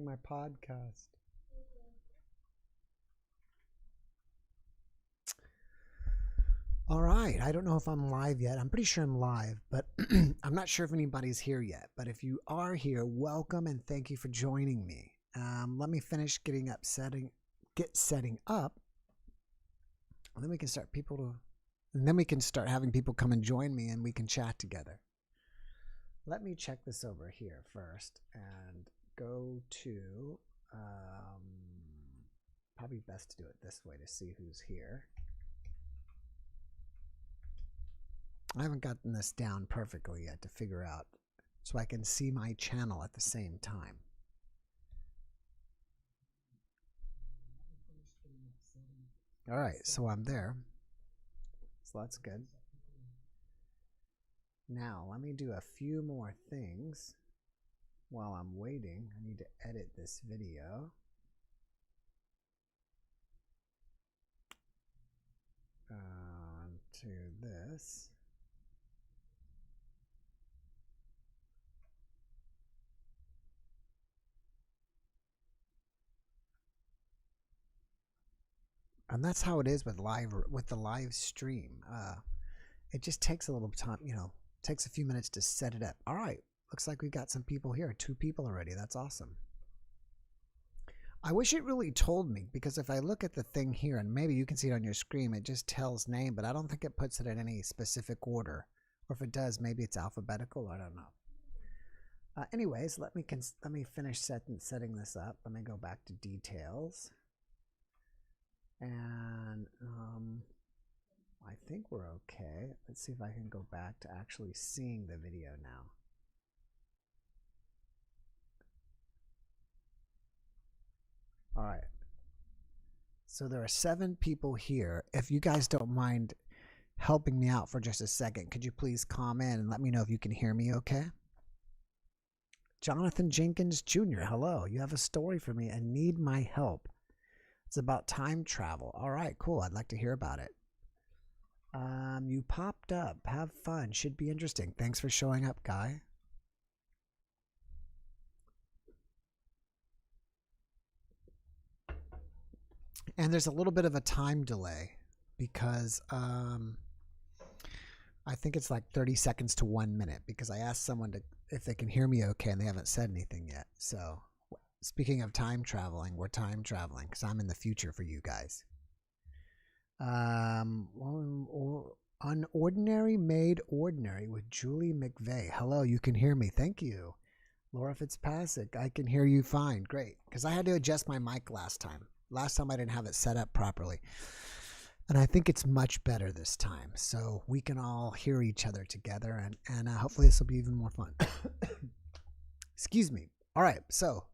My podcast. All right. I don't know if I'm live yet. I'm pretty sure I'm live, but I'm not sure if anybody's here yet. But if you are here, welcome and thank you for joining me. Let me finish setting up, and then we can start having people come and join me, and we can chat together. Let me check this over here first and go to probably best to do it this way to see who's here. I haven't gotten this down perfectly yet to figure out so I can see my channel at the same time. All right, so I'm there. So that's good. Now, let me do a few more things while I'm waiting. I need to edit this video. To this. And that's how it is with the live stream. It just takes a little time, takes a few minutes to set it up. All right, looks like we got some people here. 2 people already. That's awesome. I wish it really told me, because if I look at the thing here, and maybe you can see it on your screen, it just tells name, but I don't think it puts it in any specific order. Or if it does, maybe it's alphabetical. I don't know. Anyways, let me finish setting this up. Let me go back to details. And I think we're okay. Let's see if I can go back to actually seeing the video now. All right. So there are 7 people here. If you guys don't mind helping me out for just a second, could you please comment and let me know if you can hear me okay? Jonathan Jenkins Jr., hello. You have a story for me and need my help. It's about time travel. All right, cool. I'd like to hear about it. You popped up. Have fun. Should be interesting. Thanks for showing up, Guy. And there's a little bit of a time delay because I think it's like 30 seconds to 1 minute, because I asked someone if they can hear me okay, and they haven't said anything yet. So speaking of time traveling, we're time traveling because I'm in the future for you guys. Unordinary Made Ordinary with Julie McVeigh. Hello, you can hear me. Thank you. Laura Fitzpatrick, I can hear you fine. Great. Because I had to adjust my mic last time. Last time I didn't have it set up properly. And I think it's much better this time. So we can all hear each other together. And hopefully this will be even more fun. Excuse me. All right. So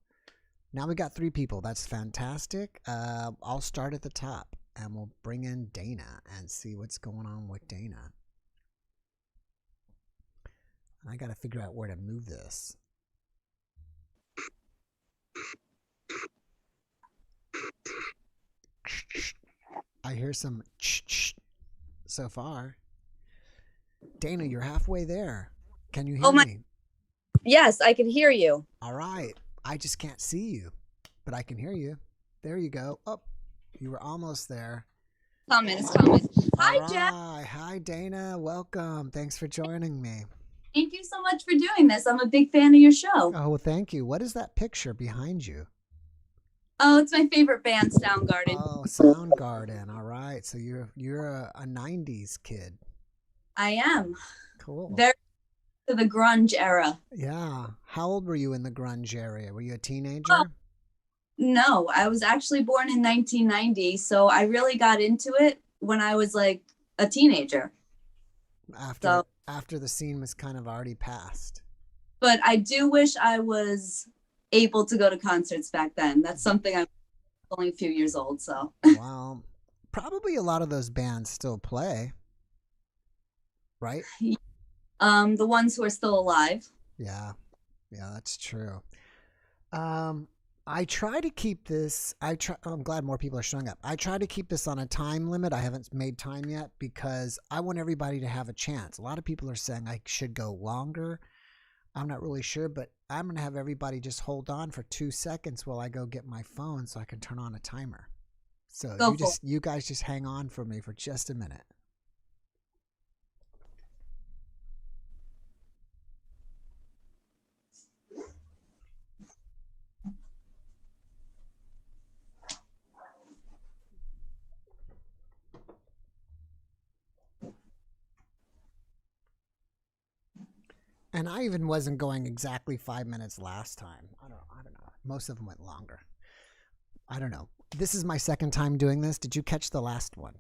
now we got 3 people. That's fantastic. I'll start at the top. And we'll bring in Dana and see what's going on with Dana. I got to figure out where to move this. I hear some so far. Dana, you're halfway there. Can you hear me? Yes, I can hear you. All right. I just can't see you, but I can hear you. There you go. Oh, you were almost there. It's coming. Hi, Jeff. Hi, Dana. Welcome. Thanks for joining me. Thank you so much for doing this. I'm a big fan of your show. Oh, thank you. What is that picture behind you? Oh, it's my favorite band, Soundgarden. Oh, Soundgarden. All right. So you're a 90s kid. I am. Cool. Very to the grunge era. Yeah. How old were you in the grunge area? Were you a teenager? Oh, no, I was actually born in 1990, so I really got into it when I was like a teenager. After the scene was kind of already passed. But I do wish I was able to go to concerts back then. That's something I'm only a few years old, so. Well, probably a lot of those bands still play, right? The ones who are still alive. Yeah, that's true. I try to keep this. I'm glad more people are showing up. I try to keep this on a time limit. I haven't made time yet because I want everybody to have a chance. A lot of people are saying I should go longer. I'm not really sure, but I'm going to have everybody just hold on for 2 seconds while I go get my phone so I can turn on a timer. So you guys just hang on for me for just a minute. And I even wasn't going exactly 5 minutes last time. I don't know. Most of them went longer. I don't know. This is my second time doing this. Did you catch the last one?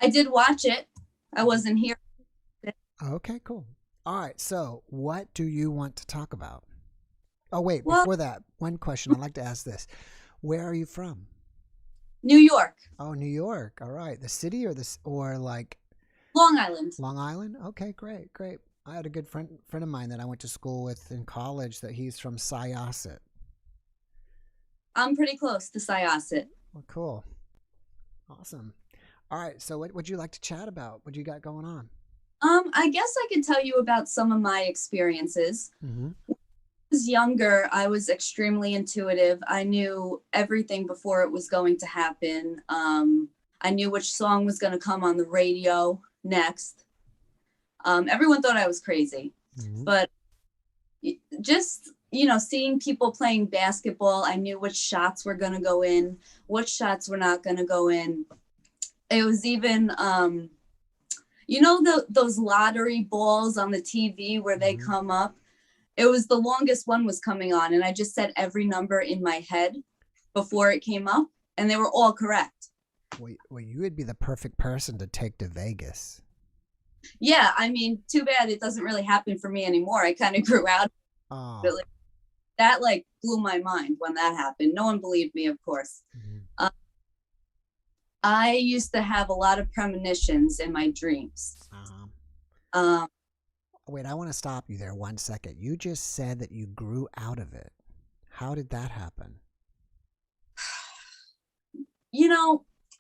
I did watch it. I wasn't here. Okay, cool. All right. So what do you want to talk about? Oh, wait. Before that, one question. I'd like to ask this. Where are you from? New York. Oh, New York. All right. The city or like? Long Island. Long Island? Okay, great. I had a good friend of mine that I went to school with in college that he's from Syosset. I'm pretty close to Syosset. Well, cool. Awesome. All right. So what would you like to chat about? What do you got going on? I guess I could tell you about some of my experiences. Mm-hmm. When I was younger, I was extremely intuitive. I knew everything before it was going to happen. I knew which song was going to come on the radio next. Everyone thought I was crazy, but just, seeing people playing basketball, I knew which shots were going to go in, which shots were not going to go in. It was even, those lottery balls on the TV where they come up. It was the longest one was coming on, and I just said every number in my head before it came up, and they were all correct. Well, you would be the perfect person to take to Vegas. Yeah, I mean, too bad it doesn't really happen for me anymore. I kind of grew out. Oh. That blew my mind when that happened. No one believed me, of course. Mm-hmm. I used to have a lot of premonitions in my dreams. Wait, I want to stop you there 1 second. You just said that you grew out of it. How did that happen?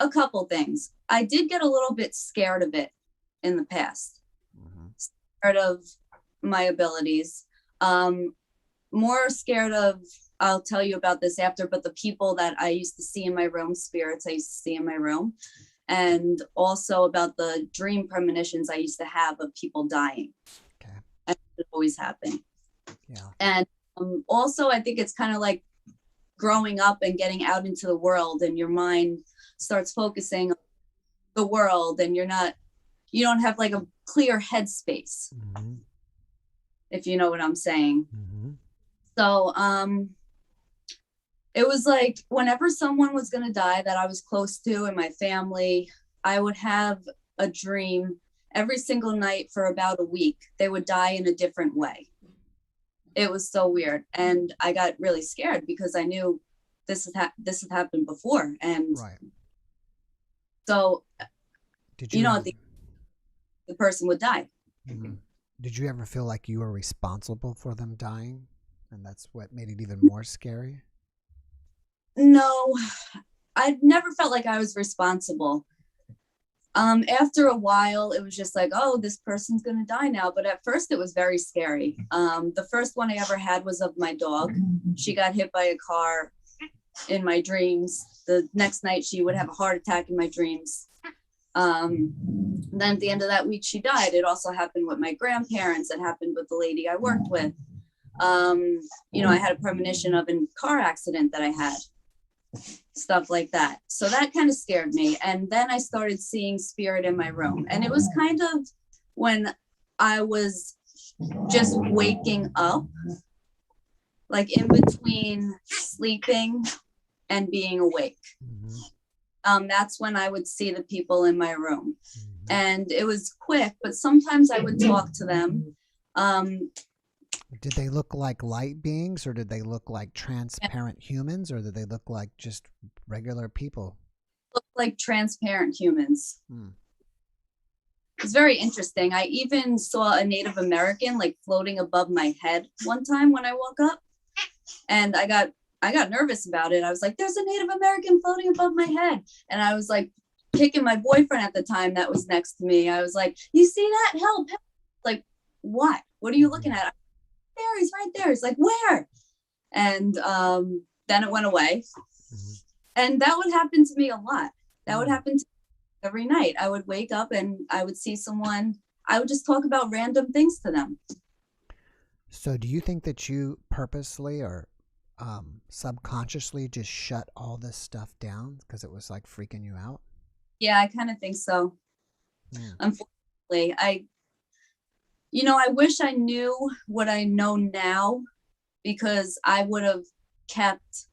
A couple things. I did get a little bit scared of it in the past. Scared of my abilities. More scared of, I'll tell you about this after, but the people that I used to see in my room, spirits I used to see in my room, and also about the dream premonitions I used to have of people dying. Okay. And it always happened. Yeah. And also I think it's kind of like growing up and getting out into the world, and your mind starts focusing on the world, and you don't have like a clear headspace, if you know what I'm saying. So it was like whenever someone was going to die that I was close to in my family, I would have a dream every single night for about a week. They would die in a different way. It was so weird. And I got really scared because I knew this had happened before. And right. So, Did you the person would die. Did you ever feel like you were responsible for them dying? And that's what made it even more scary? No, I never felt like I was responsible. After a while, it was just like, oh, this person's going to die now. But at first it was very scary. The first one I ever had was of my dog. She got hit by a car in my dreams. The next night she would have a heart attack in my dreams. Then at the end of that week, she died. It also happened with my grandparents. It happened with the lady I worked with. I had a premonition of a car accident that I had, stuff like that. So that kind of scared me. And then I started seeing spirit in my room. And it was kind of when I was just waking up, like in between sleeping and being awake. That's when I would see the people in my room. And it was quick, but sometimes I would talk to them. Did they look like light beings, or did they look like transparent humans, or did they look like just regular people? Look like transparent humans. It's very interesting. I even saw a Native American floating above my head one time when I woke up, and I got nervous about it. I was like, there's a Native American floating above my head. And I was like kicking my boyfriend at the time that was next to me. I was like, you see that? Help. Like, what are you looking at? there. He's right there. He's like, where? And then it went away. Mm-hmm. And that would happen to me a lot. That would happen to me every night. I would wake up and I would see someone. I would just talk about random things to them. So do you think that you purposely or subconsciously just shut all this stuff down because it was like freaking you out? Yeah, I kind of think so. Unfortunately, I wish I knew what I know now, because I would have kept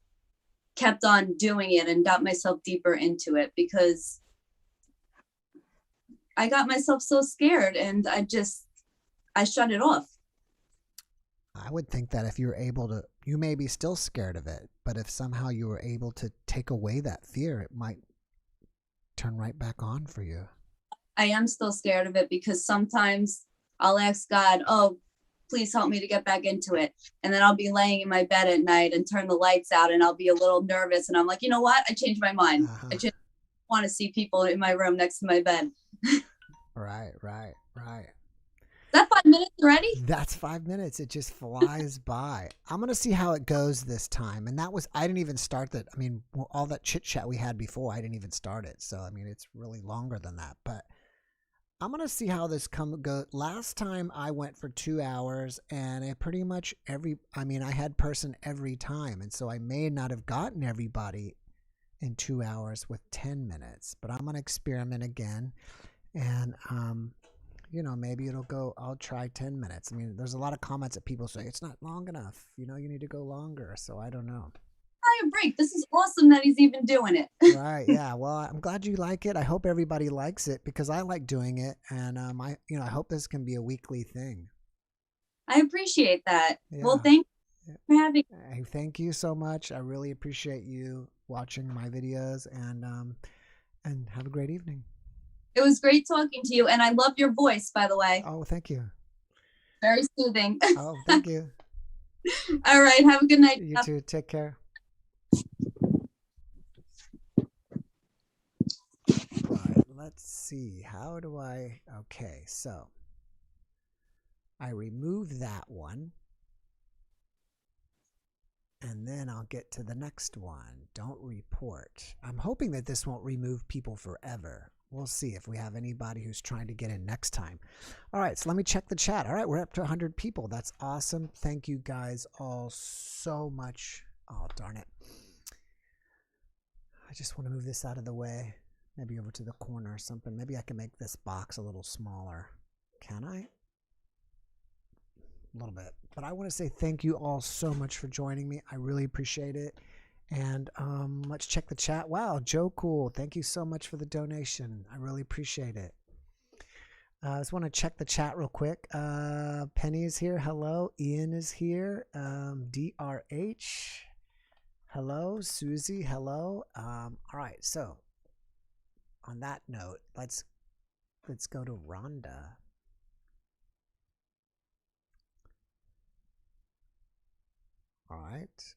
on doing it and got myself deeper into it, because I got myself so scared and I shut it off. I would think that if you're able to, you may be still scared of it, but if somehow you were able to take away that fear, it might turn right back on for you. I am still scared of it, because sometimes I'll ask God, oh, please help me to get back into it. And then I'll be laying in my bed at night and turn the lights out and I'll be a little nervous. And I'm like, you know what? I changed my mind. I just want to see people in my room next to my bed. Right. Is that 5 minutes already? That's 5 minutes. It just flies by. I'm going to see how it goes this time. And I didn't even start that. I mean, all that chit chat we had before, I didn't even start it. So, I mean, it's really longer than that, but I'm going to see how this goes. Last time I went for 2 hours and I pretty much I had person every time. And so I may not have gotten everybody in 2 hours with 10 minutes, but I'm going to experiment again. And, maybe I'll try 10 minutes. I mean, there's a lot of comments that people say, it's not long enough. You need to go longer. So I don't know. A break. This is awesome that he's even doing it. Right. Yeah. Well, I'm glad you like it. I hope everybody likes it, because I like doing it. And, I hope this can be a weekly thing. I appreciate that. Yeah. Well, thank you for having me. Thank you so much. I really appreciate you watching my videos, and have a great evening. It was great talking to you, and I love your voice, by the way. Oh, thank you. Very soothing. Oh, thank you. All right. Have a good night. You too. Take care. Right. Let's see. How do I... Okay, so I remove that one. And then I'll get to the next one. Don't report. I'm hoping that this won't remove people forever. We'll see if we have anybody who's trying to get in next time. All right, so let me check the chat. All right, we're up to 100 people. That's awesome. Thank you guys all so much. Oh, darn it. I just want to move this out of the way. Maybe over to the corner or something. Maybe I can make this box a little smaller. Can I? A little bit. But I want to say thank you all so much for joining me. I really appreciate it. And let's check the chat. Wow, Joe Cool, thank you so much for the donation. I really appreciate it. I just want to check the chat real quick. Penny is here. Hello. Ian is here. DRH. Hello. Susie. Hello. All right. So on that note, let's go to Rhonda. All right.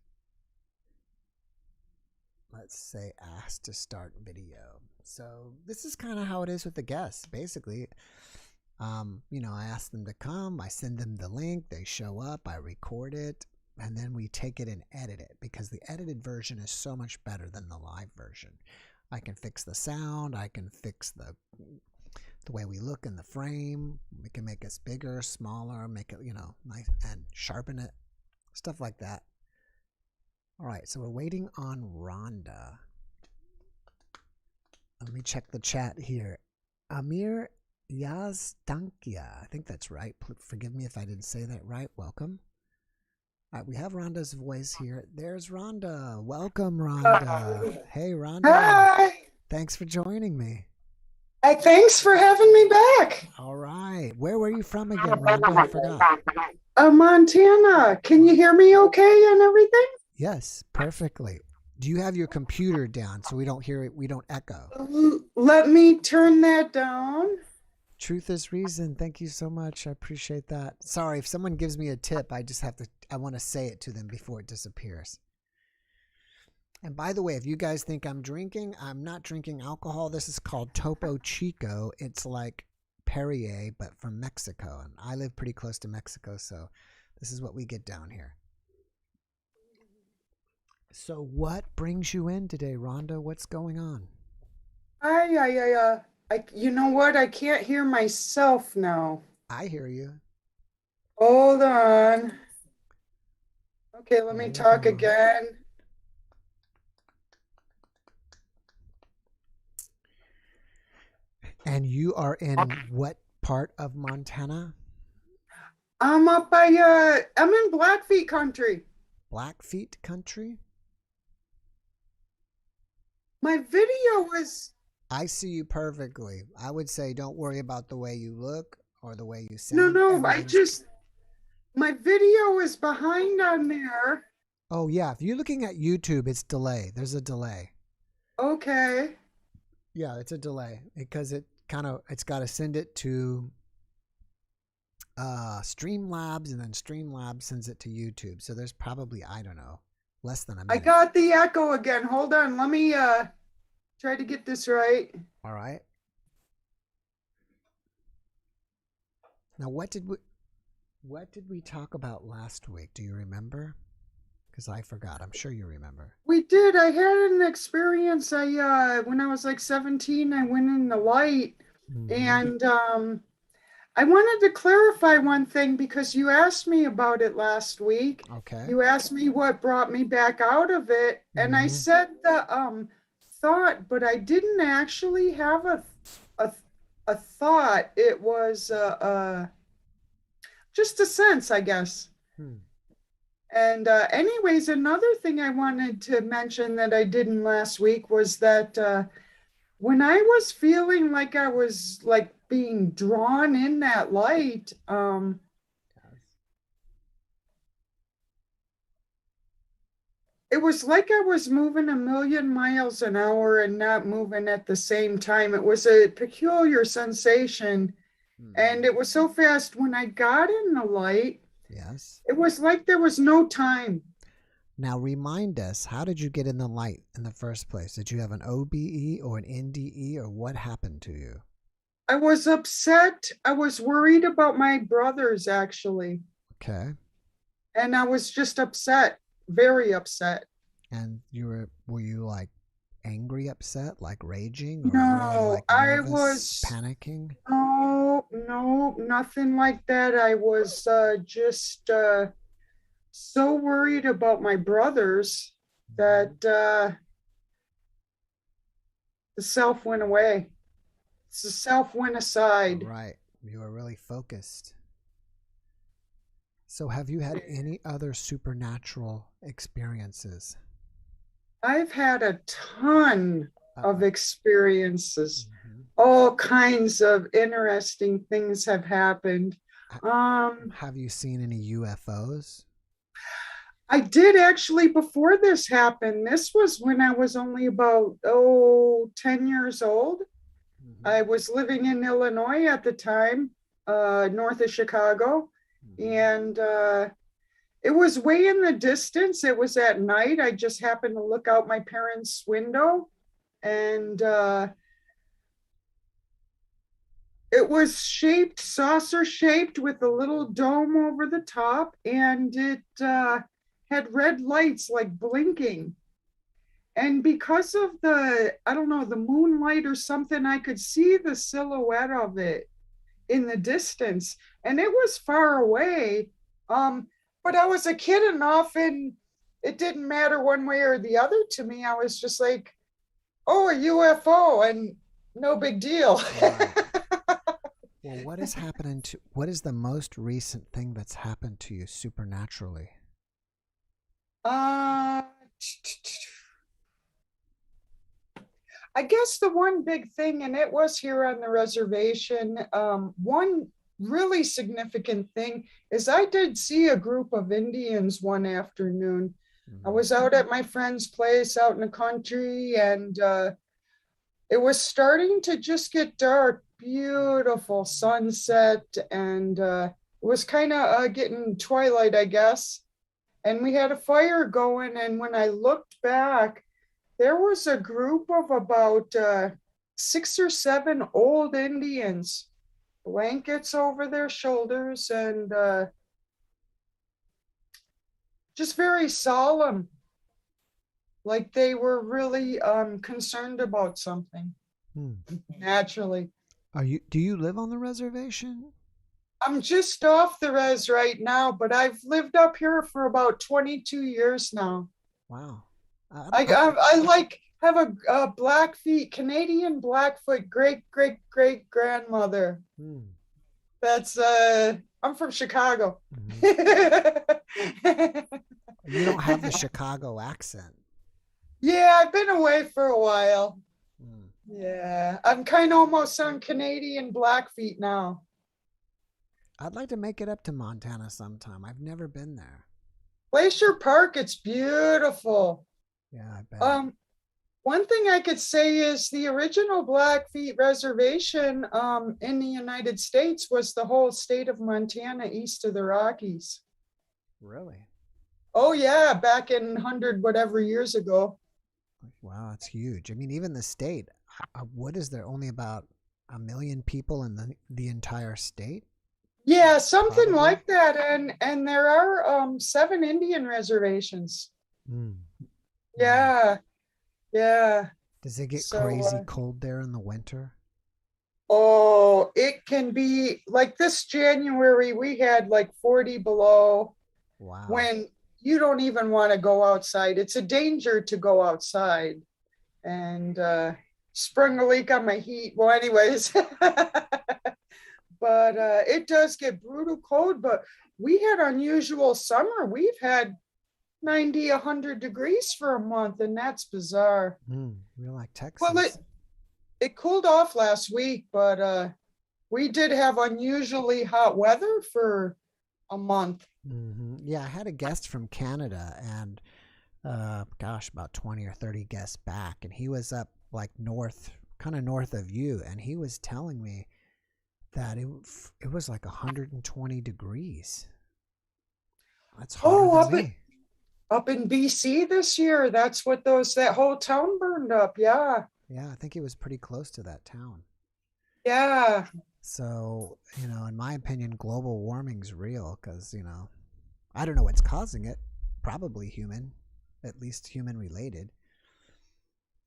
Let's say ask to start video. So this is kind of how it is with the guests. Basically, I ask them to come, I send them the link, they show up, I record it, and then we take it and edit it, because the edited version is so much better than the live version. I can fix the sound, I can fix the way we look in the frame. We can make us bigger, smaller, make it, nice, and sharpen it, stuff like that. All right, so we're waiting on Rhonda. Let me check the chat here. Amir Yazdankia, I think that's right. Forgive me if I didn't say that right. Welcome. All right, we have Rhonda's voice here. There's Rhonda. Welcome, Rhonda. Hey, Rhonda. Hi. Thanks for joining me. Hey, thanks for having me back. All right. Where were you from again, Rhonda? I forgot. Montana. Can you hear me okay and everything? Yes, perfectly. Do you have your computer down so we don't hear it, we don't echo? Let me turn that down. Truth is reason. Thank you so much. I appreciate that. Sorry, if someone gives me a tip, I want to say it to them before it disappears. And by the way, if you guys think I'm drinking, I'm not drinking alcohol. This is called Topo Chico. It's like Perrier, but from Mexico. And I live pretty close to Mexico, so This is what we get down here. So what brings you in today, Rhonda? What's going on? You know what? I can't hear myself now. I hear you. Hold on. Okay, let me Hold talk on. again. And you are in what part of Montana? I'm in Blackfeet country. Blackfeet country? My video was... I see you perfectly. I would say don't worry about the way you look or the way you sound. No, my video is behind on there. Oh, yeah. If you're looking at YouTube, it's delay. There's a delay. Okay. Yeah, it's a delay because it's got to send it to Streamlabs, and then Streamlabs sends it to YouTube. So there's probably, I don't know, less than a minute. I got the echo again. Hold on. Let me try to get this right. All right. Now, what did we talk about last week? Do you remember? Because I forgot. I'm sure you remember. We did. I had an experience. When I was like 17, I went in the light, and I wanted to clarify one thing because you asked me about it last week. Okay. You asked me what brought me back out of it, and I said the thought, but I didn't actually have a thought. It was just a sense, I guess. And anyways, another thing I wanted to mention that I didn't last week was that when I was feeling like I was like being drawn in that light, it was like I was moving 1,000,000 miles an hour and not moving at the same time. It was a peculiar sensation. And it was so fast when I got in the light. Yes. It was like there was no time. Now remind us, how did you get in the light in the first place? Did you have an OBE or an NDE, or what happened to you? I was upset. I was worried about my brothers, actually. Okay. And I was just upset, very upset. And were you like angry, upset, like raging? Or No, like I nervous, was panicking. No, nothing like that. I was just so worried about my brothers that the self went away. The self went aside. Right. You were really focused. So have you had any other supernatural experiences? I've had a ton of experiences. All kinds of interesting things have happened. Have you seen any UFOs? I did actually before this happened. This was when I was only about 10 years old. I was living in Illinois at the time, north of Chicago. And it was way in the distance. It was at night. I just happened to look out my parents' window, and it was saucer shaped with a little dome over the top, and it had red lights like blinking. And because of the moonlight or something, I could see the silhouette of it in the distance, and it was far away. But I was a kid enough, and it didn't matter one way or the other to me. I was just like, oh, a UFO, and no big deal. Well, what is the most recent thing that's happened to you supernaturally? I guess the one big thing, and it was here on the reservation, one really significant thing is I did see a group of Indians one afternoon. I was out at my friend's place out in the country, and it was starting to just get dark. Beautiful sunset, and it was kind of getting twilight, I guess. And we had a fire going, and when I looked back, there was a group of about 6 or 7 old Indians, blankets over their shoulders, and just very solemn, like they were really concerned about something. Naturally. Do you live on the reservation? I'm just off the res right now, but I've lived up here for about 22 years now. Wow. I like have a Blackfeet, Canadian Blackfoot great grandmother. That's I'm from Chicago. You don't have the Chicago accent. Yeah, I've been away for a while. Yeah, I'm kind of almost on Canadian Blackfeet now. I'd like to make it up to Montana sometime. I've never been there. Glacier Park, it's beautiful. Yeah, I bet. One thing I could say is the original Blackfeet Reservation in the United States was the whole state of Montana east of the Rockies. Really? Oh yeah, back in 100 whatever years ago. Wow, that's huge. I mean, even the state, what is there, only about 1 million people in the entire state? Yeah, something like that. And there are 7 Indian reservations. Yeah. Yeah. Does it get crazy cold there in the winter? Oh, it can be like this January, we had like 40 below. Wow. When you don't even want to go outside. It's a danger to go outside. And sprung a leak on my heat. Well, anyways. But it does get brutal cold. But we had unusual summer. We've had 90, 100 degrees for a month, and that's bizarre. We're like Texas. Well, it cooled off last week, but we did have unusually hot weather for a month. Yeah, I had a guest from Canada, and about 20 or 30 guests back, and he was up like kind of north of you, and he was telling me that it was like 120 degrees. That's hotter than me. Up in BC this year, that's what that whole town burned up. Yeah. Yeah, I think it was pretty close to that town. Yeah. So, in my opinion, global warming's real because, I don't know what's causing it. Probably human, at least human related.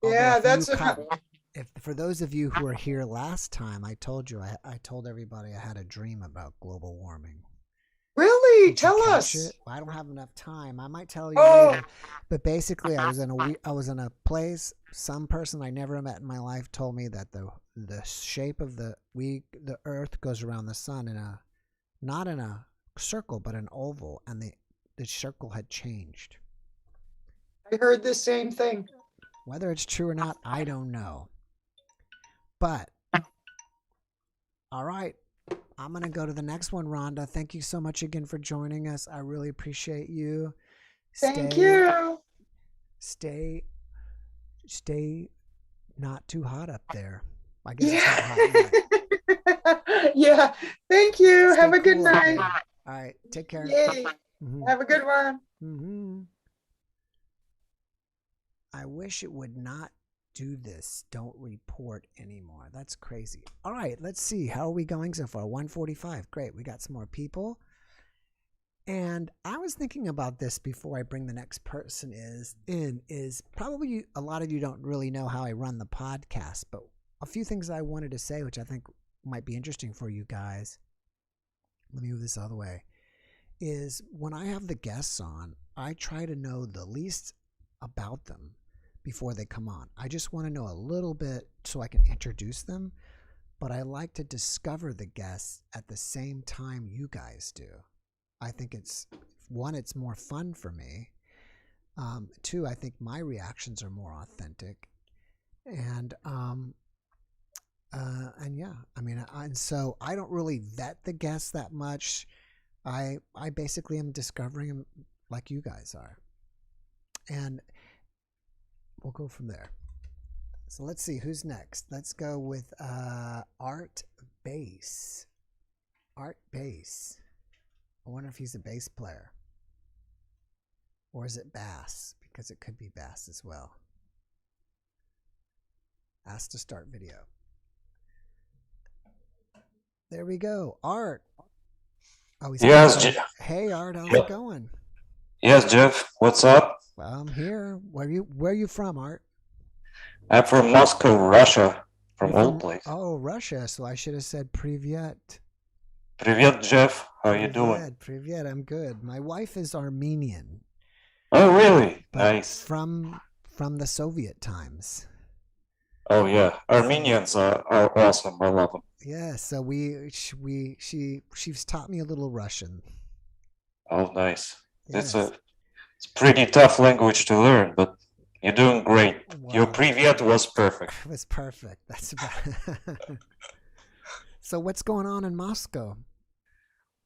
Yeah, for those of you who were here last time, I told you, I told everybody I had a dream about global warming. Really? Tell us. Well, I don't have enough time. I might tell you later. But basically, I was in a place. Some person I never met in my life told me that the shape of the Earth goes around the sun not in a circle, but an oval, and the circle had changed. I heard the same thing. Whether it's true or not, I don't know. But all right. I'm going to go to the next one, Rhonda. Thank you so much again for joining us. I really appreciate you. Thank you. Stay not too hot up there. I guess it's not hot yet. Yeah. Thank you. Have a good night. All right. Take care. Yay. Have a good one. I wish it would not do this. Don't report anymore. That's crazy. All right, let's see. How are we going so far? 145. Great. We got some more people. And I was thinking about this before I bring the next person is probably a lot of you don't really know how I run the podcast, but a few things I wanted to say, which I think might be interesting for you guys. Let me move this out of the way. Is when I have the guests on, I try to know the least about them before they come on. I just want to know a little bit so I can introduce them, but I like to discover the guests at the same time you guys do. I think it's more fun for me. 2, I think my reactions are more authentic. And yeah, I mean, and so I don't really vet the guests that much. I basically am discovering them like you guys are. And we'll go from there. So let's see who's next. Let's go with Art Bass. Art Bass. I wonder if he's a bass player. Or is it bass? Because it could be bass as well. Ask to start video. There we go. Art. Oh, he's yes. Hey, Art. How's it going? Yes, Jeff, what's up? Well, I'm here. Where you from, Art? I'm from Moscow, Russia, You're from all from place. Russia, so I should have said Privyet. Привет, Jeff. How you doing? Privyet. I'm good. My wife is Armenian, Oh, really? but Nice. from the Soviet times. Oh, yeah. So Armenians are awesome. I love them. yeah, so she's taught me a little Russian. Oh, nice. It's Yes. it's pretty tough language to learn, but you're doing great. Your Well, Привет was perfect. it was perfect. That's about. So what's going on in Moscow?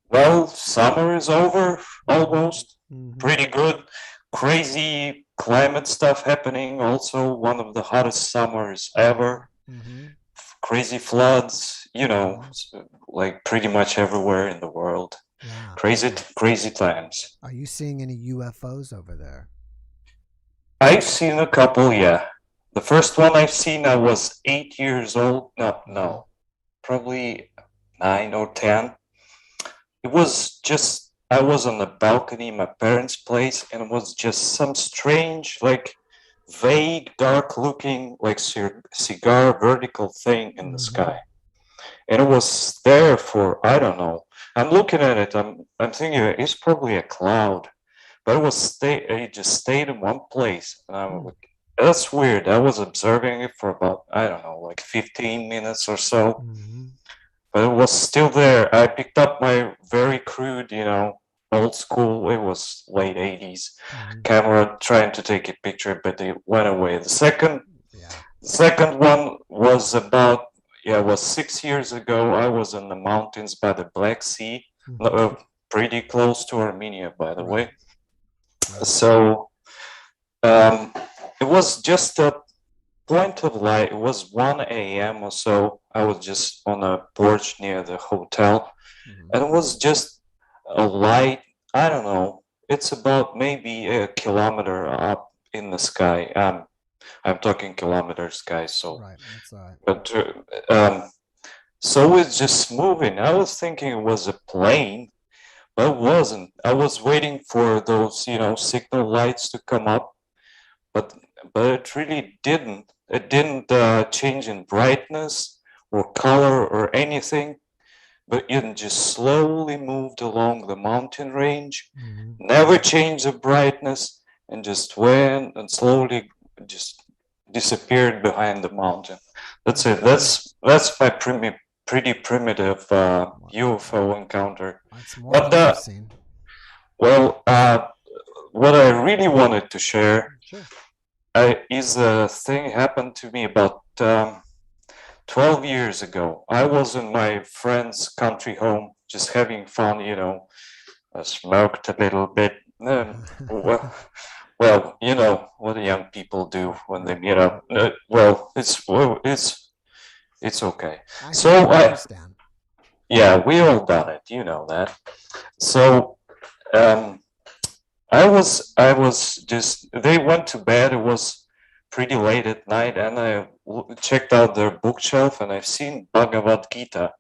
Well, summer is over almost. Mm-hmm. Pretty good. Crazy climate stuff happening. Also, one of the hottest summers ever. Mm-hmm. Crazy floods, like pretty much everywhere in the world. Yeah. Crazy times. Are you seeing any UFOs over there? I've seen a couple, yeah. The first one I've seen, I was 8 years old. No, probably 9 or 10. It was just, I was on the balcony in my parents' place, and it was just some strange, like vague, dark looking, like cigar vertical thing in the sky. And it was there for, I don't know. I'm looking at it, I'm thinking it's probably a cloud. But it just stayed in one place. And I'm like, that's weird. I was observing it for about, I don't know, like 15 minutes or so. Mm-hmm. But it was still there. I picked up my very crude, old school, it was late 80s camera trying to take a picture, but it went away. The second one was about, it was 6 years ago. I was in the mountains by the Black Sea, pretty close to Armenia, by the way. So it was just a point of light. It was 1 a.m. or so. I was just on a porch near the hotel, and it was just a light. I don't know. It's about maybe a kilometer up in the sky. I'm talking kilometers, guys. So, right, that's all right. But so it's just moving. I was thinking it was a plane, but it wasn't. I was waiting for those, signal lights to come up, but it really didn't. It didn't change in brightness or color or anything, but it just slowly moved along the mountain range, never changed the brightness, and just went and slowly just disappeared behind the mountain. That's it. That's my pretty primitive UFO encounter. That's more than I've seen. Well, what I really wanted to share is a thing happened to me about 12 years ago. I was in my friend's country home, just having fun, I smoked a little bit. Well, you know what the young people do when they meet up. It's okay. I understand. Yeah, we all done it. You know that. So, I was just. They went to bed. It was pretty late at night, and I checked out their bookshelf, and I've seen Bhagavad Gita,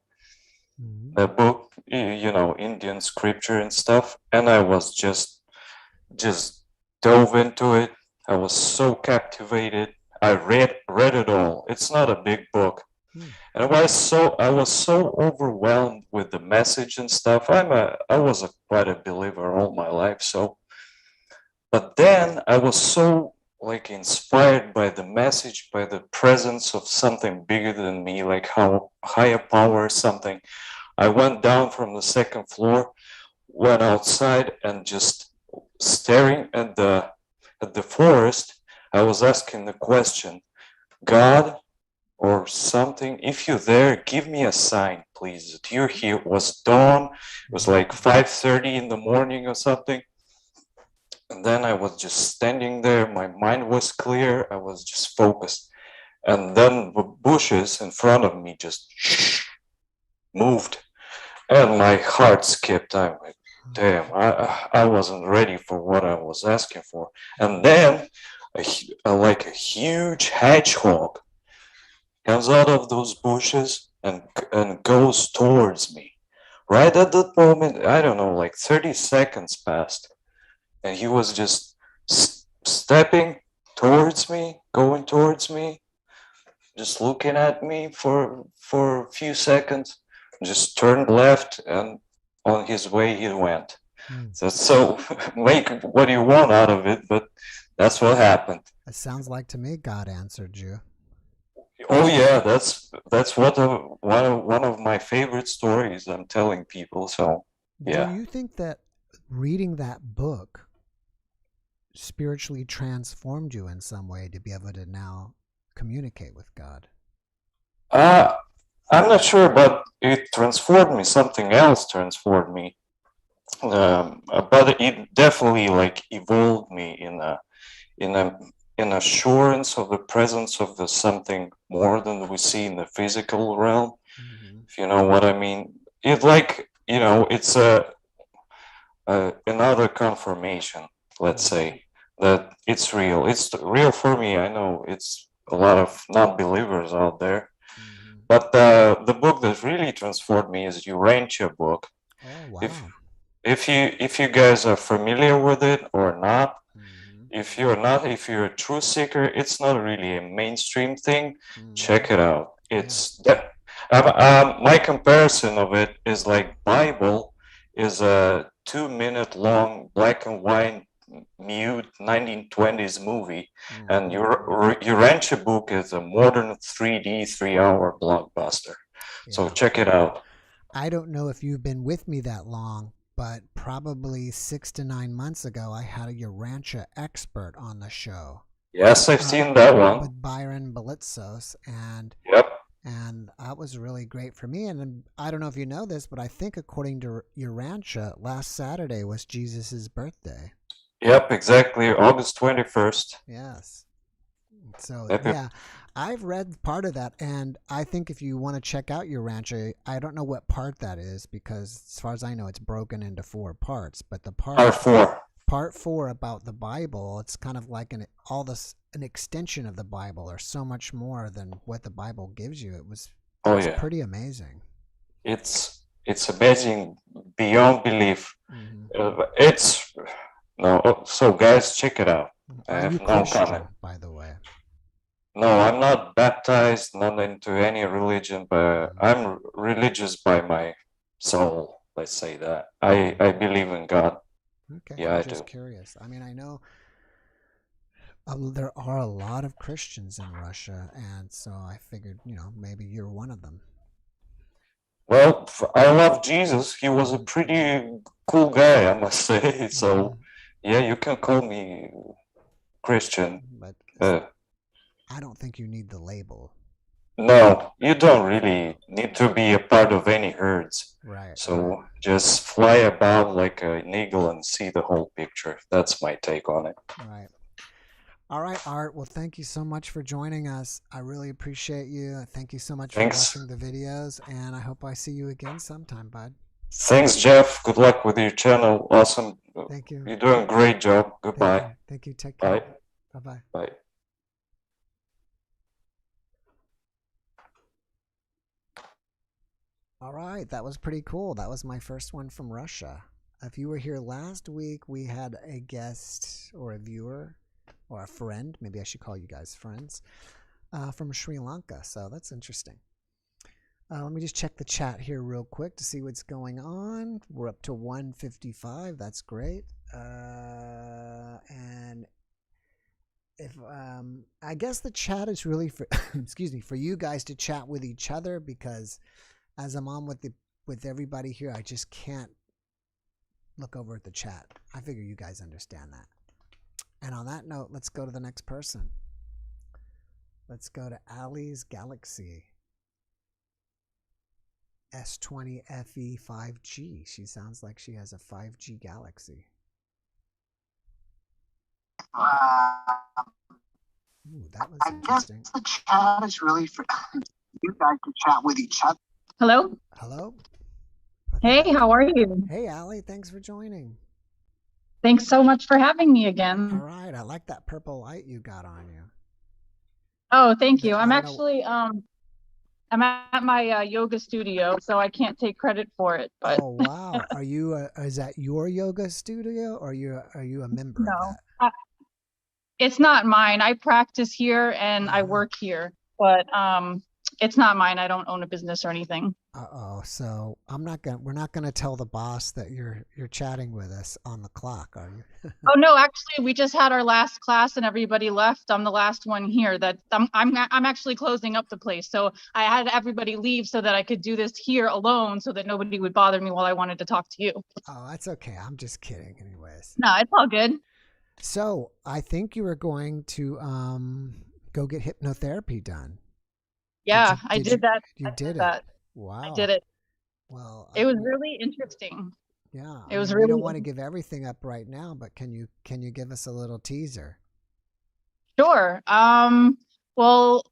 the book, Indian scripture and stuff, and I was just dove into it. I was so captivated. I read it all. It's not a big book. And I was so overwhelmed with the message and stuff. I was quite a believer all my life. So, but then I was so inspired by the message, by the presence of something bigger than me, like how higher power or something. I went down from the second floor, went outside, and just staring at the forest. I was asking the question, God, or something, if you're there, give me a sign, please, that you're here. It was dawn. It was like 5:30 in the morning or something. And then I was just standing there. My mind was clear. I was just focused. And then the bushes in front of me just moved. And my heart skipped. I'm like, damn, I wasn't ready for what I was asking for. And then a huge hedgehog comes out of those bushes and goes towards me. Right at that moment, I don't know, like 30 seconds passed. and he was just stepping towards me, going towards me, just looking at me for a few seconds, just turned left, and on his way he went. So make what you want out of it, but that's what happened. It sounds like to me God answered you. Oh yeah, that's one of my favorite stories I'm telling people. So yeah. Do you think that reading that book spiritually transformed you in some way to be able to now communicate with God? I'm not sure, but it transformed me. Something else transformed me. But it definitely like evolved me in an assurance of the presence of the something more than we see in the physical realm. If you know what I mean. It like, it's another confirmation, let's say, that it's real. It's real for me. I know it's a lot of non-believers out there. But the book that really transformed me is Urantia book. Oh, wow. If you guys are familiar with it or not, if you're not, if you're a truth seeker, it's not really a mainstream thing. Check it out. It's my comparison of it is like Bible is a 2-minute long black and white mute 1920s movie, and Urantia book is a modern 3D 3-hour blockbuster. So check it out. I don't know if you've been with me that long, but probably 6 to 9 months ago, I had a Urantia expert on the show. Yes, I've seen that one. With Byron Belitzos, and that was really great for me. And I don't know if you know this, but I think according to Urantia, last Saturday was Jesus's birthday. Yep, exactly. August 21st. Yes. So, yeah, I've read part of that, and I think if you want to check out Urantia, I don't know what part that is, because as far as I know, it's broken into 4 parts. But the part 4 about the Bible, it's kind of like an extension of the Bible, or so much more than what the Bible gives you. It was pretty amazing. It's amazing beyond belief. So guys, check it out. I have no comment. By the way. No, I'm not baptized, not into any religion, but I'm religious by my soul. Let's say that. I believe in God. Okay. Yeah, I'm I just do. curious. I mean, I know there are a lot of Christians in Russia, and so I figured, maybe you're one of them. Well, I love Jesus. He was a pretty cool guy, I must say. So, yeah, you can call me Christian. But I don't think you need the label. No, you don't really need to be a part of any herds. Right. So just fly about like an eagle and see the whole picture. That's my take on it. Right. All right, Art. Well, thank you so much for joining us. I really appreciate you. Thank you so much for watching the videos, and I hope I see you again sometime, bud. Thanks, Jeff. Good luck with your channel. Awesome. Thank you. You're doing a great job. Goodbye. Thank you. Take care. Bye. Bye-bye. Bye. All right, that was pretty cool. That was my first one from Russia. If you were here last week, we had a guest or a viewer or a friend, maybe I should call you guys friends, from Sri Lanka. So that's interesting. Let me just check the chat here real quick to see what's going on. We're up to 155. That's great. And if I guess the chat is really for for you guys to chat with each other, because as I'm on with everybody here, I just can't look over at the chat. I figure you guys understand that. And on that note, let's go to the next person. Let's go to Allie's Galaxy S20 FE 5G. She sounds like she has a 5G Galaxy. Ooh, that was interesting. I guess the chat is really for you guys to chat with each other. Hello? Hello? Hey, how are you? Hey, Allie, thanks for joining. Thanks so much for having me again. All right, I like that purple light you got on you. Oh, thank you. I'm actually I'm at my yoga studio, so I can't take credit for it. But Oh wow, are you? Is that your yoga studio, or are you a member of no, that? it's not mine. I practice here and I work here, but it's not mine. I don't own a business or anything. Uh-oh. So we're not gonna tell the boss that you're chatting with us on the clock, are you? Oh no, actually, we just had our last class and everybody left. I'm the last one here. That I'm actually closing up the place. So I had everybody leave so that I could do this here alone, so that nobody would bother me while I wanted to talk to you. Oh, that's okay. I'm just kidding, anyways. No, it's all good. So I think you were going to go get hypnotherapy done. Yeah, I did that. You did that. it. Wow. I did it. Well, it was really interesting. Yeah, it was we really. don't want to give everything up right now, but can you give us a little teaser? Sure. Well,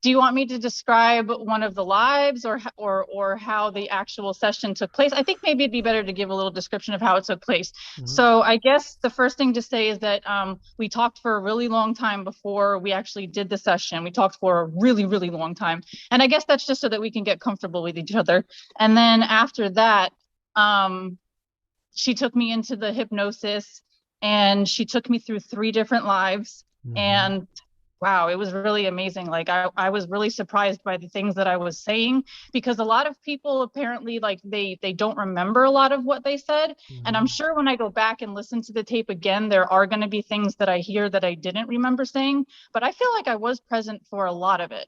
do you want me to describe one of the lives or how the actual session took place? I think maybe it'd be better to give a little description of how it took place. Mm-hmm. So I guess the first thing to say is that we talked for a really long time before we actually did the session. We talked for a really, really long time. And I guess that's just so that we can get comfortable with each other. And then after that, she took me into the hypnosis and she took me through 3 different lives. Mm-hmm. And wow, it was really amazing. Like I was really surprised by the things that I was saying, because a lot of people apparently like they don't remember a lot of what they said. Mm-hmm. And I'm sure when I go back and listen to the tape again, there are going to be things that I hear that I didn't remember saying, but I feel like I was present for a lot of it.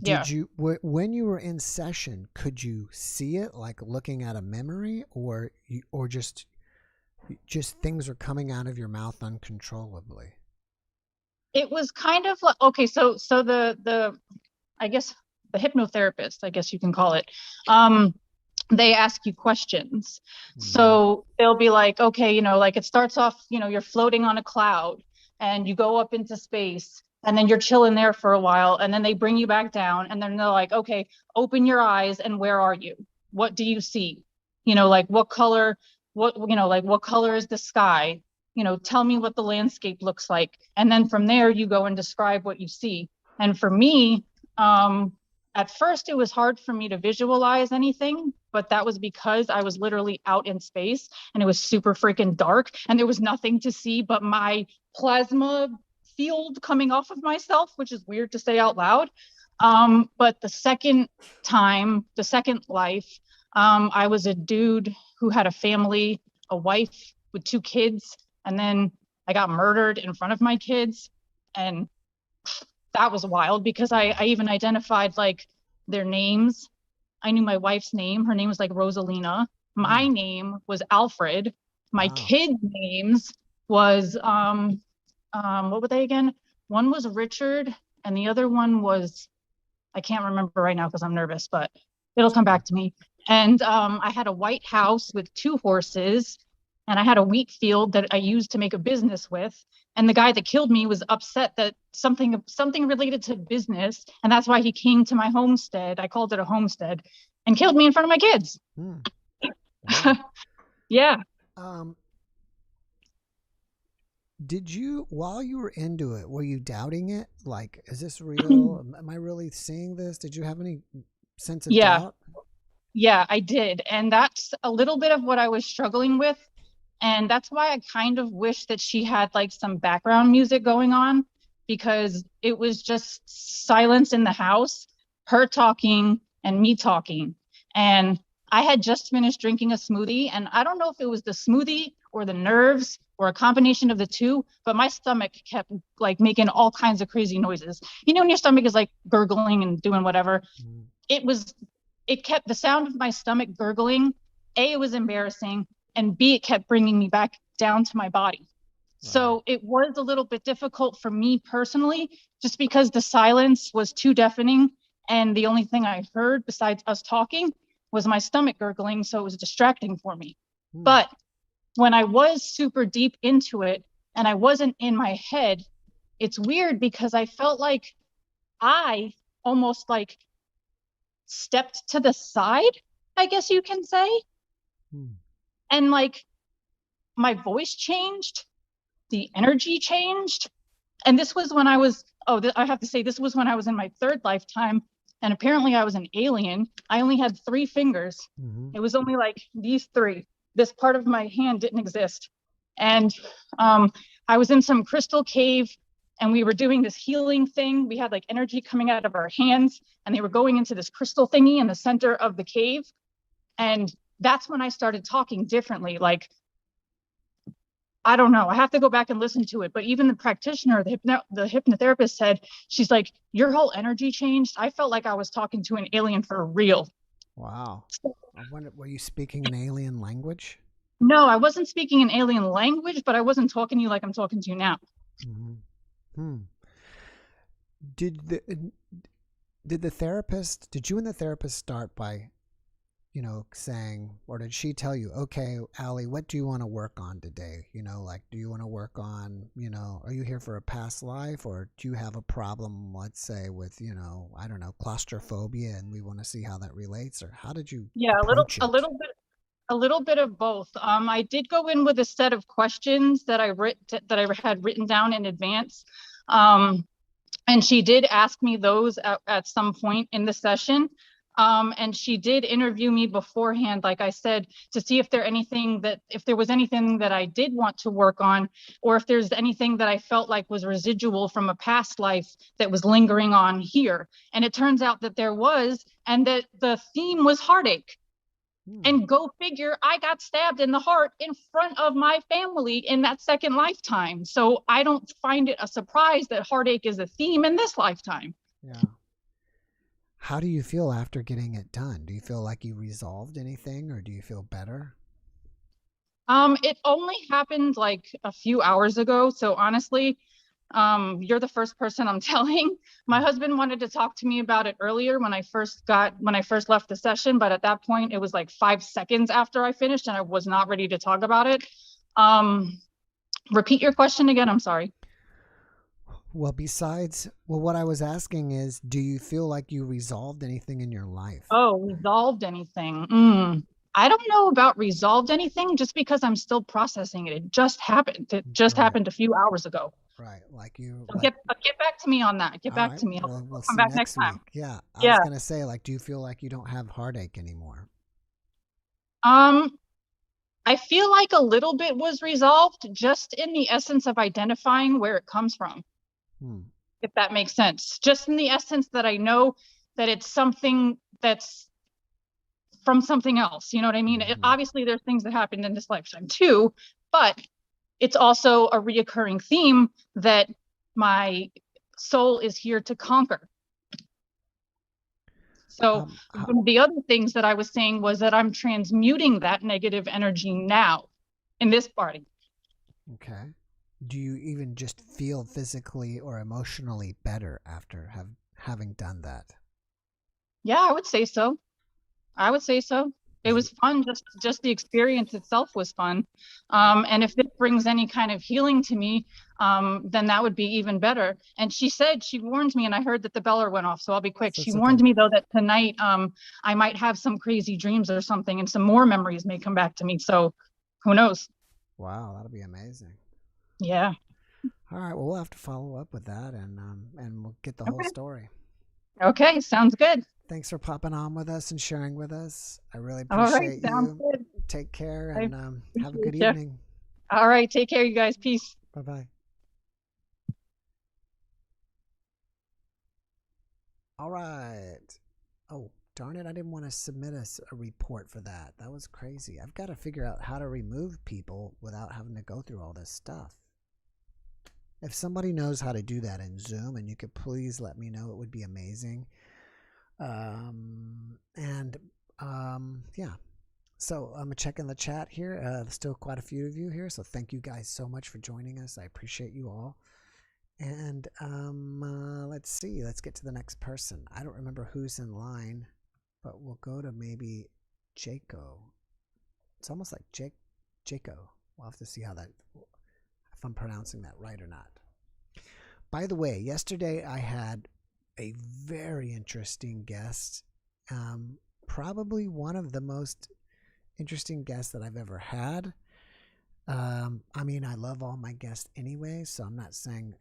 Did you, when you were in session, could you see it like looking at a memory, or just things are coming out of your mouth uncontrollably? It was kind of like, okay, so the I guess the hypnotherapist, I guess you can call it, they ask you questions. Mm-hmm. So they'll be like, okay, like it starts off, you're floating on a cloud and you go up into space and then you're chilling there for a while and then they bring you back down and then they're like, okay, open your eyes and where are you? What do you see? Like what color, what color is the sky? Tell me what the landscape looks like. And then from there, you go and describe what you see. And for me, at first, it was hard for me to visualize anything, but that was because I was literally out in space and it was super freaking dark and there was nothing to see but my plasma field coming off of myself, which is weird to say out loud. But the second life, I was a dude who had a family, a wife with 2 kids. And then I got murdered in front of my kids. And that was wild because I even identified like their names. I knew my wife's name. Her name was like Rosalina. My name was Alfred. My kids' names was, what were they again? One was Richard and the other one was, I can't remember right now because I'm nervous, but it'll come back to me. And I had a white house with 2 horses. And I had a wheat field that I used to make a business with. And the guy that killed me was upset that something related to business. And that's why he came to my homestead. I called it a homestead and killed me in front of my kids. Wow. Yeah. Did you, while you were into it, were you doubting it? Like, is this real? Am I really seeing this? Did you have any sense of doubt? Yeah, I did. And that's a little bit of what I was struggling with. And that's why I kind of wish that she had like some background music going on, because it was just silence in the house, her talking and me talking. And I had just finished drinking a smoothie, and I don't know if it was the smoothie or the nerves or a combination of the 2, but my stomach kept like making all kinds of crazy noises. When your stomach is like gurgling and doing whatever, it kept the sound of my stomach gurgling. A, it was embarrassing. And B, it kept bringing me back down to my body. Wow. So it was a little bit difficult for me personally, just because the silence was too deafening. And the only thing I heard besides us talking was my stomach gurgling. So it was distracting for me. But when I was super deep into it and I wasn't in my head, it's weird because I felt like I almost like stepped to the side, I guess you can say. And like my voice changed, the energy changed. And this was when I was, I have to say, this was when I was in my 3rd lifetime. And apparently I was an alien. I only had 3 fingers. It was only like these 3. This part of my hand didn't exist. And I was in some crystal cave, and we were doing this healing thing. We had like energy coming out of our hands, and they were going into this crystal thingy in the center of the cave. And that's when I started talking differently. Like, I don't know, I have to go back and listen to it. But even the practitioner, the hypnotherapist said, she's like, your whole energy changed. I felt like I was talking to an alien for real. Wow. I wonder, were you speaking an alien language? No, I wasn't speaking an alien language, but I wasn't talking to you like I'm talking to you now. Did you and the therapist start by, saying, or did she tell you, okay, Allie, what do you want to work on today? Like, do you want to work on, are you here for a past life, or do you have a problem, let's say, with, I don't know, claustrophobia, and we want to see how that relates? Or how did you approach it? A little bit of both. I did go in with a set of questions that I had written down in advance. And she did ask me those at some point in the session. And she did interview me beforehand, like I said, to see if there was anything that I did want to work on, or if there's anything that I felt like was residual from a past life that was lingering on here. And it turns out that there was, and that the theme was heartache. And go figure, I got stabbed in the heart in front of my family in that second lifetime. So I don't find it a surprise that heartache is a theme in this lifetime. Yeah. How do you feel after getting it done? Do you feel like you resolved anything, or do you feel better? It only happened like a few hours ago. So honestly, you're the first person I'm telling. My husband wanted to talk to me about it earlier when I first left the session, but at that point it was like 5 seconds after I finished, and I was not ready to talk about it. Repeat your question again. I'm sorry. Well, what I was asking is, do you feel like you resolved anything in your life? Oh, resolved anything? I don't know about resolved anything, just because I'm still processing it. It just happened. It just happened a few hours ago. Right. Like get back to me on that. Get back to me. We'll come see back next time. week. Yeah. I was going to say, like, do you feel like you don't have heartache anymore? I feel like a little bit was resolved, just in the essence of identifying where it comes from. If that makes sense. Just in the essence that I know that it's something that's from something else. You know what I mean? Obviously, there's things that happened in this lifetime too, but it's also a reoccurring theme that my soul is here to conquer. So one of the other things that I was saying was that I'm transmuting that negative energy now in this body. Okay. Do you even just feel physically or emotionally better after having done that? Yeah, I would say so. It was fun. Just the experience itself was fun. And if this brings any kind of healing to me, then that would be even better. And she warned me, and I heard that the beller went off, so I'll be quick. She warned me though that tonight I might have some crazy dreams or something, and some more memories may come back to me. So who knows? Wow, that'll be amazing. Yeah. All right. Well, we'll have to follow up with that, and we'll get the whole story. Okay, sounds good. Thanks for popping on with us and sharing with us. I really appreciate you. Good. Take care, and have a good evening. All right. Take care, you guys. Peace. Bye-bye. All right. Oh, darn it. I didn't want to submit a report for that. That was crazy. I've got to figure out how to remove people without having to go through all this stuff. If somebody knows how to do that in Zoom, and you could please let me know, it would be amazing. Yeah. So I'm checking the chat here. There's still quite a few of you here, so thank you guys so much for joining us. I appreciate you all. And let's see. Let's get to the next person. I don't remember who's in line, but we'll go to maybe Jaco. It's almost like Jaco. We'll have to see if I'm pronouncing that right or not. By the way, yesterday I had a very interesting guest. Probably one of the most interesting guests that I've ever had. I mean, I love all my guests anyway, so I'm not saying,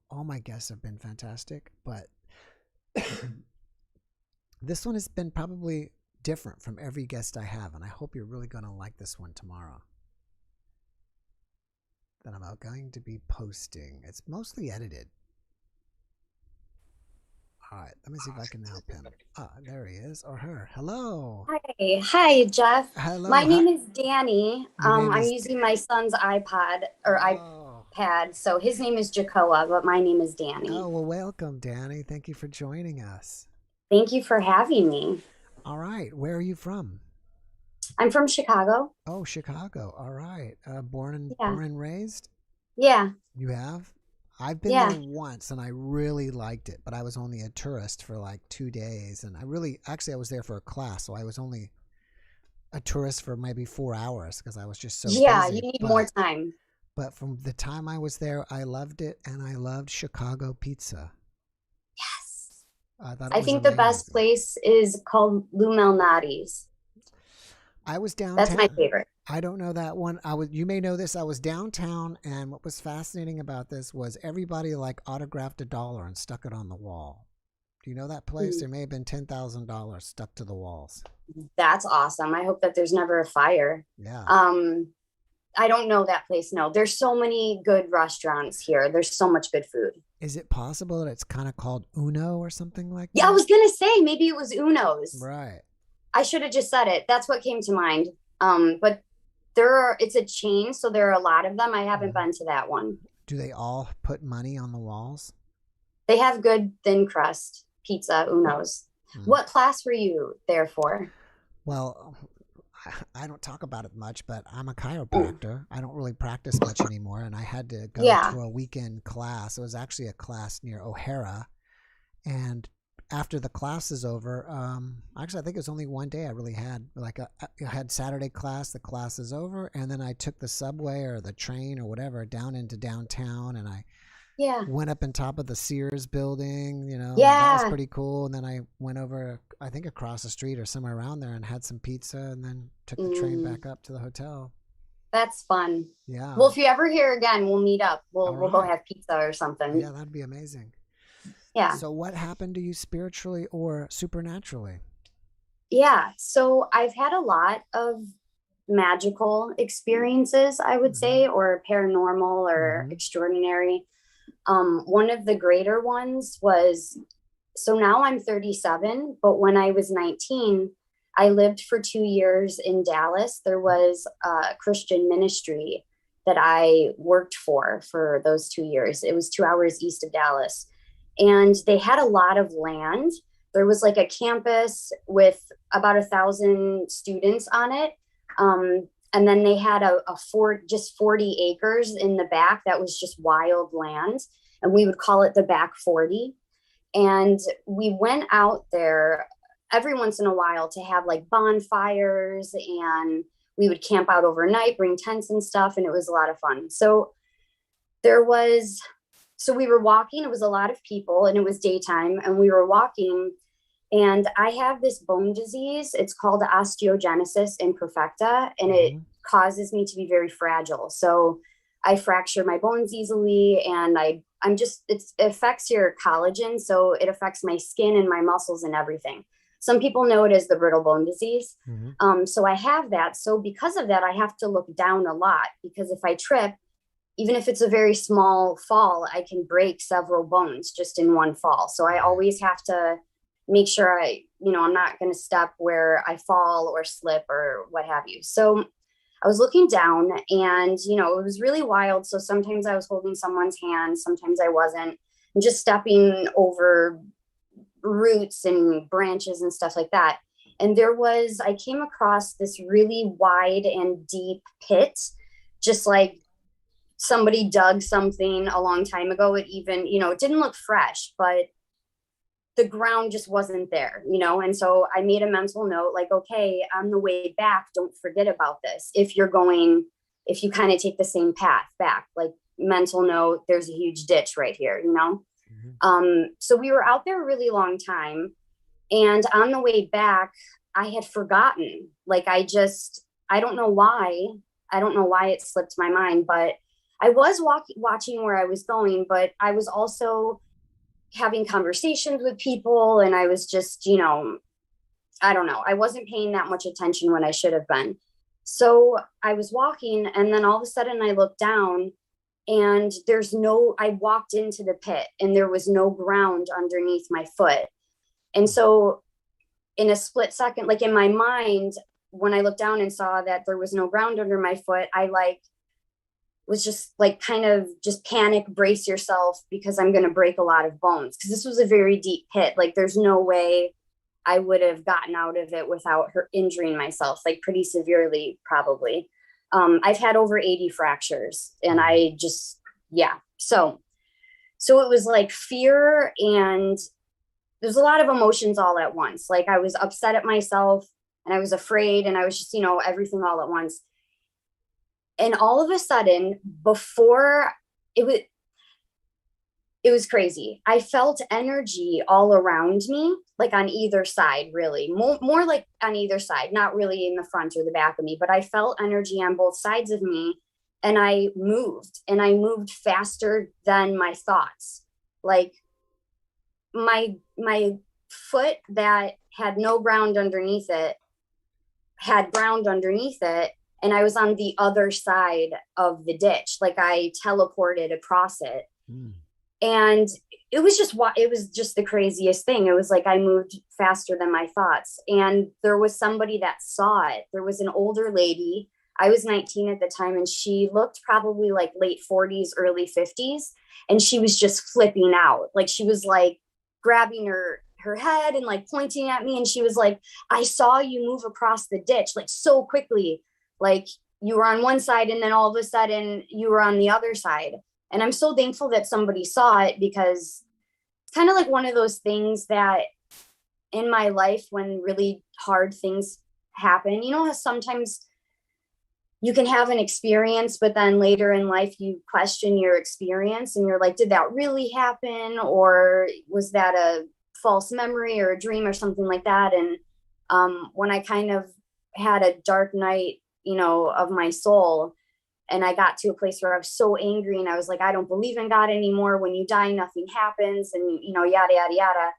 all my guests have been fantastic, but This one has been probably different from every guest I have, and I hope you're really going to like this one tomorrow. That I'm going to be posting. It's mostly edited. All right, let me see if I can help him. Ah, there he is, or her. Hello. Hi, Jeff. Hello. My name is Danny. Your name I'm is using my son's iPod or iPad, so his name is Jacoa, but my name is Danny. Oh, well, welcome, Danny. Thank you for joining us. Thank you for having me. All right, where are you from? I'm from Chicago. Oh, Chicago. All right. Born and raised? Yeah. You have? I've been there once and I really liked it, but I was only a tourist for like 2 days. And I was there for a class. So I was only a tourist for maybe 4 hours because I was just so busy. You need more time. But from the time I was there, I loved it. And I loved Chicago pizza. Yes. I think the best place is called Lou Malnati's. I was downtown. That's my favorite. I don't know that one. You may know this. I was downtown, and what was fascinating about this was everybody like autographed $1 and stuck it on the wall. Do you know that place? There may have been $10,000 stuck to the walls. That's awesome. I hope that there's never a fire. Yeah. I don't know that place. No, there's so many good restaurants here. There's so much good food. Is it possible that it's kind of called Uno or something like that? Yeah, I was gonna say maybe it was Uno's. Right. I should have just said it. That's what came to mind. But it's a chain, so there are a lot of them. I haven't been to that one. Do they all put money on the walls? They have good thin crust pizza, Uno's. What class were you there for? Well, I don't talk about it much, but I'm a chiropractor. I don't really practice much anymore, and I had to go to a weekend class. It was actually a class near O'Hara, and after the class is over, actually I think it was only one day I really had. I had Saturday class, the class is over, and then I took the subway or the train or whatever down into downtown, and I went up on top of the Sears building, that was pretty cool. And then I went over, I think across the street or somewhere around there, and had some pizza, and then took the train back up to the hotel. That's fun. Yeah. Well, if you're ever here again, we'll meet up. We'll go have pizza or something. Yeah, that'd be amazing. Yeah. So what happened to you spiritually or supernaturally? Yeah. So I've had a lot of magical experiences, I would say, or paranormal or extraordinary. One of the greater ones was, so now I'm 37, but when I was 19, I lived for 2 years in Dallas. There was a Christian ministry that I worked for those 2 years. It was 2 hours east of Dallas. And they had a lot of land. There was like a campus with about 1,000 students on it. And then they had just 40 acres in the back that was just wild land. And we would call it the back 40. And we went out there every once in a while to have like bonfires, and we would camp out overnight, bring tents and stuff. And it was a lot of fun. So we were walking, it was a lot of people, and it was daytime, and we were walking, and I have this bone disease. It's called osteogenesis imperfecta, and it causes me to be very fragile. So I fracture my bones easily, and it affects your collagen. So it affects my skin and my muscles and everything. Some people know it as the brittle bone disease. So I have that. So because of that, I have to look down a lot, because if I trip, even if it's a very small fall, I can break several bones just in one fall. So I always have to make sure I'm not going to step where I fall or slip or what have you. So I was looking down, and, it was really wild. So sometimes I was holding someone's hand, sometimes I wasn't, and just stepping over roots and branches and stuff like that. And I came across this really wide and deep pit, just like somebody dug something a long time ago. It even, it didn't look fresh, but the ground just wasn't there, And so I made a mental note, like, okay, on the way back, don't forget about this. If you kind of take the same path back, like mental note, there's a huge ditch right here, So we were out there a really long time. And on the way back, I had forgotten, like, I don't know why it slipped my mind, but I was watching where I was going, but I was also having conversations with people, and I was just, I don't know. I wasn't paying that much attention when I should have been. So I was walking, and then all of a sudden I looked down, and I walked into the pit, and there was no ground underneath my foot. And so in a split second, like in my mind, when I looked down and saw that there was no ground under my foot, I was just kind of just panic, brace yourself, because I'm going to break a lot of bones. Because this was a very deep pit. Like, there's no way I would have gotten out of it without injuring myself, like pretty severely, probably. I've had over 80 fractures, and I just, yeah. So it was like fear, and there's a lot of emotions all at once. Like, I was upset at myself, and I was afraid, and I was just, everything all at once. And all of a sudden, before it was crazy. I felt energy all around me, like on either side, really. More like on either side, not really in the front or the back of me, but I felt energy on both sides of me. And I moved faster than my thoughts. Like, my foot that had no ground underneath it had ground underneath it. And I was on the other side of the ditch. Like, I teleported across it. And it was just the craziest thing. It was like I moved faster than my thoughts. And there was somebody that saw it. There was an older lady. I was 19 at the time, and she looked probably like late 40s, early 50s. And she was just flipping out. Like, she was like grabbing her head and like pointing at me. And she was like, I saw you move across the ditch, like, so quickly. Like, you were on one side, and then all of a sudden you were on the other side. And I'm so thankful that somebody saw it, because it's kind of like one of those things that in my life, when really hard things happen, how sometimes you can have an experience, but then later in life you question your experience, and you're like, did that really happen? Or was that a false memory or a dream or something like that? And when I kind of had a dark night, of my soul, and I got to a place where I was so angry, and I was like, I don't believe in God anymore. When you die, nothing happens, and yada, yada, yada.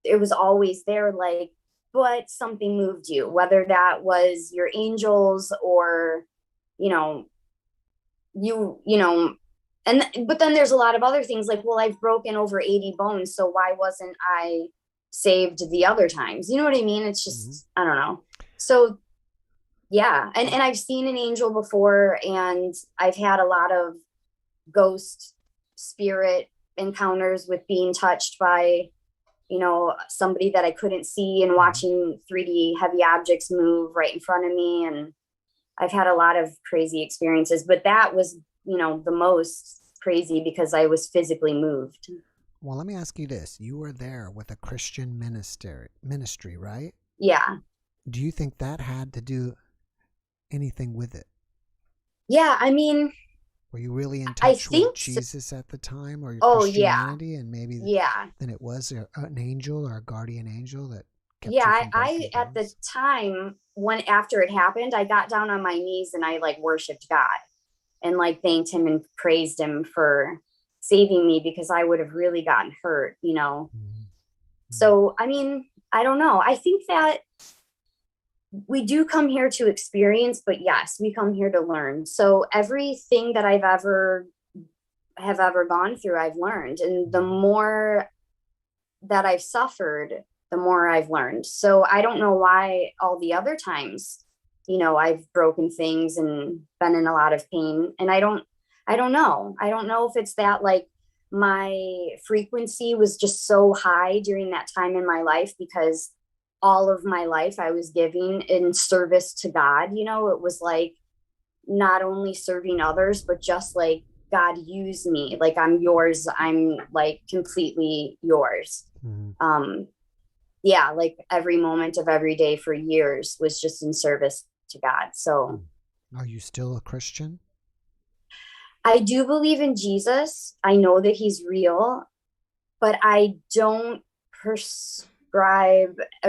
It was always there, like, but something moved you, whether that was your angels or, but then there's a lot of other things like, well, I've broken over 80 bones, so why wasn't I saved the other times? You know what I mean? It's just, I don't know. So yeah. And I've seen an angel before, and I've had a lot of ghost spirit encounters with being touched by, somebody that I couldn't see, and watching 3D heavy objects move right in front of me. And I've had a lot of crazy experiences, but that was, the most crazy because I was physically moved. Well, let me ask you this. You were there with a Christian ministry, right? Yeah. Do you think that had to do anything with it? Yeah, I mean, were you really in touch with Jesus at the time, or your Christianity? And maybe then it was an angel or a guardian angel that kept you from I at the time, after it happened, I got down on my knees and I like worshiped God and like thanked him and praised him for saving me, because I would have really gotten hurt, So I mean, I don't know, I think that we do come here to experience, but yes, we come here to learn. So everything that I've ever gone through, I've learned. And the more that I've suffered, the more I've learned. So I don't know why all the other times, I've broken things and been in a lot of pain. And I don't know. I don't know if it's that like my frequency was just so high during that time in my life, because all of my life I was giving in service to God. It was like not only serving others, but just like, God, use me. Like, I'm yours. I'm like completely yours. Yeah. Like every moment of every day for years was just in service to God. So are you still a Christian? I do believe in Jesus. I know that he's real, but I don't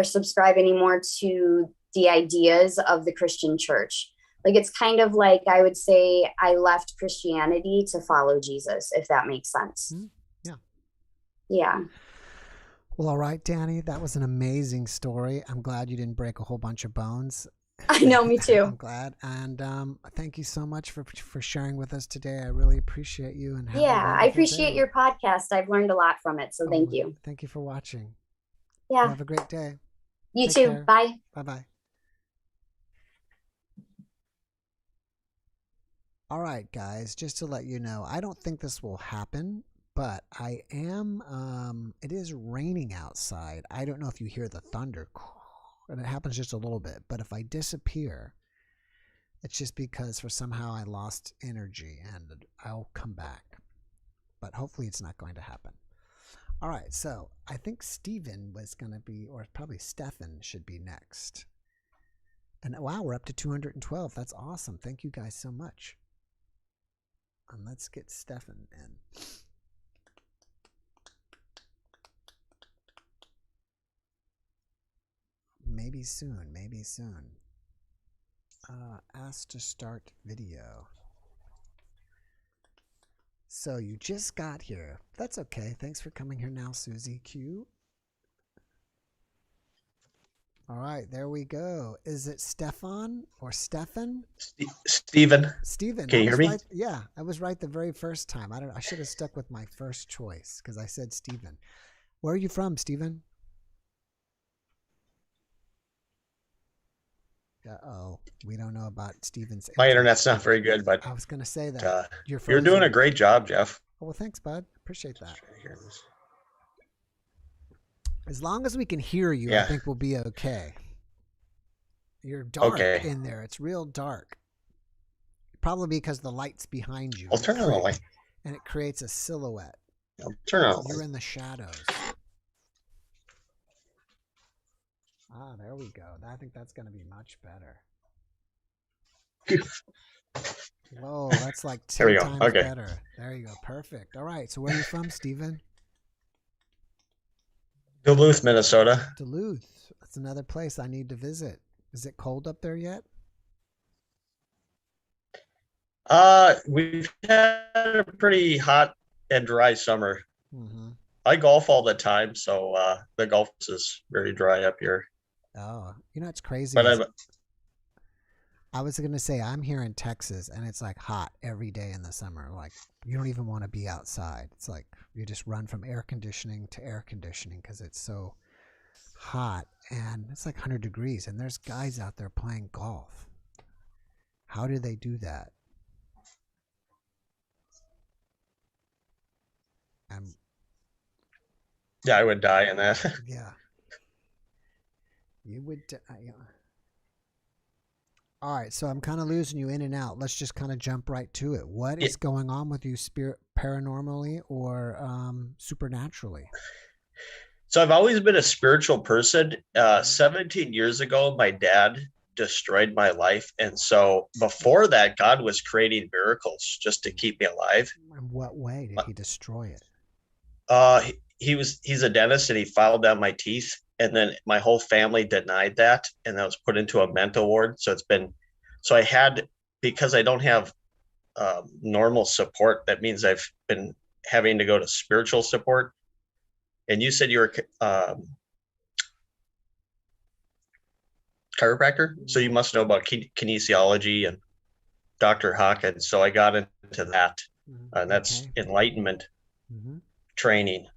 subscribe anymore to the ideas of the Christian church. Like, it's kind of like, I would say I left Christianity to follow Jesus, if that makes sense. Yeah. Yeah. Well, all right, Danny, that was an amazing story. I'm glad you didn't break a whole bunch of bones. I know, me too. I'm glad. And thank you so much for sharing with us today. I really appreciate you. And have a Yeah, I wonderful appreciate day. your podcast. I've learned a lot from it. So thank you. Thank you for watching. Yeah. Have a great day. You Take too. care. Bye. Bye-bye. All right, guys, just to let you know, I don't think this will happen, but I am, it is raining outside. I don't know if you hear the thunder, and it happens just a little bit, but if I disappear, it's just because for somehow I lost energy and I'll come back, but hopefully it's not going to happen. All right, so I think Steven was going to be, or probably Stefan should be next. And wow, we're up to 212. That's awesome. Thank you guys so much. And let's get Stefan in. Maybe soon, maybe soon. Ask to start video. So you just got here. That's okay. Thanks for coming here now, Susie Q. All right, there we go. Is it Stefan or Stefan? Steven. Steven. Can you hear me? Right, yeah, I was right the very first time. I should have stuck with my first choice because I said Steven. Where are you from, Steven? Uh-oh, we don't know about Steven's. My internet's not very good, but I was going to say that. You're doing a great job, Jeff. Oh, well, thanks, bud. Appreciate that. As long as we can hear you, I think we'll be okay. You're dark in there. It's real dark. Probably because the light's behind you. I'll turn on the light. And it creates a silhouette. I'll turn on the light. You're in the shadows. Ah, there we go. I think that's going to be much better. Whoa, that's like 10 times better. There you go. Perfect. All right. So where are you from, Steven? Duluth, Minnesota. Duluth. That's another place I need to visit. Is it cold up there yet? We've had a pretty hot and dry summer. Mm-hmm. I golf all the time, so the golf is very dry up here. Oh, you know it's crazy. But I was going to say I'm here in Texas, and it's like hot every day in the summer. Like you don't even want to be outside. It's like you just run from air conditioning to air conditioning because it's so hot, and it's like 100 degrees, and there's guys out there playing golf. How do they do that? Yeah, I would die in that. Yeah. You would. All right, so I'm kind of losing you in and out. Let's just kind of jump right to it. What is going on with you, paranormally or supernaturally? So I've always been a spiritual person. 17 years ago, my dad destroyed my life, and so before that, God was creating miracles just to keep me alive. In what way did he destroy it? He's a dentist, and he filed down my teeth. And then my whole family denied that, and I was put into a mental ward. So I had, because I don't have normal support, that means I've been having to go to spiritual support. And you said you were chiropractor, so you must know about kinesiology and Dr. Hawkins. So I got into that, and that's enlightenment training.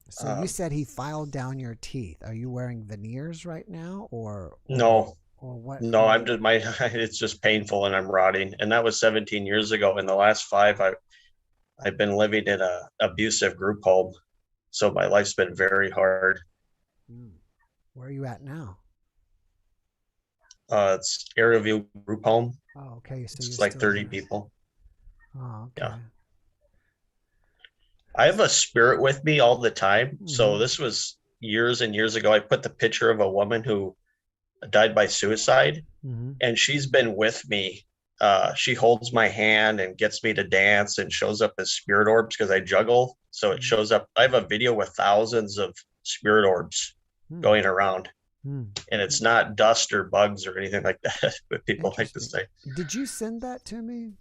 So you said he filed down your teeth. Are you wearing veneers right now, or no? Or what? No, I'm just it's just painful, and I'm rotting. And that was 17 years ago. In the last 5, I've been living in a abusive group home, so my life's been very hard. Where are you at now? It's Area View Group Home. Oh, okay. So it's like 30 people. Oh, okay. Yeah. I have a spirit with me all the time. So this was years and years ago. I put the picture of a woman who died by suicide, and she's been with me. She holds my hand and gets me to dance and shows up as spirit orbs because I juggle. So it shows up. I have a video with thousands of spirit orbs going around, and it's not dust or bugs or anything like that, but people like to say. Did you send that to me?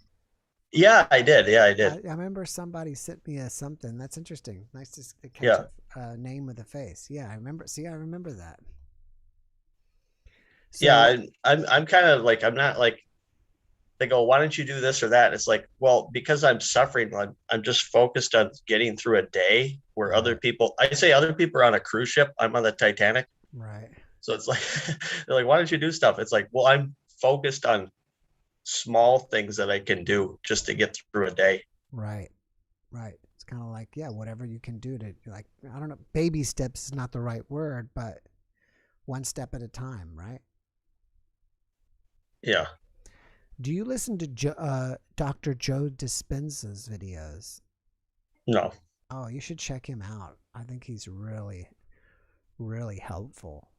Yeah, I did. Yeah, I did. I remember somebody sent me something. That's interesting. Nice to catch Yeah. a name with a face. Yeah, I remember. See, I remember that. So, Yeah, I'm kind of like, I'm not like, they go, why don't you do this or that? It's like, well, because I'm suffering, I'm just focused on getting through a day where other people, I say other people are on a cruise ship. I'm on the Titanic. right. So it's like, they're like, why don't you do stuff? It's like, well, I'm focused on small things that I can do just to get through a day. Right. Right. It's kind of like, yeah, whatever you can do to, like, I don't know, baby steps is not the right word, but one step at a time, right? Yeah. Do you listen to Dr. Joe Dispenza's videos? No. Oh, you should check him out. I think he's really, really helpful.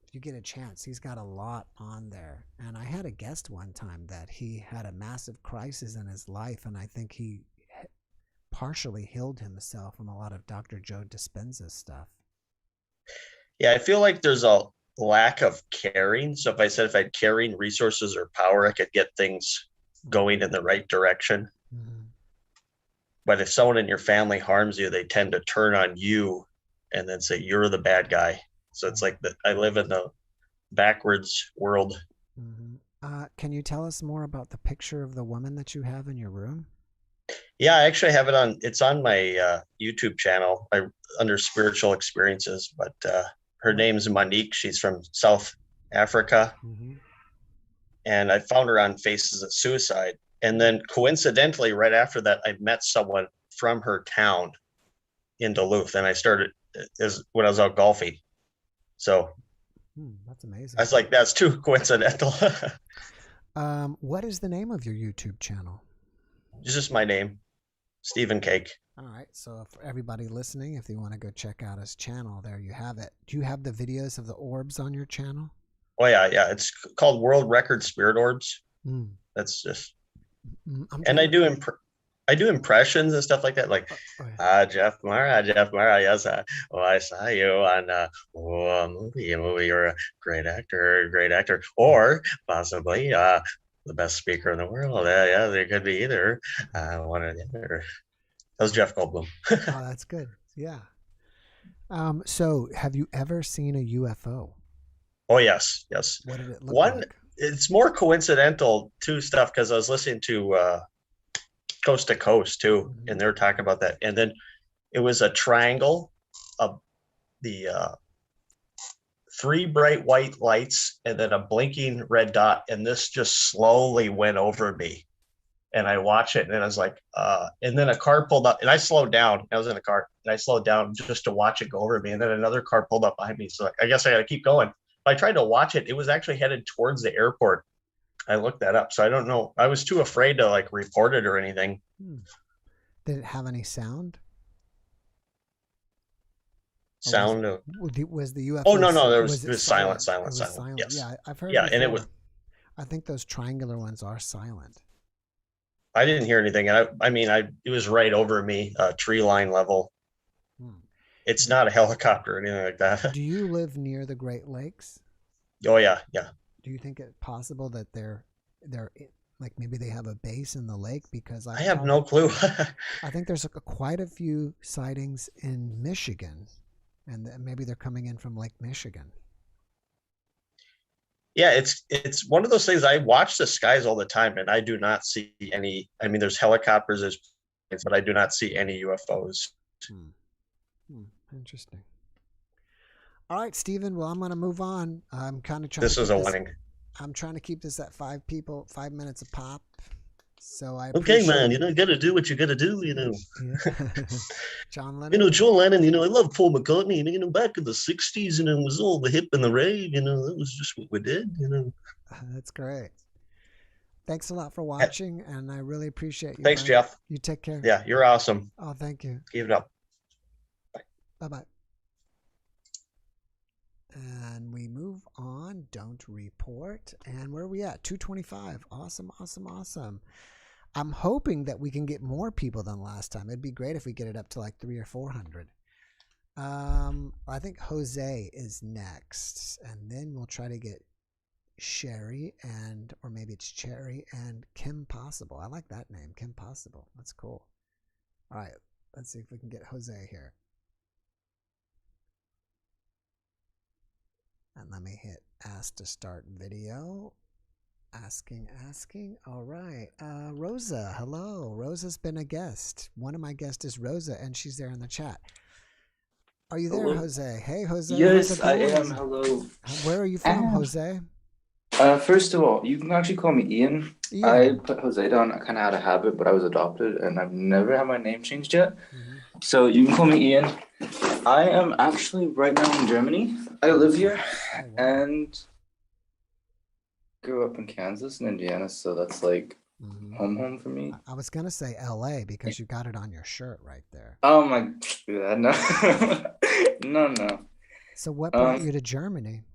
If you get a chance, he's got a lot on there. And I had a guest one time that he had a massive crisis in his life, and I think he partially healed himself from a lot of Dr. Joe Dispenza's stuff. Yeah, I feel like there's a lack of caring. So if I had caring resources or power, I could get things going in the right direction. Mm-hmm. But if someone in your family harms you, they tend to turn on you and then say you're the bad guy. So it's like that. I live in the backwards world. Mm-hmm. Can you tell us more about the picture of the woman that you have in your room? Yeah, I actually have it on. It's on my YouTube channel under spiritual experiences. But her name's Monique. She's from South Africa. Mm-hmm. And I found her on Faces of Suicide. And then coincidentally, right after that, I met someone from her town in Duluth. And I started when I was out golfing. So that's amazing. I was like, that's too coincidental. What is the name of your YouTube channel? It's just my name, Stephen Cake. All right. So for everybody listening, if you want to go check out his channel, there you have it. Do you have the videos of the orbs on your channel? Oh, yeah. Yeah. It's called World Record Spirit Orbs. That's just, and I do impressions and stuff like that. Like, Jeffmara, yes. I saw you on a movie. You're a great actor. Or possibly the best speaker in the world. Yeah, there could be either. One or the other. That was Jeff Goldblum. Oh, that's good. Yeah. So have you ever seen a UFO? Oh, yes. What did it look like? It's more coincidental to stuff because I was listening to Coast to Coast too, and they're talking about that. And then it was a triangle of the 3 bright white lights and then a blinking red dot, and this just slowly went over me. And I watch it, and I was like, and then a car pulled up, and I slowed down. I was in a car, and I slowed down just to watch it go over me. And then another car pulled up behind me. So I guess I got to keep going. I tried to watch it. It was actually headed towards the airport. I looked that up. So I don't know. I was too afraid to like report it or anything. Did it have any sound? Sound? Was the UFO? Oh, no. There was silent. Yes. Yeah, I've heard. Yeah, and it was. I think those triangular ones are silent. I didn't hear anything. It was right over me, tree line level. It's not a helicopter or anything like that. Do you live near the Great Lakes? Oh, yeah. Do you think it's possible that they're like maybe they have a base in the lake? Because I have no clue. I think there's quite a few sightings in Michigan, and maybe they're coming in from Lake Michigan. Yeah, it's one of those things. I watch the skies all the time, and I do not see any. I mean, there's helicopters, but I do not see any UFOs. Interesting. All right, Stephen. Well, I'm going to move on. I'm kind of trying. This was a winning. I'm trying to keep this at 5 people, 5 minutes a pop. So okay, man. You got to do what you got to do. Yeah. John Lennon. John Lennon. I love Paul McCartney. Back in the '60s, it was all the hip and the rave. That was just what we did. That's great. Thanks a lot for watching, and I really appreciate you. Thanks, Jeff. You take care. Yeah, you're awesome. Oh, thank you. Keep it up. Bye-bye. And we move on. Don't report. And where are we at? 225. Awesome. I'm hoping that we can get more people than last time. It'd be great if we get it up to like 300 or 400. I think Jose is next. And then we'll try to get Sherry or maybe it's Cherry and Kim Possible. I like that name, Kim Possible. That's cool. All right, let's see if we can get Jose here. And let me hit ask to start video. Asking. All right. Rosa, hello. Rosa's been a guest. One of my guests is Rosa, and she's there in the chat. Are you there, Jose? Hey, Jose. Yes, I am. Hello. Where are you from, Jose? First of all, you can actually call me Ian. I put Jose down. I kind of had a habit, but I was adopted, and I've never had my name changed yet. So you can call me Ian. I am actually right now in Germany. I live here and grew up in Kansas and Indiana, so that's like home for me. I was gonna say LA because you got it on your shirt right there. Oh my god, no. no. So what brought you to Germany?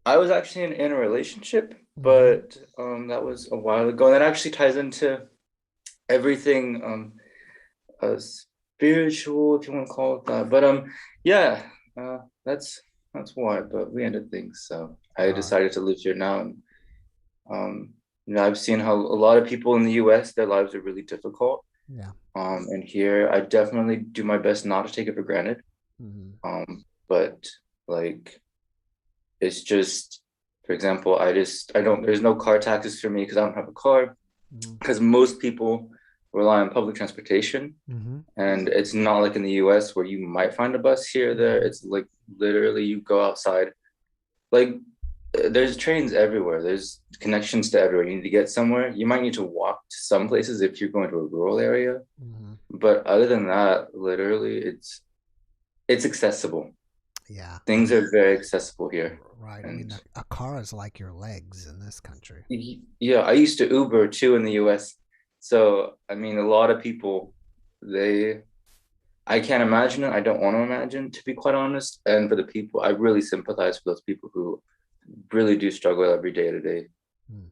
I was actually in a relationship, but that was a while ago. And that actually ties into everything spiritual, if you want to call it that. But that's why. But we ended things, so I decided to live here now. And I've seen how a lot of people in the U.S. their lives are really difficult. Yeah. And here I definitely do my best not to take it for granted. But like, it's just, for example, there's no car taxes for me because I don't have a car, because most people rely on public transportation. And it's not like in the US where you might find a bus here or there. It's like literally you go outside, like there's trains everywhere. There's connections to everywhere. You need to get somewhere. You might need to walk to some places if you're going to a rural area. But other than that, literally it's accessible. Yeah. Things are very accessible here. Right. I mean, a car is like your legs in this country. Yeah. I used to Uber too in the US. So, I mean, a lot of people, I can't imagine it. I don't want to imagine, to be quite honest. And for the people, I really sympathize for those people who really do struggle every day to day.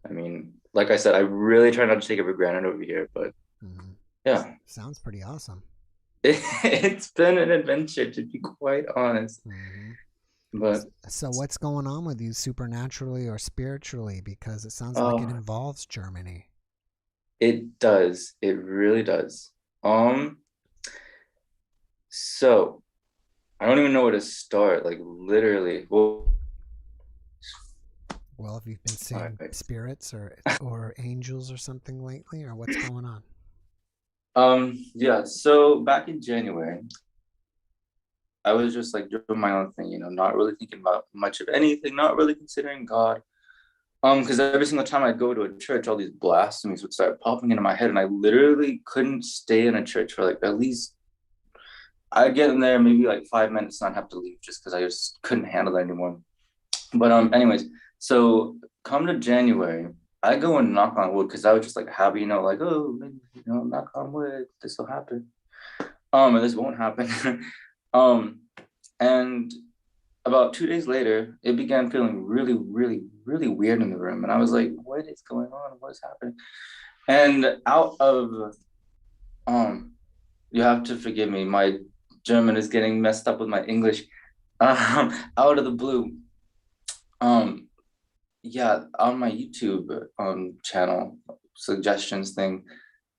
I mean, like I said, I really try not to take it for granted over here, but yeah. Sounds pretty awesome. It's been an adventure, to be quite honest. But so what's going on with you supernaturally or spiritually? Because it sounds like it involves Germany. It does. It really does. So I don't even know where to start. Like literally. Well, if you've been seeing spirits or angels or something lately, or what's going on? Yeah. So back in January, I was just like doing my own thing, not really thinking about much of anything, not really considering God. Because every single time I go to a church, all these blasphemies would start popping into my head, and I literally couldn't stay in a church for like at least, I'd get in there maybe like 5 minutes and I'd have to leave just because I just couldn't handle it anymore. But anyways, so come to January, I go and knock on wood because I was just like happy, like, oh, maybe, knock on wood, this will happen. And this won't happen. And about 2 days later, it began feeling really, really, really weird in the room. And I was like, what is going on? What is happening? And out of, you have to forgive me, my German is getting messed up with my English. Out of the blue, yeah, on my YouTube channel, suggestions thing,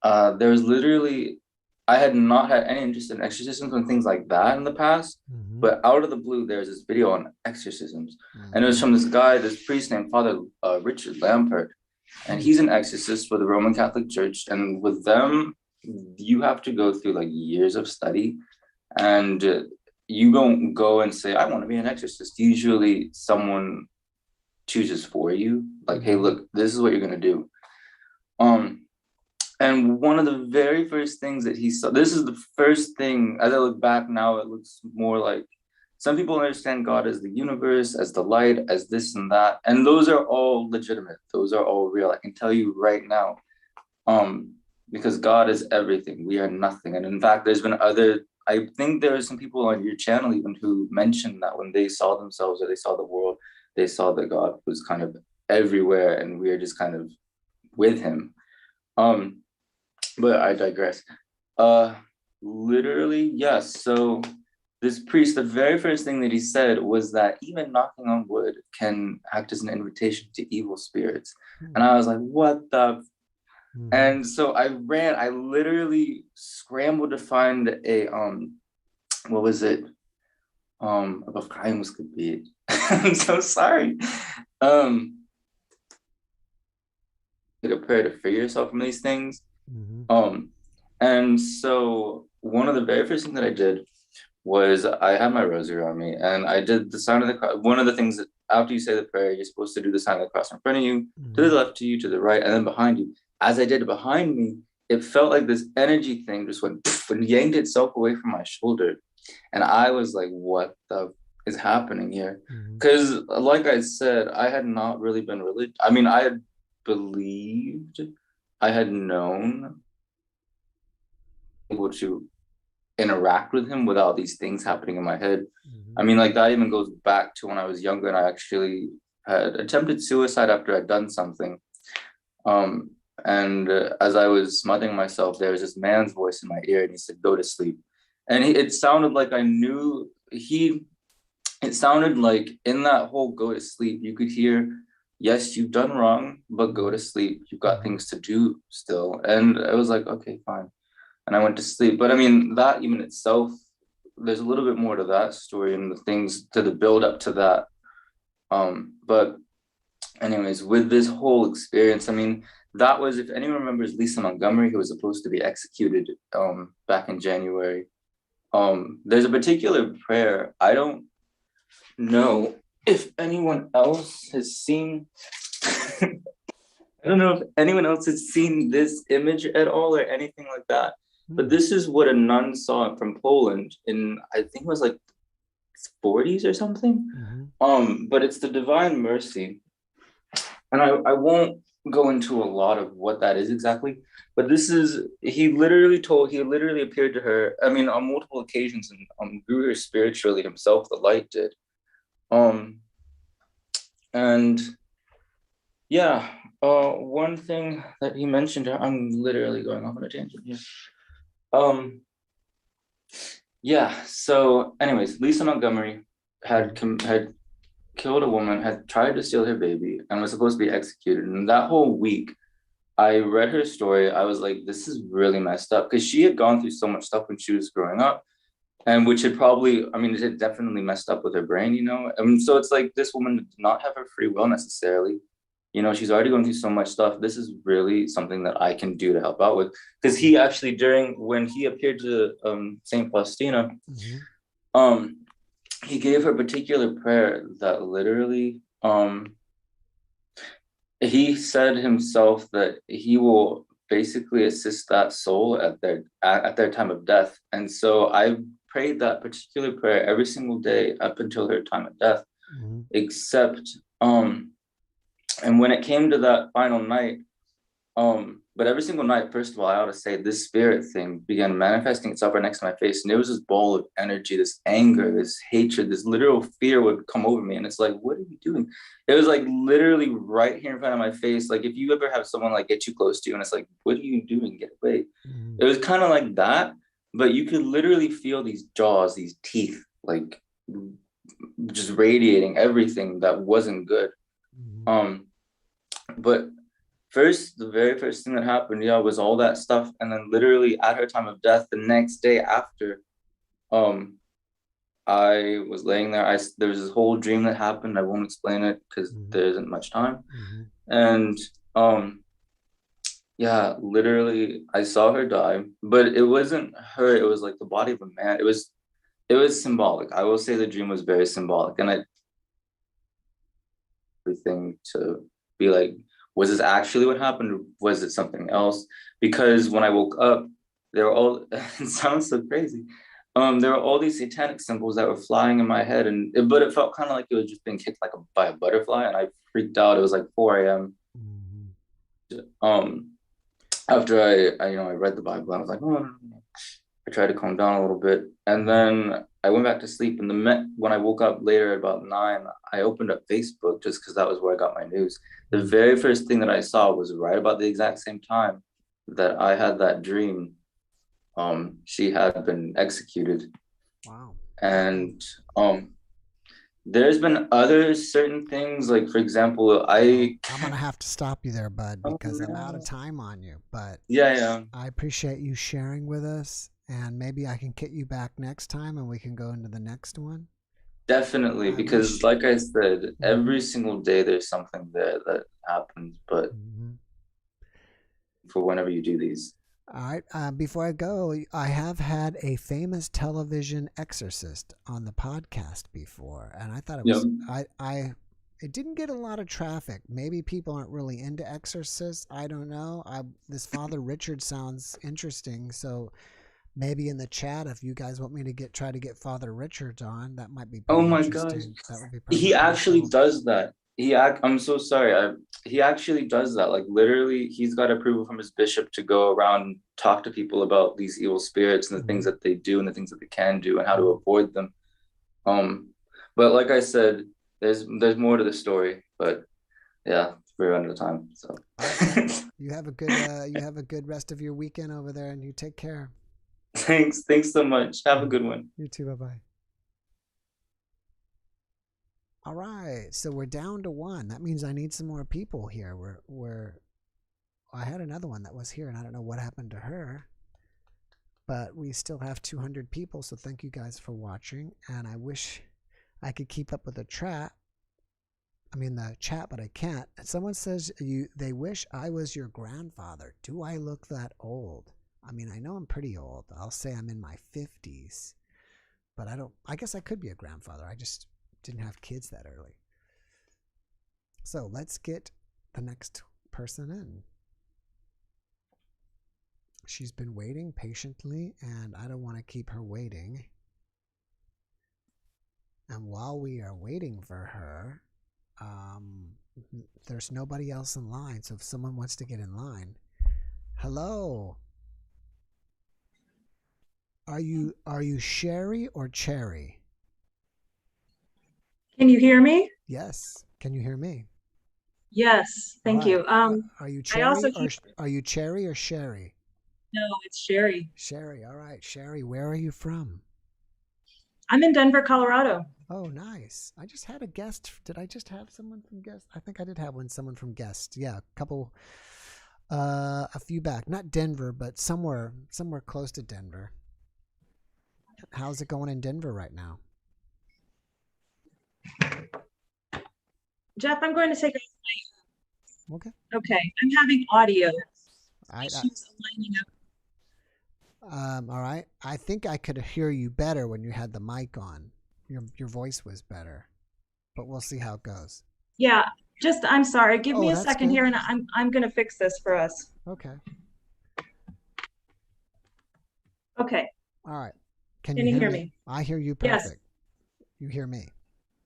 there was literally, I had not had any interest in exorcisms and things like that in the past, but out of the blue, there's this video on exorcisms. And it was from this priest named Father Richard Lampert. And he's an exorcist for the Roman Catholic Church. And with them, you have to go through like years of study. And you don't go and say, I want to be an exorcist. Usually someone chooses for you. Like, hey, look, this is what you're going to do. And one of the very first things that he saw, this is the first thing, as I look back now, it looks more like, some people understand God as the universe, as the light, as this and that. And those are all legitimate. Those are all real. I can tell you right now, because God is everything. We are nothing. And in fact, there's been I think there are some people on your channel even who mentioned that when they saw themselves or they saw the world, they saw that God was kind of everywhere and we are just kind of with him. But I digress. Literally, yes. So this priest, the very first thing that he said was that even knocking on wood can act as an invitation to evil spirits. And I was like, what the? And so I literally scrambled to find a, what was it? Above crying was could be. I'm so sorry. Like a prayer to free yourself from these things. And so one of the very first things that I did was I had my rosary on me, and I did the sign of the cross. One of the things that after you say the prayer, you're supposed to do the sign of the cross in front of you, to the left of you, to the right, and then behind you. As I did it behind me, it felt like this energy thing just went and yanked itself away from my shoulder. And I was like, what the is happening here? Because like I said, I had not really been religious. I mean, I had believed, I had known able to interact with him without these things happening in my head. I mean, like that even goes back to when I was younger and I actually had attempted suicide after I'd done something. And as I was smothering myself, there was this man's voice in my ear, and he said, "Go to sleep." And it sounded like I knew it sounded like in that whole "go to sleep," you could hear, yes, you've done wrong, but go to sleep. You've got things to do still. And I was like, okay, fine. And I went to sleep. But I mean, that even itself, there's a little bit more to that story and the things to the build up to that. But anyways, with this whole experience, I mean, that was, if anyone remembers Lisa Montgomery, who was supposed to be executed back in January, there's a particular prayer. I don't know if anyone else has seen, I don't know if anyone else has seen this image at all or anything like that. But this is what a nun saw from Poland in, I think it was like 40s or something. But it's the Divine Mercy. And I won't go into a lot of what that is exactly, but this is, he literally appeared to her, I mean, on multiple occasions, and grew her spiritually himself, the light did. And yeah, one thing that he mentioned, I'm literally going off on a tangent here. Yeah, so anyways, Lisa Montgomery had killed a woman, had tried to steal her baby, and was supposed to be executed. And that whole week, I read her story. I was like, this is really messed up, because she had gone through so much stuff when she was growing up, and which had probably, I mean, it had definitely messed up with her brain, you know? I mean, so it's like this woman did not have her free will necessarily. You know, she's already going through so much stuff. This is really something that I can do to help out with. Because he actually, when he appeared to St. Faustina, he gave her a particular prayer that literally, he said himself that he will basically assist that soul at their time of death. And so I prayed that particular prayer every single day up until her time of death, except, and when it came to that final night, but every single night, first of all, I ought to say, this spirit thing began manifesting itself right next to my face. And there was this ball of energy, this anger, this hatred, this literal fear would come over me. And it's like, what are you doing? It was like literally right here in front of my face. Like if you ever have someone like get too close to you and it's like, what are you doing? Get away. It was kind of like that, but you could literally feel these jaws, these teeth, like just radiating everything that wasn't good. But first, the very first thing that happened, was all that stuff. And then literally at her time of death, the next day after, I was laying there. There was this whole dream that happened. I won't explain it because there isn't much time. And literally I saw her die, but it wasn't her. It was like the body of a man. It was symbolic. I will say the dream was very symbolic. And everything to be like, was this actually what happened? Or was it something else? Because when I woke up, there were all, it sounds so crazy. There were all these satanic symbols that were flying in my head, but it felt kind of like it was just being kicked by a butterfly, and I freaked out. It was like 4 a.m. After I read the Bible, I was like, oh, I tried to calm down a little bit, and then I went back to sleep. And when I woke up later at about 9, I opened up Facebook just because that was where I got my news. The very first thing that I saw was right about the exact same time that I had that dream. She had been executed. Wow. And there's been other certain things, like for example, I'm gonna have to stop you there, bud, because I'm out of time on you. But yeah, I appreciate you sharing with us, and maybe I can get you back next time, and we can go into the next one. definitely, because like I said, every single day there's something there that happens, but for whenever you do these. All right. Before I go, I have had a famous television exorcist on the podcast before, and I thought it was it didn't get a lot of traffic. Maybe people aren't really into exorcists. I don't know. This Father Richard sounds interesting, so maybe in the chat, if you guys want me to try to get Father Richard on, that might be pretty interesting. That would be he actually does that. I'm so sorry. He actually does that. Like literally, he's got approval from his bishop to go around and talk to people about these evil spirits and the things that they do and the things that they can do and how to avoid them. But like I said, there's more to the story. But yeah, we're under the time. So you have a good rest of your weekend over there, and you take care. Thanks so much. Have a good one. You too. Bye-bye. All right, so we're down to 1. That means I need some more people here. I had another one that was here, and I don't know what happened to her. But we still have 200 people, so thank you guys for watching. And I wish I could keep up with the chat. The chat, but I can't. And someone says they wish I was your grandfather. Do I look that old? I know I'm pretty old. I'll say I'm in my 50s. But I guess I could be a grandfather. I just didn't have kids that early. So let's get the next person in. She's been waiting patiently, and I don't want to keep her waiting. And while we are waiting for her, there's nobody else in line. So if someone wants to get in line, hello. Are you Sherry or Cherry? Can you hear me? Yes. Can you hear me? Yes. Thank you. Are you Cherry are you Cherry or Sherry? No, it's Sherry. Sherry. All right. Sherry, where are you from? I'm in Denver, Colorado. Oh, nice. I just had a guest. Did I just have someone from guest? I think I did have someone from guest. Yeah, a few back. Not Denver, but somewhere close to Denver. How's it going in Denver right now? Jeff, I'm going to take off my... Okay. Okay, I'm having audio issues lining up. All right. I think I could hear you better when you had the mic on. Your voice was better, but we'll see how it goes. Yeah, I'm sorry. Give me a second here, and I'm going to fix this for us. Okay. Okay. All right. Can you hear me? I hear you perfect. Yes. You hear me?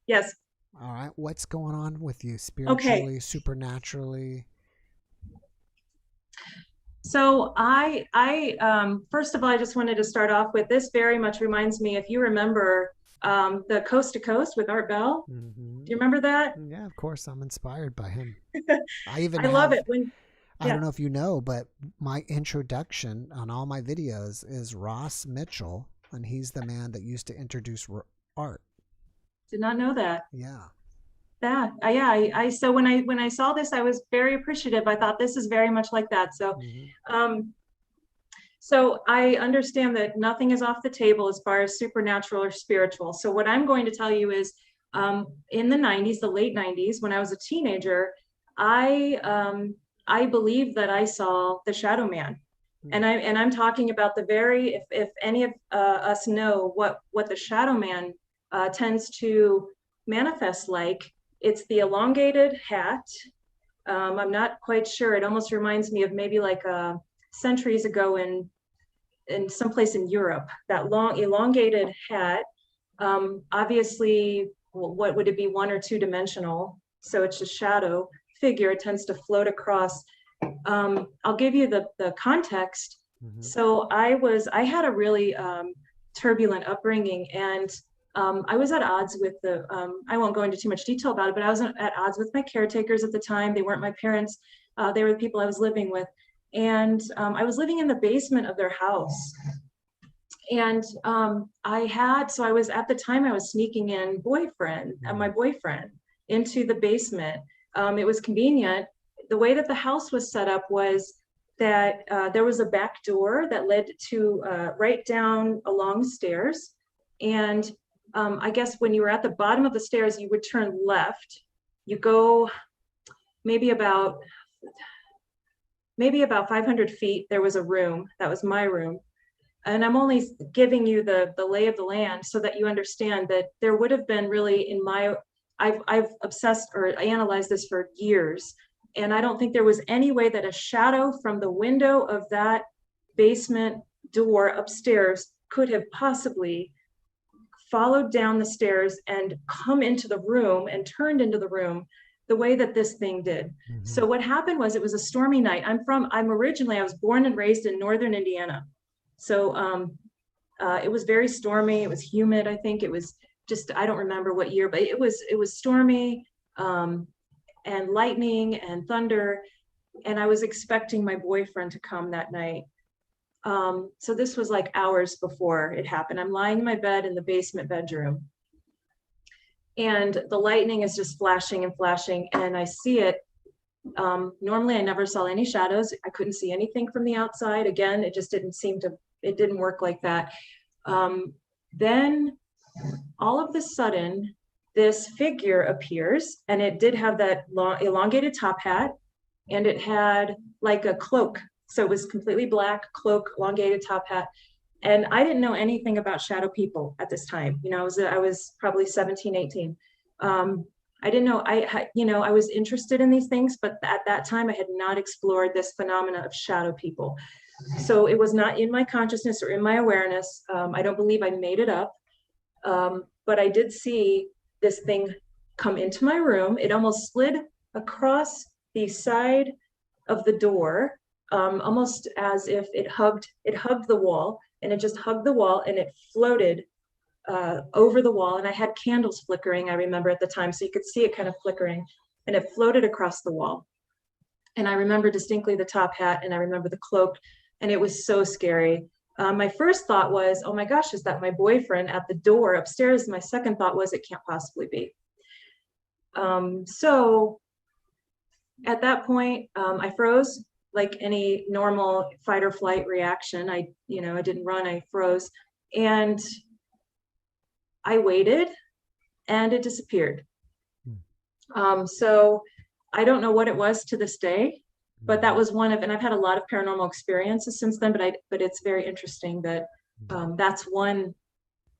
Yes. All right. What's going on with you spiritually, supernaturally? So I first of all, I just wanted to start off with this. Very much reminds me, if you remember, the Coast to Coast with Art Bell. Do you remember that? Yeah, of course. I'm inspired by him. I love it when. I don't know if you know, but my introduction on all my videos is Ross Mitchell, and he's the man that used to introduce art. Did not know that. Yeah. Yeah. So when I saw this, I was very appreciative. I thought this is very much like that. So, so I understand that nothing is off the table as far as supernatural or spiritual. So what I'm going to tell you is, in the 90s, the late 90s, when I was a teenager, I believe that I saw the Shadow Man. And I'm talking about if any of us know what the Shadow Man tends to manifest like, it's the elongated hat. I'm not quite sure. It almost reminds me of maybe like centuries ago in someplace in Europe, that long elongated hat. Obviously, what would it be, 1 or 2 dimensional? So it's a shadow figure. It tends to float across. I'll give you the context. So I had a really turbulent upbringing, and I was at odds with I won't go into too much detail about it, but I was at odds with my caretakers at the time. They weren't my parents. They were the people I was living with. And I was living in the basement of their house. And I was at the time I was sneaking in my boyfriend into the basement. It was convenient. The way that the house was set up was that there was a back door that led to right down along stairs. And I guess when you were at the bottom of the stairs, you would turn left. You go maybe about 500 feet, there was a room. That was my room. And I'm only giving you the lay of the land so that you understand that there would have been really I've obsessed or analyzed this for years. And I don't think there was any way that a shadow from the window of that basement door upstairs could have possibly followed down the stairs and come into the room and turned into the room the way that this thing did. So what happened was, it was a stormy night. I was born and raised in northern Indiana. So it was very stormy. It was humid. I think it was I don't remember what year, but it was stormy and lightning and thunder. And I was expecting my boyfriend to come that night. So this was like hours before it happened. I'm lying in my bed in the basement bedroom. And the lightning is just flashing and flashing, and I see it. Normally I never saw any shadows. I couldn't see anything from the outside. Again, it just it didn't work like that. Then all of a sudden, this figure appears, and it did have that long, elongated top hat, and it had like a cloak. So it was completely black cloak, elongated top hat. And I didn't know anything about shadow people at this time. I was probably 17, 18. I didn't know, I was interested in these things, but at that time I had not explored this phenomena of shadow people. So it was not in my consciousness or in my awareness. I don't believe I made it up. But I did see this thing come into my room. It almost slid across the side of the door, almost as if it hugged the wall. And it just hugged the wall, and it floated over the wall. And I had candles flickering, I remember at the time, so you could see it kind of flickering, and it floated across the wall. And I remember distinctly the top hat, and I remember the cloak, and it was so scary. My first thought was, oh my gosh, is that my boyfriend at the door upstairs? My second thought was, it can't possibly be. So at that point, I froze. Like any normal fight or flight reaction. I didn't run, I froze, and I waited, and it disappeared. So I don't know what it was to this day, but that was and I've had a lot of paranormal experiences since then, but it's very interesting that that's one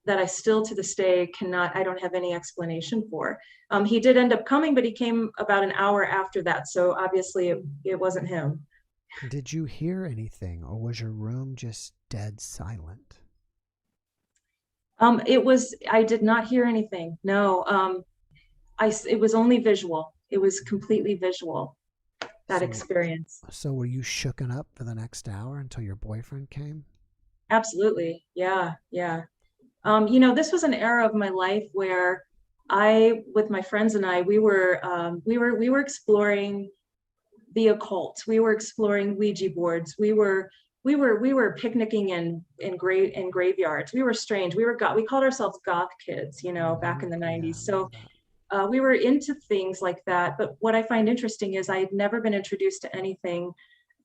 that I still to this day I don't have any explanation for. He did end up coming, but he came about an hour after that. So obviously it wasn't him. Did you hear anything, or was your room just dead silent? I did not hear anything. No. It was only visual. It was completely visual, that experience. So were you shooken up for the next hour until your boyfriend came? Absolutely. Yeah. Yeah. This was an era of my life where with my friends and I, we were exploring the occult. We were exploring Ouija boards. We were picnicking in graveyards. We were strange. We called ourselves goth kids, back in the 90s. So we were into things like that. But what I find interesting is I had never been introduced to anything.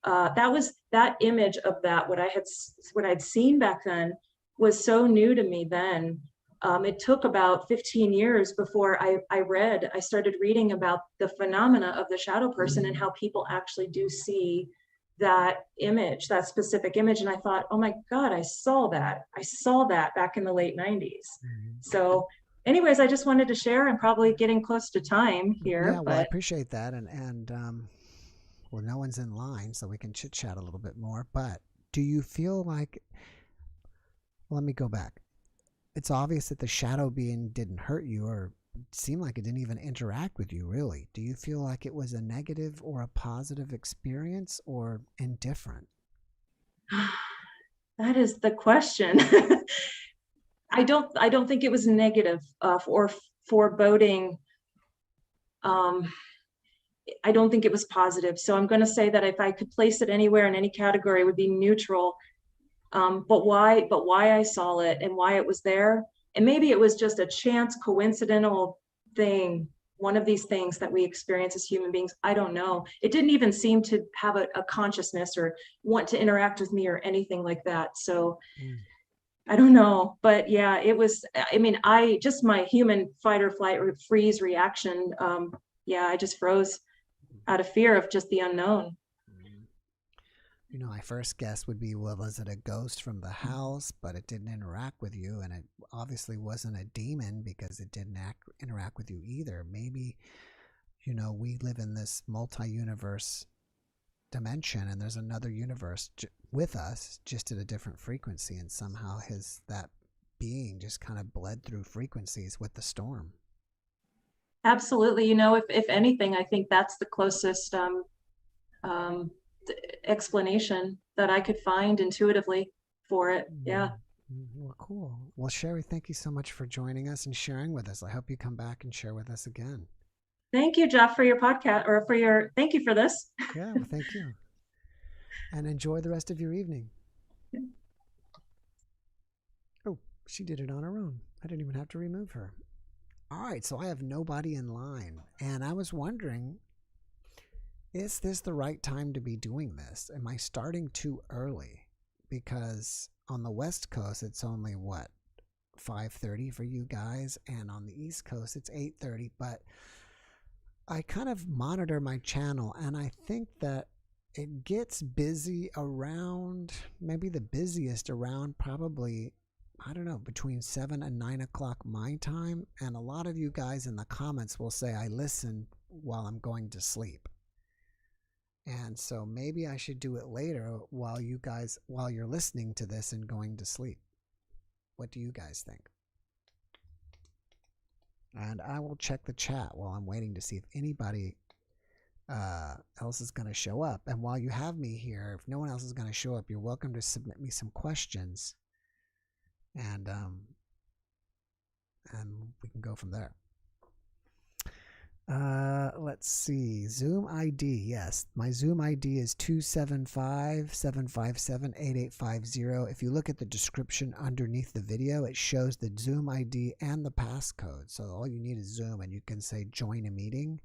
That image of that, what I'd seen back then was so new to me then. It took about 15 years before I started reading about the phenomena of the shadow person and how people actually do see that image, that specific image. And I thought, oh my God, I saw that back in the late 90s. So anyways, I just wanted to share. I'm probably getting close to time here. Yeah, well, I appreciate that. And well, no one's in line, so we can chit chat a little bit more. But do you feel like, let me go back. It's obvious that the shadow being didn't hurt you, or seemed like it didn't even interact with you, really. Do you feel like it was a negative or a positive experience, or indifferent? That is the question. I don't think it was negative or foreboding. I don't think it was positive. So I'm going to say that if I could place it anywhere in any category, it would be neutral. But why I saw it and why it was there, and maybe it was just a chance coincidental thing, one of these things that we experience as human beings. I don't know. It didn't even seem to have a consciousness or want to interact with me or anything like that. So I don't know, but yeah, it was, I mean, just my human fight or flight or freeze reaction. Yeah, I just froze out of fear of just the unknown. You know, my first guess would be, well, was it a ghost from the house, but it didn't interact with you, and it obviously wasn't a demon because it didn't interact with you either. Maybe, you know, we live in this multi-universe dimension, and there's another universe with us, just at a different frequency, and somehow that being just kind of bled through frequencies with the storm. Absolutely. You know, if anything, I think that's the closest explanation that I could find intuitively for it. Yeah. Well, cool. Well, Sherry, thank you so much for joining us and sharing with us. I hope you come back and share with us again. Thank you, Jeff, for your podcast, or thank you for this. Yeah, well, thank you. And enjoy the rest of your evening. Yeah. Oh, she did it on her own. I didn't even have to remove her. All right, so I have nobody in line. And I was wondering, is this the right time to be doing this? Am I starting too early? Because on the West Coast, it's only, 5:30 for you guys? And on the East Coast, it's 8:30. But I kind of monitor my channel, and I think that it gets busy around, maybe the busiest around probably, I don't know, between 7 and 9 o'clock my time. And a lot of you guys in the comments will say, I listen while I'm going to sleep. And so maybe I should do it later while you're listening to this and going to sleep. What do you guys think? And I will check the chat while I'm waiting to see if anybody else is going to show up. And while you have me here, if no one else is going to show up, you're welcome to submit me some questions. And we can go from there. Let's see. Zoom ID. Yes, my Zoom ID is 275-757-8850. If you look at the description underneath the video, it shows the Zoom ID and the passcode. So all you need is Zoom, and you can say join a meeting,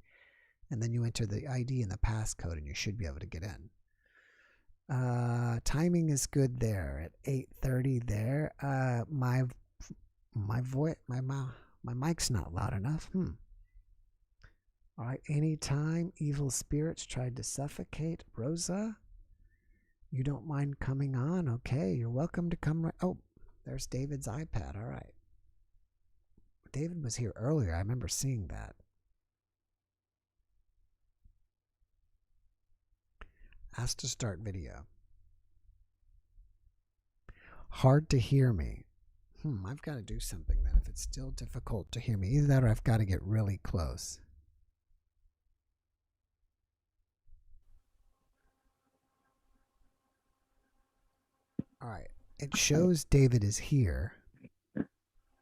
and then you enter the ID and the passcode, and you should be able to get in. Timing is good there at 8:30 there. My mic's not loud enough. All right, anytime evil spirits tried to suffocate Rosa, you don't mind coming on? Okay, you're welcome to come. Oh, there's David's iPad. All right. David was here earlier. I remember seeing that. Asked to start video. Hard to hear me. I've got to do something then if it's still difficult to hear me. Either that or I've got to get really close. All right. It shows David is here.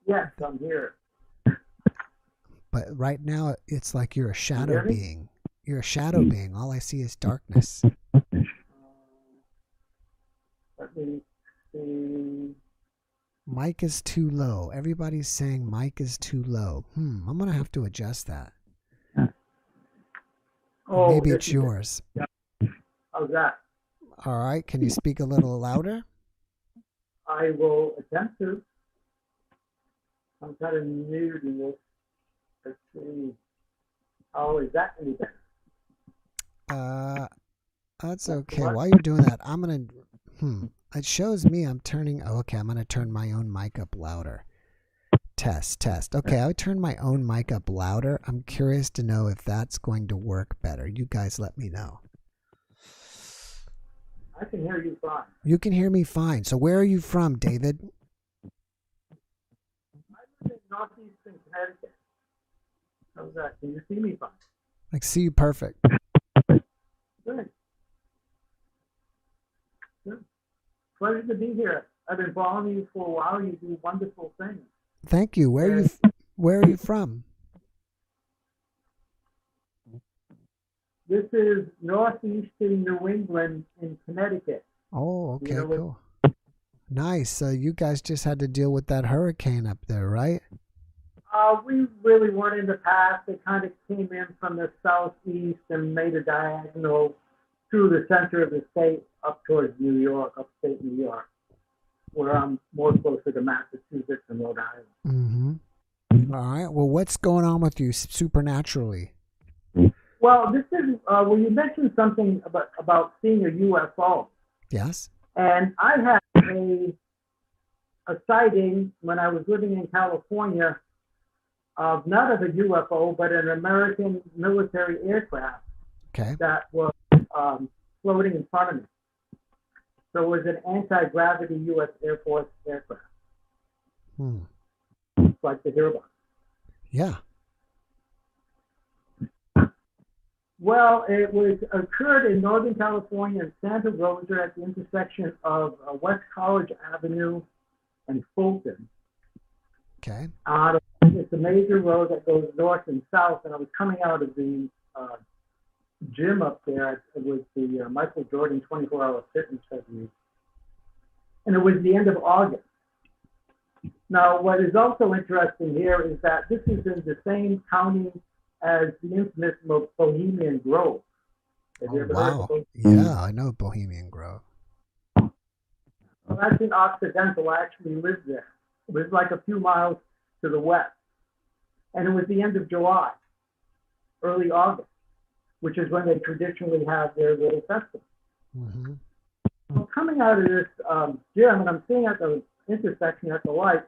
Yes, I'm here. But right now, it's like you're a shadow being. You're a shadow being. All I see is darkness. Let me see. Mic is too low. Everybody's saying mic is too low. I'm going to have to adjust that. Oh, maybe it's yours. Yeah. How's that? All right. Can you speak a little louder? I will attempt to. I'm kind of new to this. Let's see. Oh, is that any better? That's okay. While you're doing that, I'm going to, it shows me I'm turning, okay, I'm going to turn my own mic up louder. Test. Okay, I turned my own mic up louder. I'm curious to know if that's going to work better. You guys let me know. I can hear you fine. You can hear me fine. So where are you from, David? I live in northeastern Connecticut. How's that? Can you see me fine? I see you perfect. Good. Pleasure to be here. I've been following you for a while. You do wonderful things. Thank you. Where are you from? This is northeastern New England in Connecticut. Oh, okay, cool. Nice. So you guys just had to deal with that hurricane up there, right? We really weren't in the path. They kind of came in from the southeast and made a diagonal through the center of the state up towards New York, upstate New York, where I'm more closer to Massachusetts and Rhode Island. Mm-hmm. All right. Well, what's going on with you supernaturally? Well, this is well, you mentioned something about seeing a UFO. Yes. And I had a sighting when I was living in California of not of a UFO, but an American military aircraft that was floating in front of me. So it was an anti-gravity U.S. Air Force aircraft. I'd like to hear about it. Yeah. Well, it occurred in Northern California in Santa Rosa at the intersection of West College Avenue and Fulton. Okay. It's a major road that goes north and south, and I was coming out of the gym up there. It was the Michael Jordan 24-hour fitness technique, and it was the end of August. Now, what is also interesting here is that this is in the same county as the infamous Bohemian Grove. Have you ever heard of it? Yeah, I know Bohemian Grove. Well, that's in Occidental. I actually lived there. It was like a few miles to the west. And it was the end of July, early August, which is when they traditionally have their little festival. Mm-hmm. So coming out of this gym, and I'm seeing at the intersection at the light,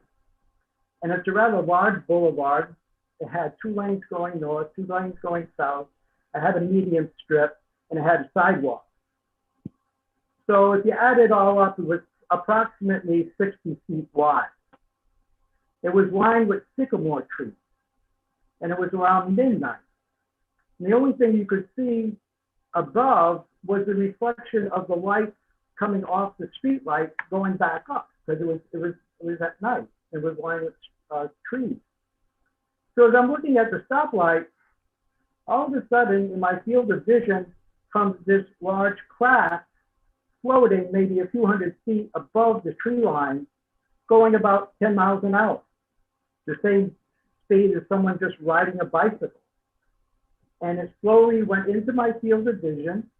and it's a rather large boulevard. It had 2 lanes going north, 2 lanes going south. It had a median strip, and it had a sidewalk. So if you add it all up, it was approximately 60 feet wide. It was lined with sycamore trees, and it was around midnight. And the only thing you could see above was the reflection of the lights coming off the street lights going back up, because it was at night. It was lined with trees. So as I'm looking at the stoplight, all of a sudden in my field of vision comes this large craft floating maybe a few hundred feet above the tree line, going about 10 miles an hour, the same speed as someone just riding a bicycle. And it slowly went into my field of vision,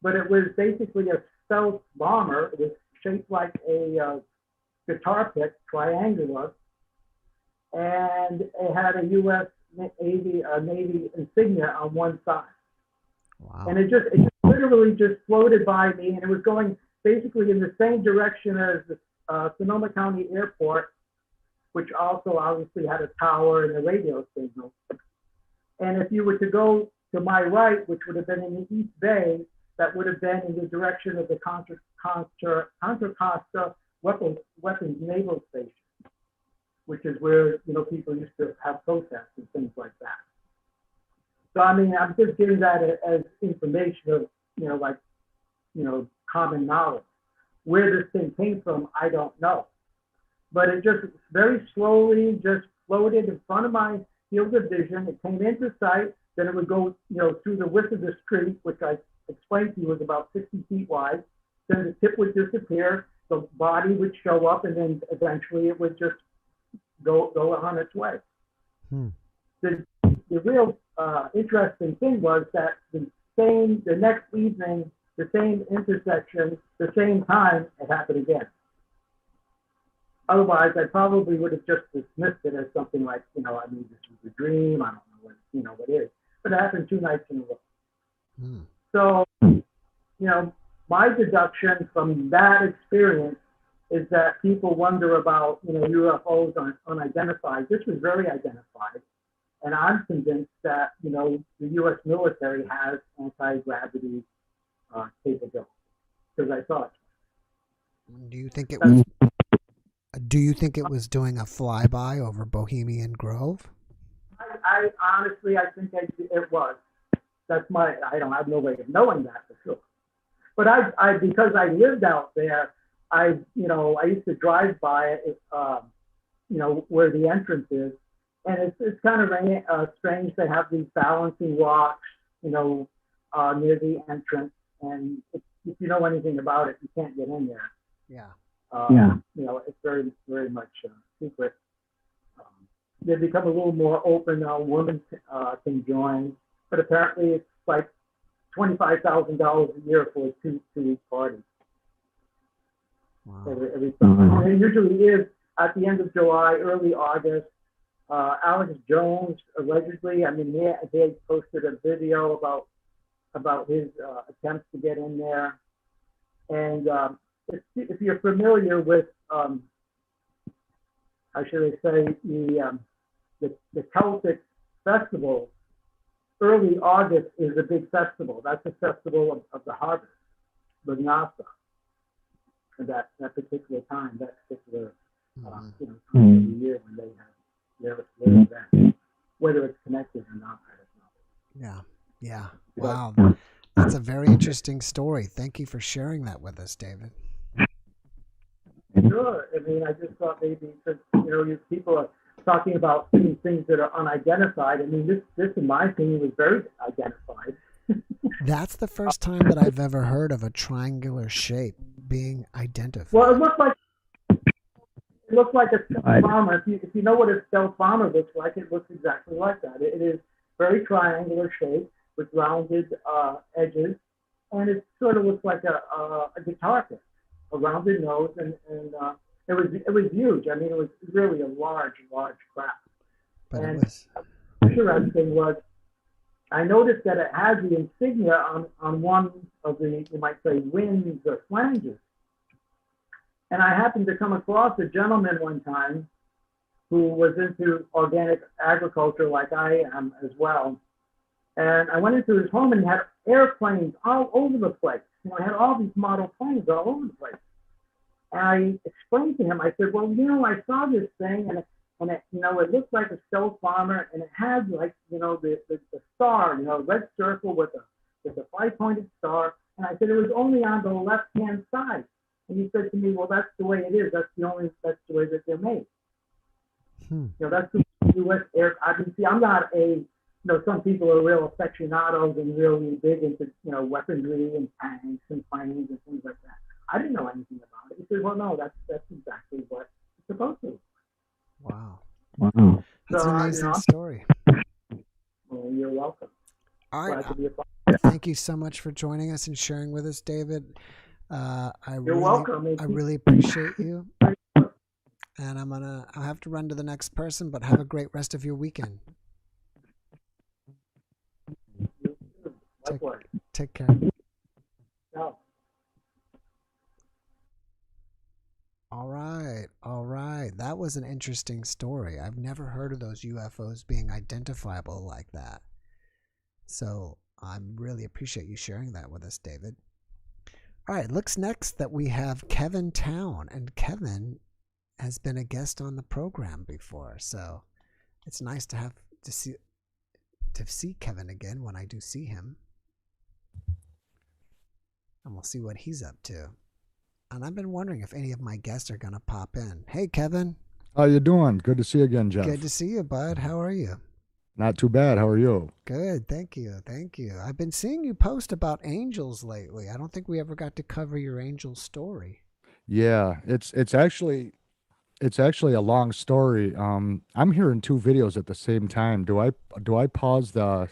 but it was basically a stealth bomber. It was shaped like a guitar pick, triangular, and it had a U.S. Navy insignia on one side. Wow. And it just literally just floated by me, and it was going basically in the same direction as the Sonoma County Airport, which also obviously had a tower and a radio signal. And if you were to go to my right, which would have been in the East Bay, that would have been in the direction of the Contra Costa Weapons Naval Station, which is where people used to have protests and things like that. So I mean, I'm just giving that as information of common knowledge. Where this thing came from, I don't know, but it just very slowly just floated in front of my field of vision. It came into sight, then it would go through the width of the street, which I explained to you was about 60 feet wide. Then the tip would disappear, the body would show up, and then eventually it would just go on its way. The real interesting thing was that the next evening, the same intersection, the same time, it happened again. Otherwise, I probably would have just dismissed it as something like, this was a dream. I don't know what it is. But it happened 2 nights in a row. So, my deduction from that experience is that people wonder about, UFOs unidentified. This was very identified. And I'm convinced that, the U.S. military has anti-gravity capability, because I saw it. Do you think it was doing a flyby over Bohemian Grove? I honestly, I think it was. I have no way of knowing that for sure. But I because I lived out there, I used to drive by it, where the entrance is, and it's kind of strange to have these balancing rocks, near the entrance, and if you know anything about it, you can't get in there. Yeah. It's very, very much secret. They become a little more open now. Women can join, but apparently it's like $25,000 a year for a two-week party. Wow. Every summer. And it usually is at the end of July, early August. Alex Jones, allegedly, they posted a video about his attempts to get in there. And if you're familiar with, how should I say, the Celtic festival, early August is a big festival. That's the festival of the harvest, the Nasa. That particular time, that particular time of the year when they have their event, whether it's connected or not, I don't know. Yeah. Wow. That's a very interesting story. Thank you for sharing that with us, David. Sure. I just thought maybe because you people are talking about seeing things that are unidentified. This in my opinion was very identified. That's the first time that I've ever heard of a triangular shape being identified. Well, it looked like a stealth bomber. If you know what a stealth bomber looks like, it looks exactly like that. It is very triangular shape with rounded edges, and it sort of looks like a guitar pick, a rounded nose, and it was huge. It was really a large craft. But and it was interesting was I noticed that it had the insignia on one of the, you might say, wings or flanges. And I happened to come across a gentleman one time who was into organic agriculture like I am as well. And I went into his home and he had airplanes all over the place. He had all these model planes all over the place. And I explained to him, I said, well, I saw this thing and it, it looked like a stealth bomber, and it had like, the star, red circle with a 5-pointed star. And I said, it was only on the left-hand side. And he said to me, well, that's the way it is. That's the way that they're made. That's the U.S. air. I'm not some people are real aficionados and really big into, weaponry and tanks and planes and things like that. I didn't know anything about it. He said, well, no, that's exactly what it's supposed to. Wow. That's an amazing story. Well, you're welcome. All right. Glad to be a part. Thank you so much for joining us and sharing with us, David. You're welcome. I really appreciate you. And I'll have to run to the next person, but have a great rest of your weekend. Take care. No. All right. That was an interesting story. I've never heard of those UFOs being identifiable like that. So I really appreciate you sharing that with us, David. All right, looks next that we have Kevin Town, and Kevin has been a guest on the program before, so it's nice to see Kevin again when I do see him. And we'll see what he's up to. And I've been wondering if any of my guests are going to pop in. Hey, Kevin. How you doing? Good to see you again, Jeff. Good to see you, bud. How are you? Not too bad. How are you? Good. Thank you. I've been seeing you post about angels lately. I don't think we ever got to cover your angel story. Yeah, it's actually a long story. I'm hearing 2 videos at the same time. Do I pause the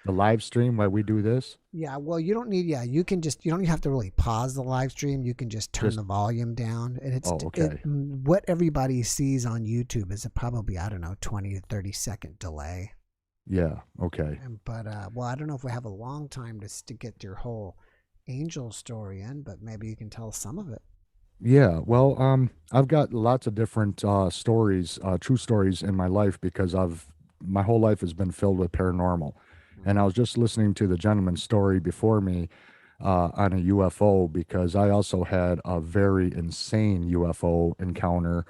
live stream while we do this? Yeah, well, you don't need, you can just, you don't have to really pause the live stream. You can just turn the volume down. And it's what everybody sees on YouTube is probably, 20 to 30 second delay. Yeah, okay. But, I don't know if we have a long time to get your whole angel story in, but maybe you can tell some of it. Yeah, well, I've got lots of different stories, true stories in my life because my whole life has been filled with paranormal. And I was just listening to the gentleman's story before me on a UFO because I also had a very insane UFO encounter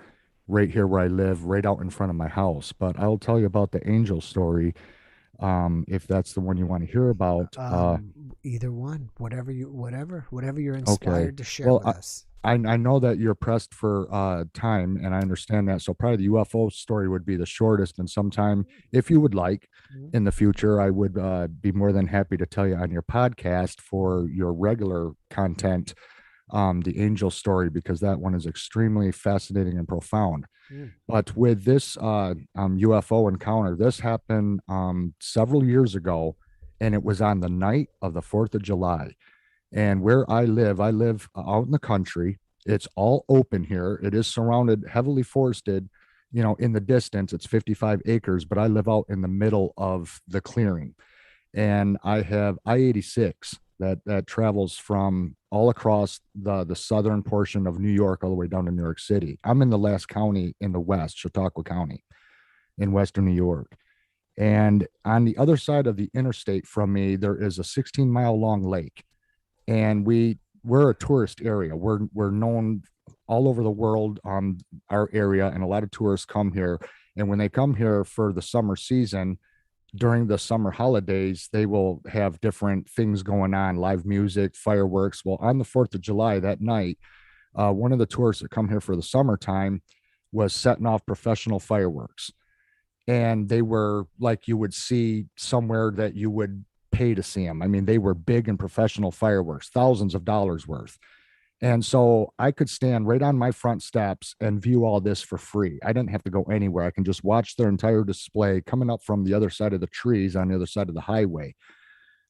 right here where I live, right out in front of my house. But I'll tell you about the angel story if that's the one you want to hear about. Either one, whatever you're inspired to share with us. I know that you're pressed for time, and I understand that. So probably the UFO story would be the shortest, and sometime, if you would like, in the future, I would be more than happy to tell you on your podcast for your regular content the angel story, because that one is extremely fascinating and profound. But with this UFO encounter, this happened several years ago, and it was on the night of the 4th of July. And where I live out in the country. It's all open here. It is surrounded, heavily forested, in the distance. It's 55 acres, but I live out in the middle of the clearing. And I have I-86 that travels from all across the southern portion of New York all the way down to New York City. I'm in the last county in the west, Chautauqua County, in western New York. And on the other side of the interstate from me, there is a 16-mile long lake. And we're a tourist area. We're known all over the world, our area, and a lot of tourists come here. And when they come here for the summer season, during the summer holidays, they will have different things going on, live music, fireworks. Well, on the 4th of July that night, one of the tourists that come here for the summertime was setting off professional fireworks. And they were like you would see somewhere that you would pay to see them. I mean, they were big and professional fireworks, thousands of dollars worth. And so I could stand right on my front steps and view all this for free. I didn't have to go anywhere. I can just watch their entire display coming up from the other side of the trees on the other side of the highway.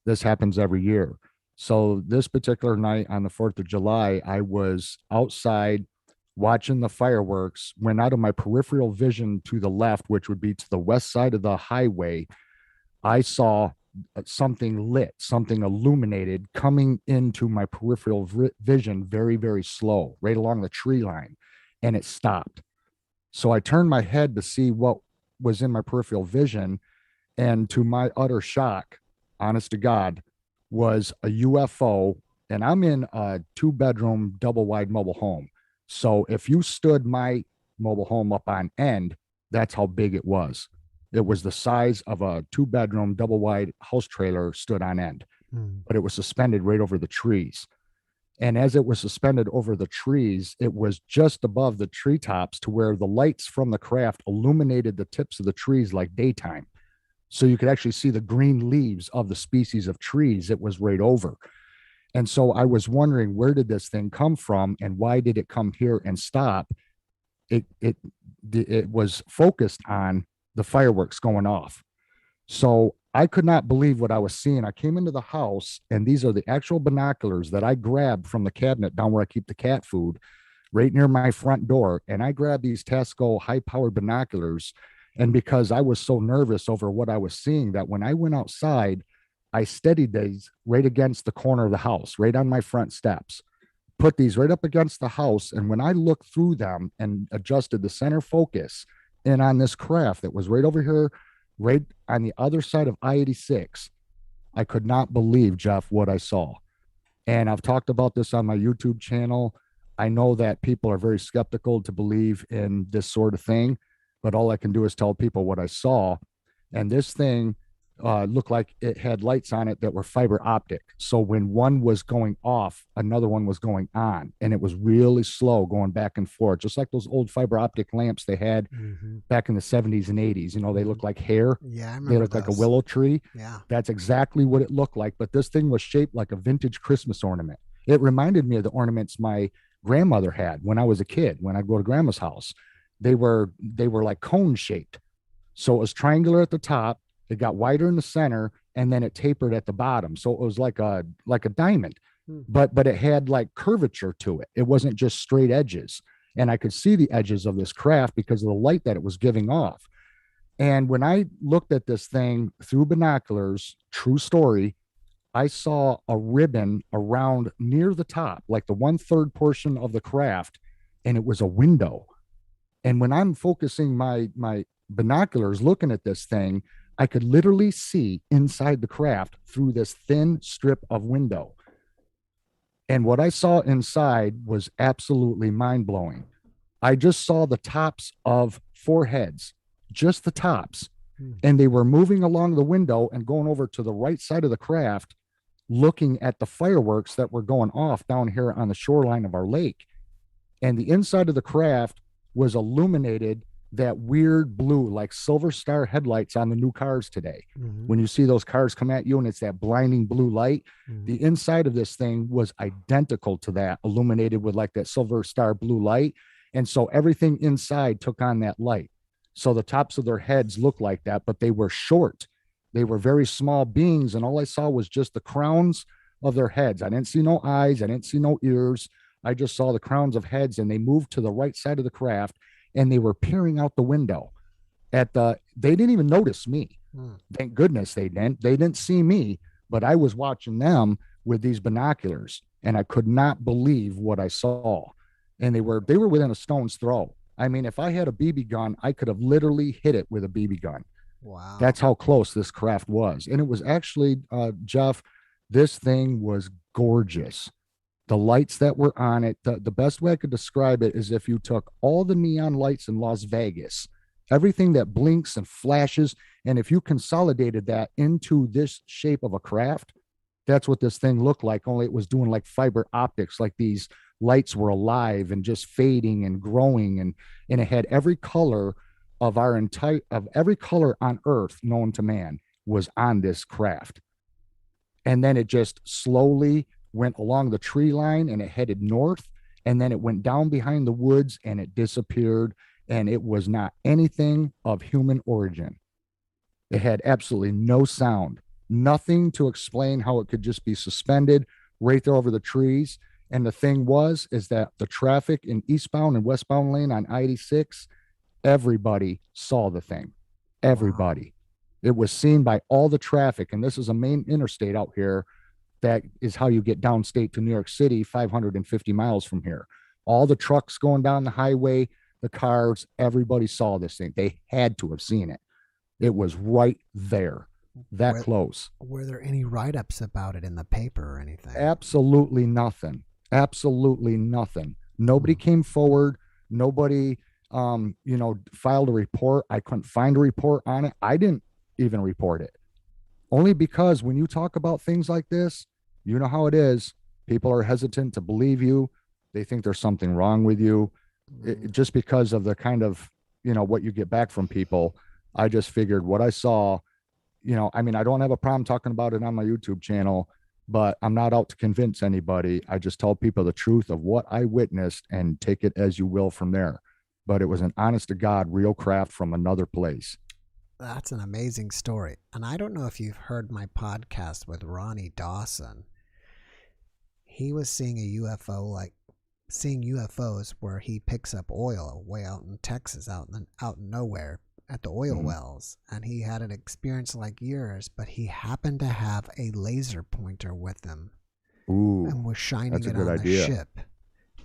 This happens every year. So this particular night on the 4th of July, I was outside watching the fireworks, when out of my peripheral vision to the left, which would be to the west side of the highway, I saw something lit, something illuminated coming into my peripheral vision very, very slow, right along the tree line, and it stopped. So I turned my head to see what was in my peripheral vision, and to my utter shock, honest to God, was a UFO. And I'm in a 2-bedroom double wide mobile home. So if you stood my mobile home up on end, that's how big it was. It was the size of a 2-bedroom double wide house trailer stood on end, but it was suspended right over the trees. And as it was suspended over the trees, it was just above the treetops to where the lights from the craft illuminated the tips of the trees like daytime. So you could actually see the green leaves of the species of trees it was right over. And so I was wondering, where did this thing come from and why did it come here and stop? It was focused on the fireworks going off. So I could not believe what I was seeing. I came into the house, and these are the actual binoculars that I grabbed from the cabinet down where I keep the cat food, right near my front door. And I grabbed these Tasco high-powered binoculars. And because I was so nervous over what I was seeing, that when I went outside, I steadied these right against the corner of the house, right on my front steps, put these right up against the house. And when I looked through them and adjusted the center focus in on this craft that was right over here, right on the other side of I-86, I could not believe, Jeff, what I saw. And I've talked about this on my YouTube channel. I know that people are very skeptical to believe in this sort of thing, but all I can do is tell people what I saw. And this thing looked like it had lights on it that were fiber optic. So when one was going off, another one was going on, and it was really slow going back and forth, just like those old fiber optic lamps they had back in the 70s and 80s. You know, they look like hair. Yeah, I remember they look like a willow tree. Yeah. That's exactly what it looked like. But this thing was shaped like a vintage Christmas ornament. It reminded me of the ornaments my grandmother had when I was a kid, when I go to grandma's house. They were like cone shaped. So it was triangular at the top. It got wider in the center, and then it tapered at the bottom. So it was like a diamond, but it had like curvature to it. It wasn't just straight edges. And I could see the edges of this craft because of the light that it was giving off. And when I looked at this thing through binoculars, true story, I saw a ribbon around near the top, like the 1/3 portion of the craft, and it was a window. And when I'm focusing my binoculars looking at this thing, I could literally see inside the craft through this thin strip of window. And what I saw inside was absolutely mind-blowing. I just saw the tops of 4 heads, just the tops. And they were moving along the window and going over to the right side of the craft, looking at the fireworks that were going off down here on the shoreline of our lake. And the inside of the craft was illuminated that weird blue, like silver star headlights on the new cars today. When you see those cars come at you and it's that blinding blue light, the inside of this thing was identical to that, illuminated with like that silver star blue light. And so everything inside took on that light. So the tops of their heads looked like that, but they were short. They were very small beings. And all I saw was just the crowns of their heads. I didn't see no eyes. I didn't see no ears. I just saw the crowns of heads, and they moved to the right side of the craft, and they were peering out the window they didn't even notice me. Thank goodness they didn't see me, but I was watching them with these binoculars, and I could not believe what I saw. And they were within a stone's throw. I mean, if I had a BB gun, I could have literally hit it with a BB gun. Wow. That's how close this craft was. And it was actually, Jeff, this thing was gorgeous. The lights that were on it, the best way I could describe it is if you took all the neon lights in Las Vegas, everything that blinks and flashes, and if you consolidated that into this shape of a craft, that's what this thing looked like, only it was doing like fiber optics, like these lights were alive and just fading and growing, and it had every color of every color on Earth known to man was on this craft. And then it just slowly went along the tree line and it headed north, and then it went down behind the woods and it disappeared, and it was not anything of human origin. It had absolutely no sound, nothing to explain how it could just be suspended right there over the trees. And the thing is that the traffic in eastbound and westbound lane on I-86, everybody saw the thing. Everybody. Wow. It was seen by all the traffic, and this is a main interstate out here. That is how you get downstate to New York City, 550 miles from here. All the trucks going down the highway, the cars, everybody saw this thing. They had to have seen it. It was right there, close. Were there any write-ups about it in the paper or anything? Absolutely nothing. Absolutely nothing. Nobody came forward. Nobody, filed a report. I couldn't find a report on it. I didn't even report it. Only because when you talk about things like this, you know how it is. People are hesitant to believe you. They think there's something wrong with you. Just because of the kind of, what you get back from people. I just figured what I saw, I don't have a problem talking about it on my YouTube channel, but I'm not out to convince anybody. I just tell people the truth of what I witnessed and take it as you will from there. But it was an honest to God, real craft from another place. That's an amazing story. And I don't know if you've heard my podcast with Ronnie Dawson. He was seeing a UFO, seeing UFOs where he picks up oil way out in Texas, out in nowhere at the oil wells. And he had an experience like yours, but he happened to have a laser pointer with him. Ooh, and was shining it on idea. The ship.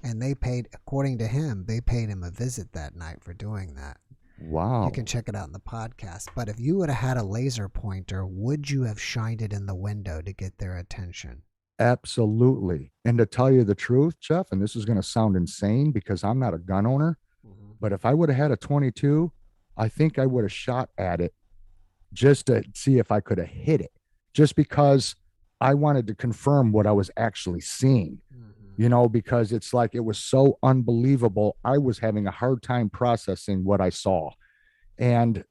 And they paid, according to him, they paid him a visit that night for doing that. Wow. You can check it out in the podcast. But if you would have had a laser pointer, would you have shined it in the window to get their attention? Absolutely. And to tell you the truth, Jeff, and this is going to sound insane because I'm not a gun owner, but if I would have had a 22, I think I would have shot at it just to see if I could have hit it, just because I wanted to confirm what I was actually seeing. Because it's like, it was so unbelievable. I was having a hard time processing what I saw. And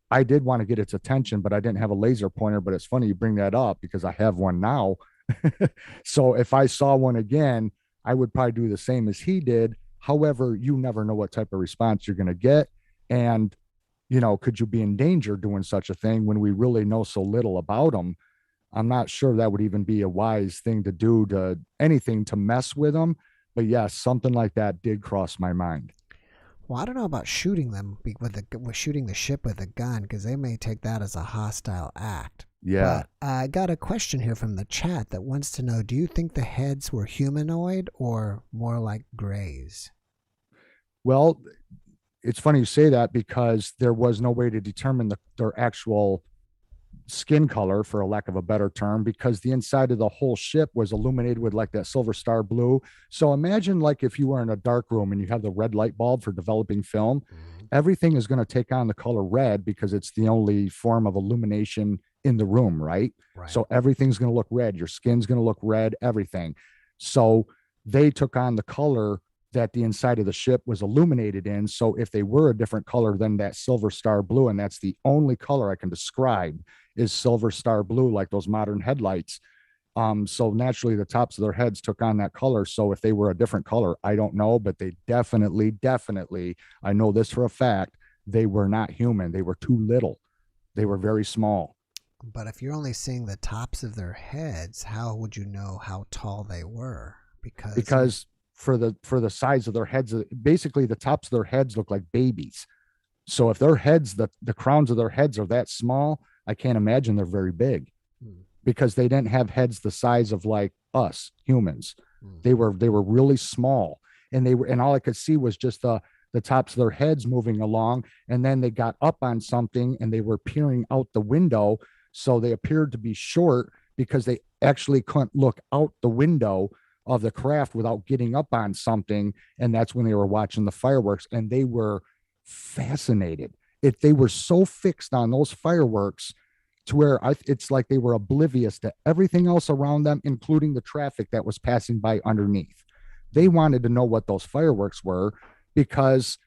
I did want to get its attention, but I didn't have a laser pointer. But it's funny you bring that up because I have one now. So if I saw one again, I would probably do the same as he did. However, you never know what type of response you're going to get. And, could you be in danger doing such a thing when we really know so little about them? I'm not sure that would even be a wise thing to do, to anything to mess with them. But yes, something like that did cross my mind. Well, I don't know about shooting them with shooting the ship with a gun, because they may take that as a hostile act. Yeah. But I got a question here from the chat that wants to know, do you think the heads were humanoid or more like grays? Well, it's funny you say that because there was no way to determine their actual skin color, for a lack of a better term, because the inside of the whole ship was illuminated with like that silver star blue. So imagine like if you were in a dark room and you have the red light bulb for developing film, everything is going to take on the color red because it's the only form of illumination in the room, right? So everything's going to look red. Your skin's going to look red, everything. So they took on the color that the inside of the ship was illuminated in. So if they were a different color than that silver star blue, and that's the only color I can describe is silver star blue, like those modern headlights. So naturally the tops of their heads took on that color. So if they were a different color, I don't know, but they definitely, I know this for a fact, they were not human. They were too little. They were very small. But if you're only seeing the tops of their heads, how would you know how tall they were? Because for the size of their heads, basically the tops of their heads look like babies. So if their heads, the crowns of their heads are that small, I can't imagine they're very big. Because they didn't have heads the size of like us humans. They were really small, and all I could see was just the tops of their heads moving along. And then they got up on something and they were peering out the window. So they appeared to be short because they actually couldn't look out the window of the craft without getting up on something. And that's when they were watching the fireworks, and they were fascinated. They were so fixed on those fireworks to where it's like they were oblivious to everything else around them, including the traffic that was passing by underneath. They wanted to know what those fireworks were because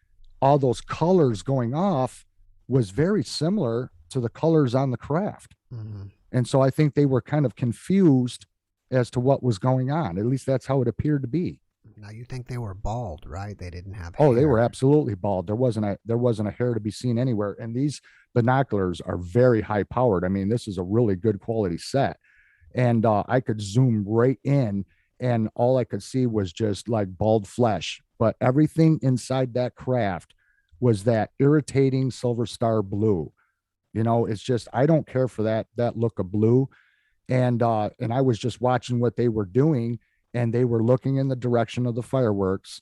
all those colors going off was very similar to the colors on the craft. And so I think they were kind of confused as to what was going on. At least that's how it appeared to be. Now you think they were bald, right? They didn't have hair. Oh, they were absolutely bald. There wasn't a hair to be seen anywhere. And these binoculars are very high powered. I mean, this is a really good quality set. And I could zoom right in, and all I could see was just like bald flesh. But everything inside that craft was that irritating silver star blue. You know, it's just, I don't care for that look of blue. And I was just watching what they were doing, and they were looking in the direction of the fireworks.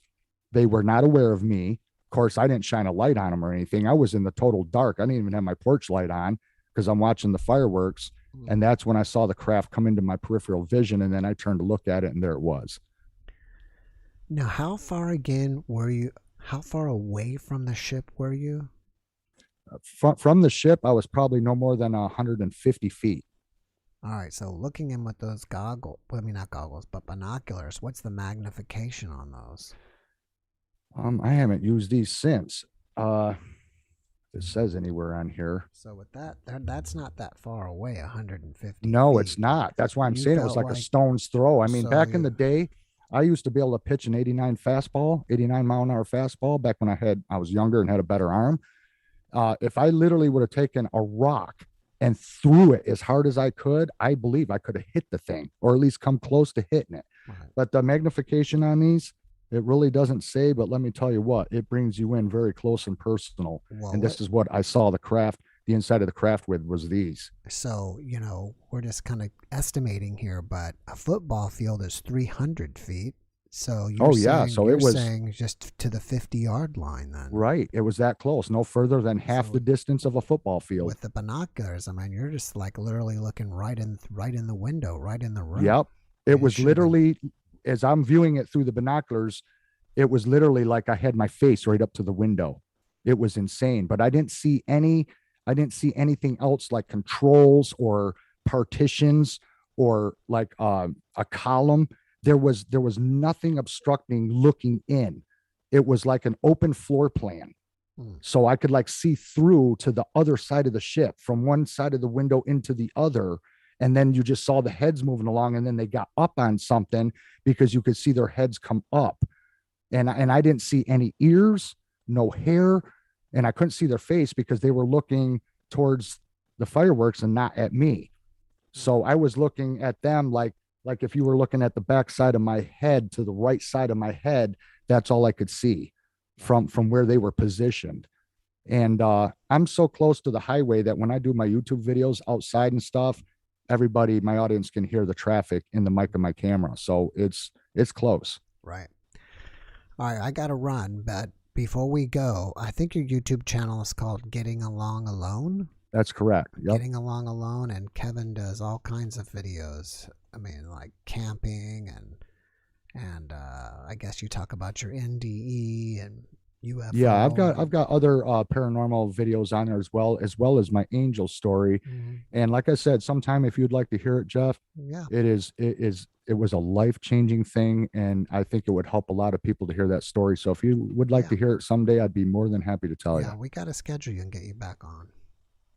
They were not aware of me. Of course, I didn't shine a light on them or anything. I was in the total dark. I didn't even have my porch light on because I'm watching the fireworks. And that's when I saw the craft come into my peripheral vision. And then I turned to look at it, and there it was. Now, how far again were you? How far away from the ship were you? From the ship, I was probably no more than 150 feet. All right. So looking in with those goggles, I mean, not goggles, but binoculars, what's the magnification on those? I haven't used these since. It says anywhere on here. So with that's not that far away, 150. No, feet. It's not. That's why I'm saying it was like a stone's throw. I mean, back in the day, I used to be able to pitch an 89 mile an hour fastball back when I was younger and had a better arm. If I literally would have taken a rock and threw it as hard as I could, I believe I could have hit the thing, or at least come close to hitting it. Right. But the magnification on these, it really doesn't say, but let me tell you what, it brings you in very close and personal. Well, and this is what I saw the inside of the craft with was these. So, we're just kind of estimating here, but a football field is 300 feet. So you're saying just to the 50-yard line then. Right. It was that close, no further than half the distance of a football field. With the binoculars, I mean, you're just like literally looking right in the window, right in the room. Yep. It was literally, as I'm viewing it through the binoculars, it was literally like I had my face right up to the window. It was insane, but I didn't see anything else like controls or partitions or like a column. There was nothing obstructing looking in. It was like an open floor plan. So I could like see through to the other side of the ship, from one side of the window into the other. And then you just saw the heads moving along, and then they got up on something because you could see their heads come up. And I didn't see any ears, no hair, and I couldn't see their face because they were looking towards the fireworks and not at me. So I was looking at them like if you were looking at the back side of my head to the right side of my head, that's all I could see from where they were positioned. And I'm so close to the highway that when I do my YouTube videos outside and stuff, my audience can hear the traffic in the mic of my camera. So it's close. Right. All right. I got to run, but before we go, I think your YouTube channel is called Getting Along Alone. That's correct. Yep. Getting Along Alone, and Kevin does all kinds of videos. I mean, like camping and I guess you talk about your NDE and UFO. Yeah, I've got other paranormal videos on there as well as my angel story. And like I said, sometime if you'd like to hear it, Jeff, yeah, it was a life-changing thing, and I think it would help a lot of people to hear that story. So if you would like to hear it someday, I'd be more than happy to tell you. Yeah, we got to schedule you and get you back on.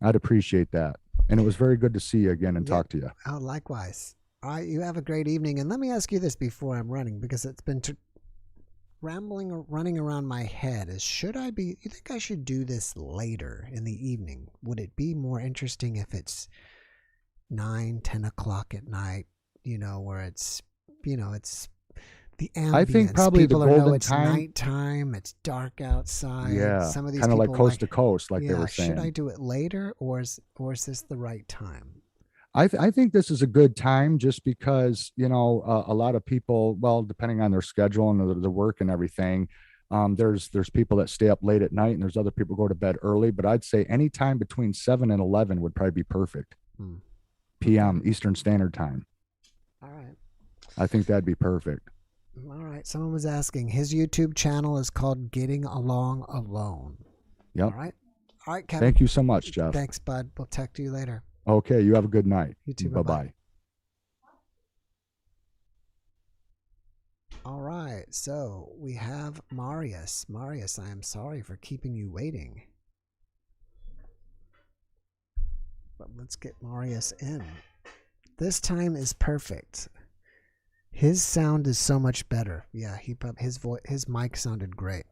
I'd appreciate that. And it was very good to see you again and talk to you. Oh, likewise. All right, you have a great evening. And let me ask you this before I'm running, because it's been running around my head, is you think I should do this later in the evening? Would it be more interesting if it's 9-10 o'clock at night, where it's it's the ambience? I think probably people the golden know it's time. nighttime, it's dark outside. Yeah, some of these kind of like people coast to coast, like they were saying. Should I do it later, or is this the right time? I think this is a good time, just because, a lot of people, well, depending on their schedule and the work and everything, there's people that stay up late at night, and there's other people who go to bed early. But I'd say any time between 7 and 11 would probably be perfect. PM Eastern Standard Time. All right. I think that'd be perfect. All right. Someone was asking, his YouTube channel is called Getting Along Alone. Yep. All right. All right, Kevin. Thank you so much, Jeff. Thanks, bud. We'll talk to you later. Okay. You have a good night. You too. Bye-bye. All right. So we have Marius. Marius, I am sorry for keeping you waiting. But let's get Marius in. This time is perfect. His sound is so much better. Yeah, his mic sounded great.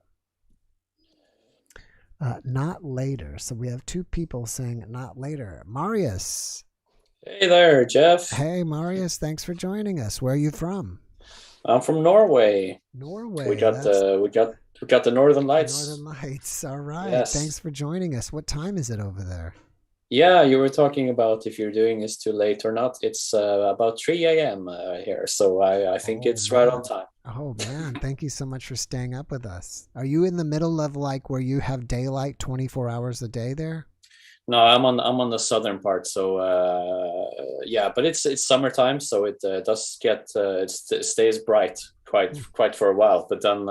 Not later. So we have two people saying not later. Marius. Hey there, Jeff. Hey, Marius. Thanks for joining us. Where are you from? I'm from Norway. Norway. We got the Northern Lights. Northern Lights. All right. Yes. Thanks for joining us. What time is it over there? Yeah, you were talking about if you're doing this too late or not. It's about 3 a.m. Here, so I think it's right on time. Oh man, thank you so much for staying up with us. Are you in the middle of like where you have daylight 24 hours a day there? No, I'm on the southern part, so yeah, but it's summertime, so it does get it stays bright quite for a while. But then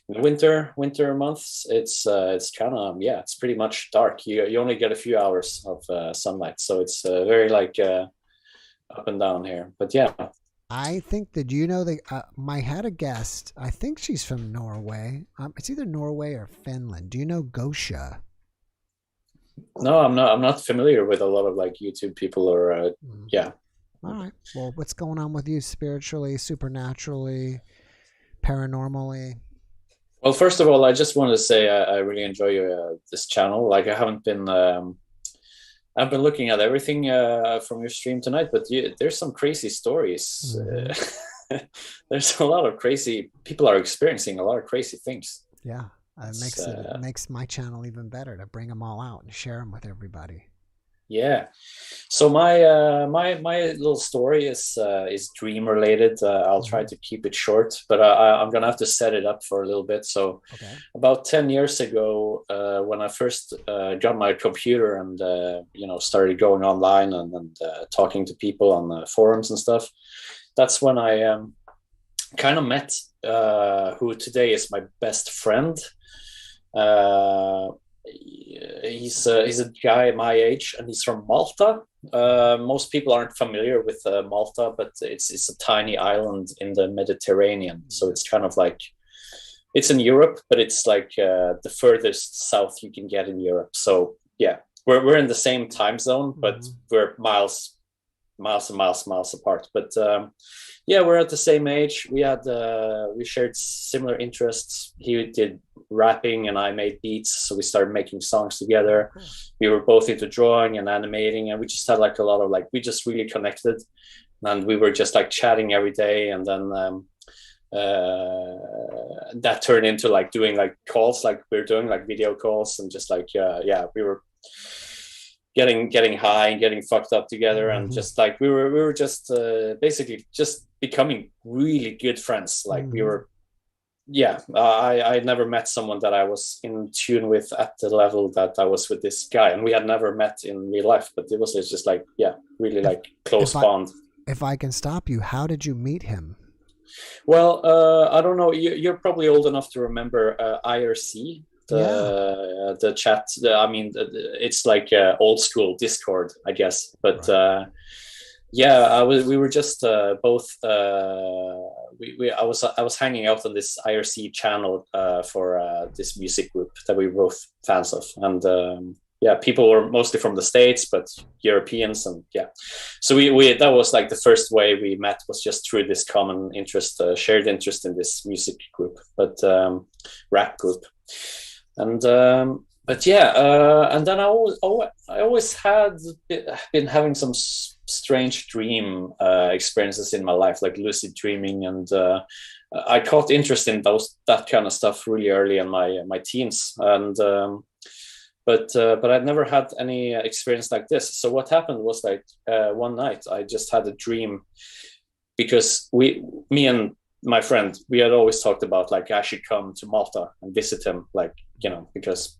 in the winter months, it's kind of it's pretty much dark. You only get a few hours of sunlight, so it's very like up and down here. But yeah. I think that I had a guest. I think she's from Norway. It's either Norway or Finland. Do you know Gosha? No, I'm not familiar with a lot of like YouTube people or yeah. All right. Well, what's going on with you spiritually, supernaturally, paranormally? Well, first of all, I just want to say I really enjoy this channel. Like I've been looking at everything from your stream tonight, but there's some crazy stories. Mm-hmm. There's a lot of crazy people are experiencing a lot of crazy things. Yeah, it makes my channel even better to bring them all out and share them with everybody. Yeah. So my little story is dream related. I'll try to keep it short, but I'm gonna have to set it up for a little bit. So about 10 years ago, when I first got my computer and started going online and talking to people on the forums and stuff, that's when I kind of met who today is my best friend. He's a guy my age, and he's from Malta. Most people aren't familiar with Malta, but it's a tiny island in the Mediterranean. So it's kind of like, it's in Europe, but it's like the furthest south you can get in Europe. So yeah, we're in the same time zone, but we're miles and miles apart. But yeah, we're at the same age. We shared similar interests. He did rapping and I made beats, so we started making songs together. We were both into drawing and animating, and we just had like a lot of we just really connected, and we were just like chatting every day. And then that turned into like doing like calls, like we're doing like video calls, and just like we were getting high and getting fucked up together, and just like we were just basically just becoming really good friends. Like we were, I never met someone that I was in tune with at the level that I was with this guy, and we had never met in real life, but it was just like really like close bond. If I can stop you, how did you meet him? Well, I don't know. You're probably old enough to remember IRC, the chat. It's like old school Discord, I guess. But we were just both. I was hanging out on this IRC channel for this music group that we were both fans of, and people were mostly from the States, but Europeans, and so we that was like the first way we met, was just through this common interest, shared interest in this music group, but rap group, and and then I always had been having some strange dream experiences in my life, like lucid dreaming, and I caught interest in that kind of stuff really early in my teens, and but I'd never had any experience like this. So what happened was, like, one night I just had a dream, because me and my friend, we had always talked about, like, I should come to Malta and visit him, like, because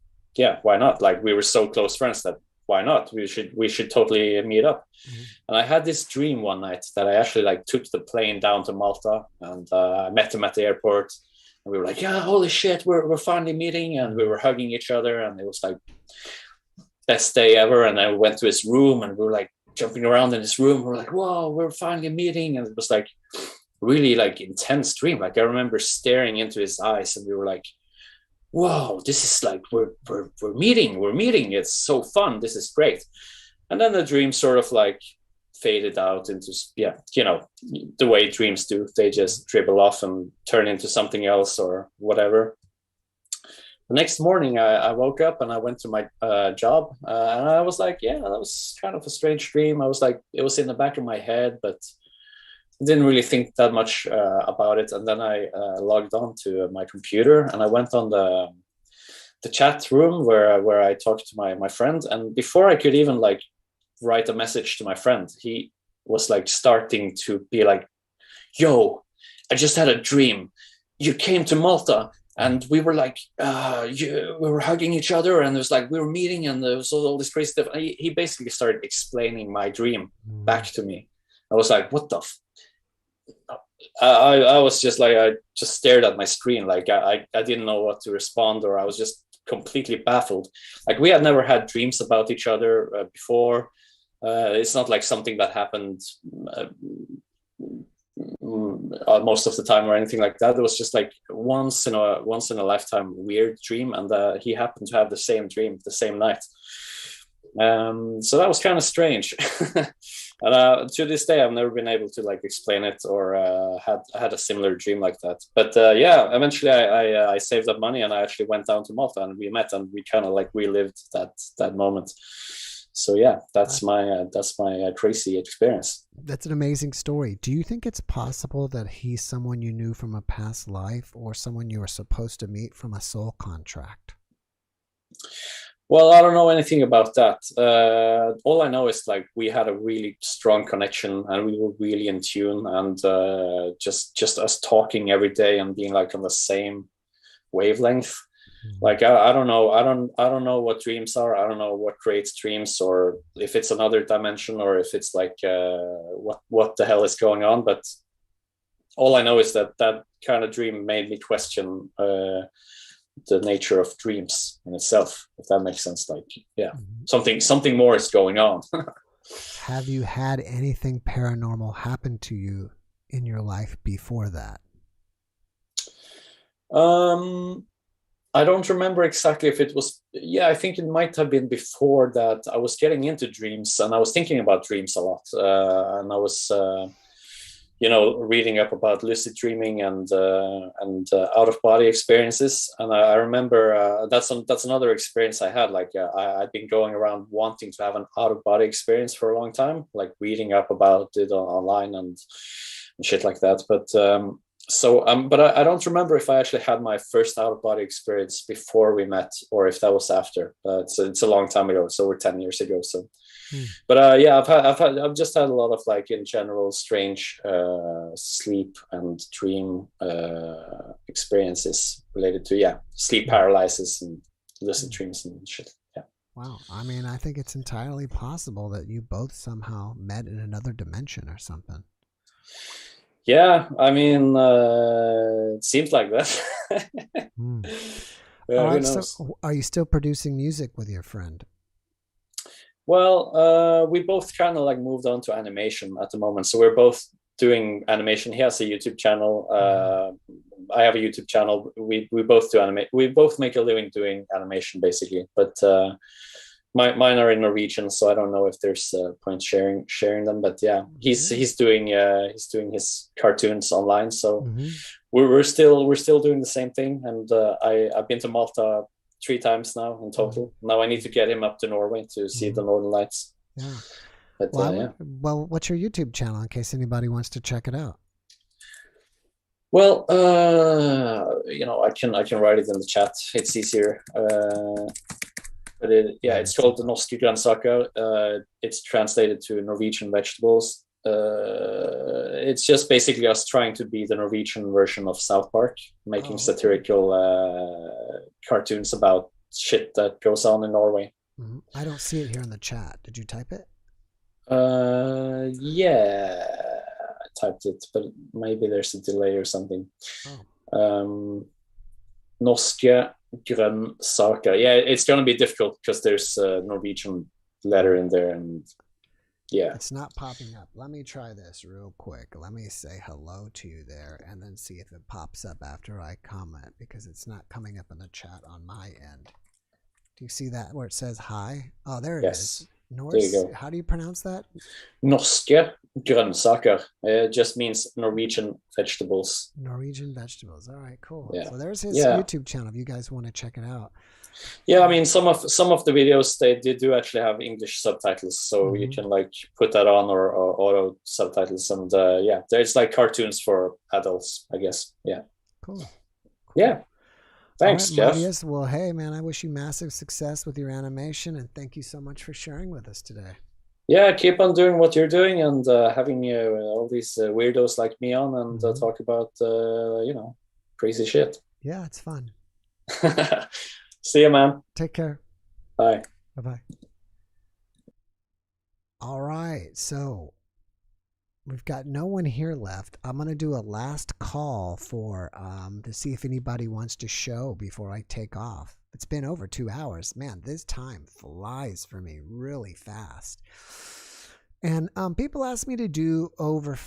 why not? Like, we were so close friends that why not? We should totally meet up. Mm-hmm. And I had this dream one night that I actually, like, took the plane down to Malta, and I met him at the airport. And we were like, yeah, holy shit, we're finally meeting, and we were hugging each other, and it was like best day ever. And I went to his room, and we were like jumping around in his room. We were like, whoa, we're finally meeting. And it was like really like intense dream. Like, I remember staring into his eyes, and we were like, whoa, this is like we're meeting. It's so fun. This is great. And then the dream sort of like faded out into, the way dreams do. They just dribble off and turn into something else or whatever. The next morning, I woke up and I went to my job, and I was like, that was kind of a strange dream. I was like, it was in the back of my head, but I didn't really think that much about it. And then I logged on to my computer, and I went on the chat room where I talked to my friend. And before I could even like write a message to my friend, he was like starting to be like, yo, I just had a dream. You came to Malta, and we were like, we were hugging each other, and it was like we were meeting, and there was all this crazy stuff. He basically started explaining my dream back to me. I was like, what the I was just like, I just stared at my screen, like I didn't know what to respond, or I was just completely baffled. Like, we had never had dreams about each other before. It's not like something that happened most of the time or anything like that. It was just like once in a lifetime weird dream, and he happened to have the same dream the same night. So that was kind of strange. And to this day, I've never been able to like explain it or had a similar dream like that. But eventually I saved up money, and I actually went down to Malta, and we met, and we kind of like relived that moment. So that's my crazy experience. That's an amazing story. Do you think it's possible that he's someone you knew from a past life, or someone you were supposed to meet from a soul contract? Well, I don't know anything about that. All I know is like we had a really strong connection, and we were really in tune, and just us talking every day and being like on the same wavelength. Like I don't know what dreams are. I don't know what creates dreams, or if it's another dimension, or if it's like what the hell is going on. But all I know is that kind of dream made me question the nature of dreams in itself, if that makes sense. Like, something more is going on. Have you had anything paranormal happen to you in your life before that? I don't remember exactly if it was. I think it might have been before that. I was getting into dreams, and I was thinking about dreams a lot, and I was reading up about lucid dreaming and out of body experiences. And I remember that's another experience I had. Like I'd been going around wanting to have an out of body experience for a long time, like reading up about it online and shit like that. But but I don't remember if I actually had my first out of body experience before we met, or if that was after. It's a long time ago. It's over 10 years ago. So. But I've just had a lot of like in general strange sleep and dream experiences related to sleep paralysis and lucid dreams and shit. Wow. I mean, I think it's entirely possible that you both somehow met in another dimension or something. Yeah, I mean, it seems like that. All right, who knows? so are you still producing music with your friend? Well, we both kind of like moved on to animation at the moment. So we're both doing animation. He has a YouTube channel. I have a YouTube channel. We both do animate. We both make a living doing animation, basically. But mine are in Norwegian, so I don't know if there's a point sharing them. But yeah, he's doing his cartoons online. So we're still doing the same thing. And I've been to Malta 3 times now in total. Now I need to get him up to Norway to see the Northern Lights. Yeah. But, well, what's your YouTube channel in case anybody wants to check it out? Well, I can write it in the chat. It's easier. But it's called the Norske grønnsaker. It's translated to Norwegian vegetables. It's just basically us trying to be the Norwegian version of South Park, making satirical cartoons about shit that goes on in Norway. I don't see it here in the chat. Did you type it? Yeah, I typed it, but maybe there's a delay or something. Norske grønnsaker. Yeah, it's going to be difficult because there's a Norwegian letter in there, and yeah, it's not popping up. Let me try this real quick. Let me say hello to you there and then see if it pops up after I comment, because it's not coming up in the chat on my end. Do you see that where it says hi? Oh, there it is. Norse, there you go. How do you pronounce that? Norske grønnsaker. It just means Norwegian vegetables. Norwegian vegetables. All right, cool. Yeah. So there's his YouTube channel if you guys want to check it out. Yeah, I mean, some of the videos they do actually have English subtitles, so you can like put that on or auto subtitles, and there's like cartoons for adults, I guess. Yeah. Cool. Yeah. Thanks, Jeff. Marius, well, hey, man, I wish you massive success with your animation, and thank you so much for sharing with us today. Yeah, keep on doing what you're doing and having all these weirdos like me on and talk about, crazy shit. Yeah, it's fun. See you, man. Take care. Bye. Bye-bye. All right, so we've got no one here left. I'm going to do a last call for to see if anybody wants to show before I take off. It's been over 2 hours. Man, this time flies for me really fast. And people ask me to do over,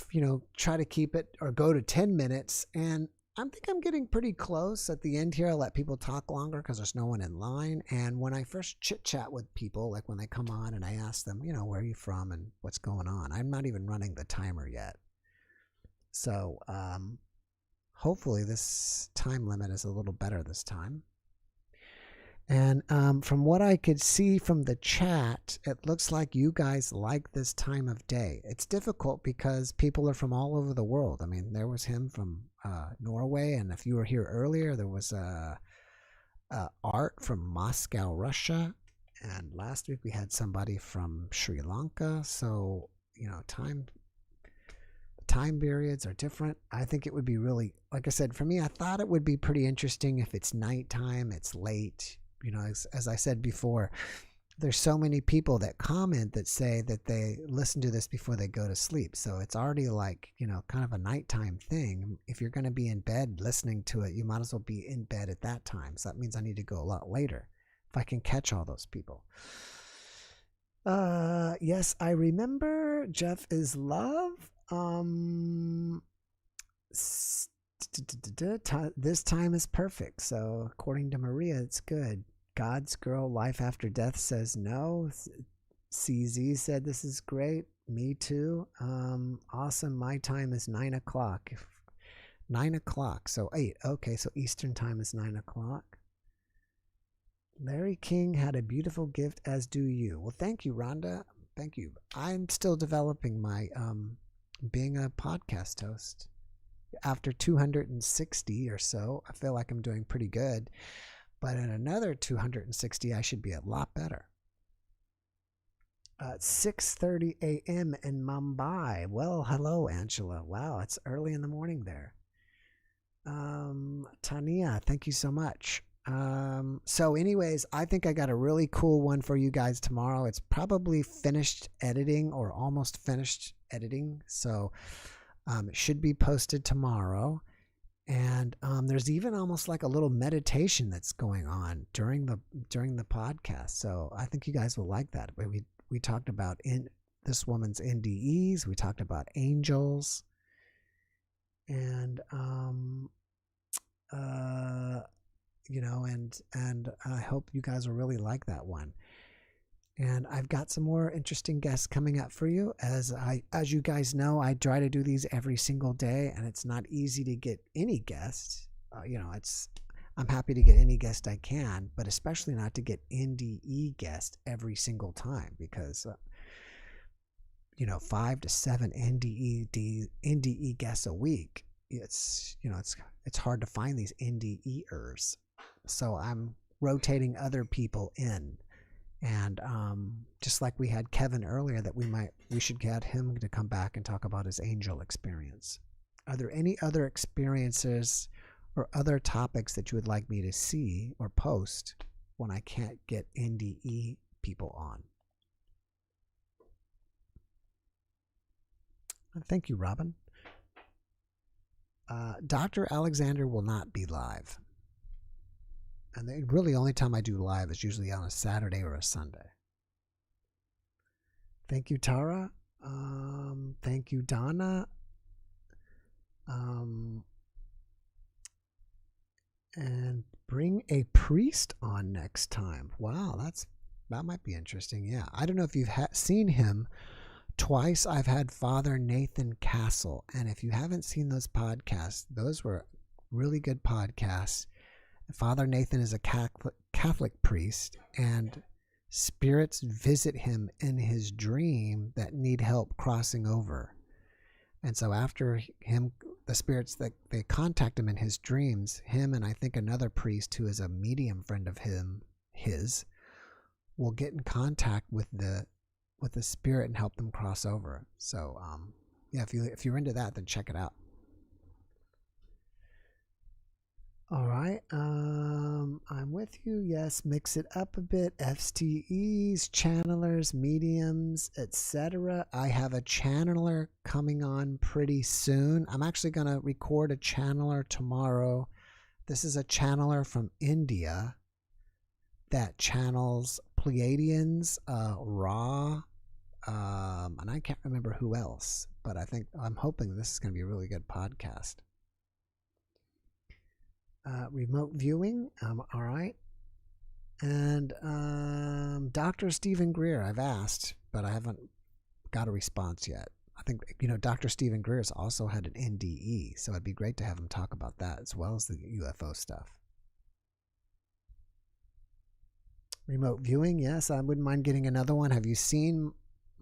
try to keep it or go to 10 minutes. And I think I'm getting pretty close. At the end here, I'll let people talk longer because there's no one in line. And when I first chit-chat with people, like when they come on and I ask them, where are you from and what's going on? I'm not even running the timer yet. So hopefully this time limit is a little better this time. And from what I could see from the chat, it looks like you guys like this time of day. It's difficult because people are from all over the world. I mean, there was him from Norway, and if you were here earlier, there was Art from Moscow, Russia, and last week we had somebody from Sri Lanka. So, time periods are different. I think it would be really, like I said, for me, I thought it would be pretty interesting if it's nighttime, it's late. As I said before, there's so many people that comment that say that they listen to this before they go to sleep. So it's already like, kind of a nighttime thing. If you're going to be in bed listening to it, you might as well be in bed at that time. So that means I need to go a lot later if I can catch all those people. Yes, I remember Jeff is love. This time is perfect. So according to Maria, it's good. God's girl, life after death says no. CZ said this is great. Me too. Awesome. My time is 9 o'clock. 9 o'clock. So 8. Okay, so Eastern time is 9 o'clock. Larry King had a beautiful gift, as do you. Well, thank you, Rhonda. Thank you. I'm still developing my being a podcast host. After 260 or so, I feel like I'm doing pretty good. But at another 260, I should be a lot better. 6:30 a.m. in Mumbai. Well, hello, Angela. Wow, it's early in the morning there. Tania, thank you so much. So anyways, I think I got a really cool one for you guys tomorrow. It's probably finished editing or almost finished editing. So It should be posted tomorrow. And there's even almost like a little meditation that's going on during the podcast. So I think you guys will like that. We talked about this woman's NDEs. We talked about angels, and and I hope you guys will really like that one. And I've got some more interesting guests coming up for you. As you guys know, I try to do these every single day, and it's not easy to get any guests. I'm happy to get any guest I can, but especially not to get NDE guests every single time, because 5 to 7 NDE guests a week. It's hard to find these NDEers. So I'm rotating other people in. And just like we had Kevin earlier, that we should get him to come back and talk about his angel experience. Are there any other experiences or other topics that you would like me to see or post when I can't get NDE people on? Thank you, Robin. Dr. Alexander will not be live. And the only time I do live is usually on a Saturday or a Sunday. Thank you, Tara. Thank you, Donna. And bring a priest on next time. Wow, that might be interesting. Yeah, I don't know if you've seen him. Twice I've had Father Nathan Castle, and if you haven't seen those podcasts, those were really good podcasts. Father Nathan is a Catholic priest, and spirits visit him in his dream that need help crossing over. And so after him, the spirits that they contact him in his dreams, him and I think another priest who is a medium friend of his will get in contact with the spirit and help them cross over. So yeah, if you're into that, then check it out. All right, I'm with you. Yes, mix it up a bit. FTEs, channelers, mediums, etc. I have a channeler coming on pretty soon. I'm actually going to record a channeler tomorrow. This is a channeler from India that channels Pleiadians, Ra, and I can't remember who else, but I'm hoping this is going to be a really good podcast. Remote viewing, all right. And Dr. Stephen Greer, I've asked, but I haven't got a response yet. I think, Dr. Stephen Greer has also had an NDE, so it'd be great to have him talk about that as well as the UFO stuff. Remote viewing, yes, I wouldn't mind getting another one. Have you seen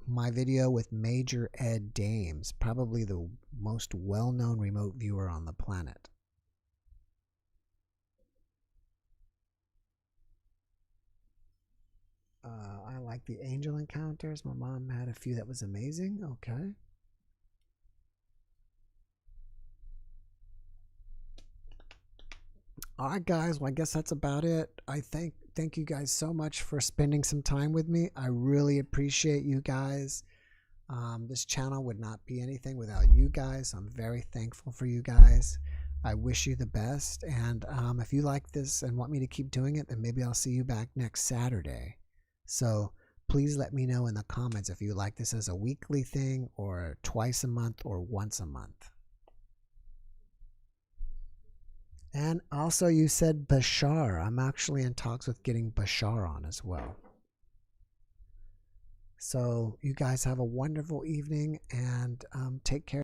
my video with Major Ed Dames? Probably the most well-known remote viewer on the planet. I like the angel encounters. My mom had a few that was amazing. Okay. All right, guys. Well, I guess that's about it. I thank you guys so much for spending some time with me. I really appreciate you guys. This channel would not be anything without you guys. I'm very thankful for you guys. I wish you the best. And if you like this and want me to keep doing it, then maybe I'll see you back next Saturday. So please let me know in the comments if you like this as a weekly thing or twice a month or once a month. And also you said Bashar. I'm actually in talks with getting Bashar on as well. So you guys have a wonderful evening and take care.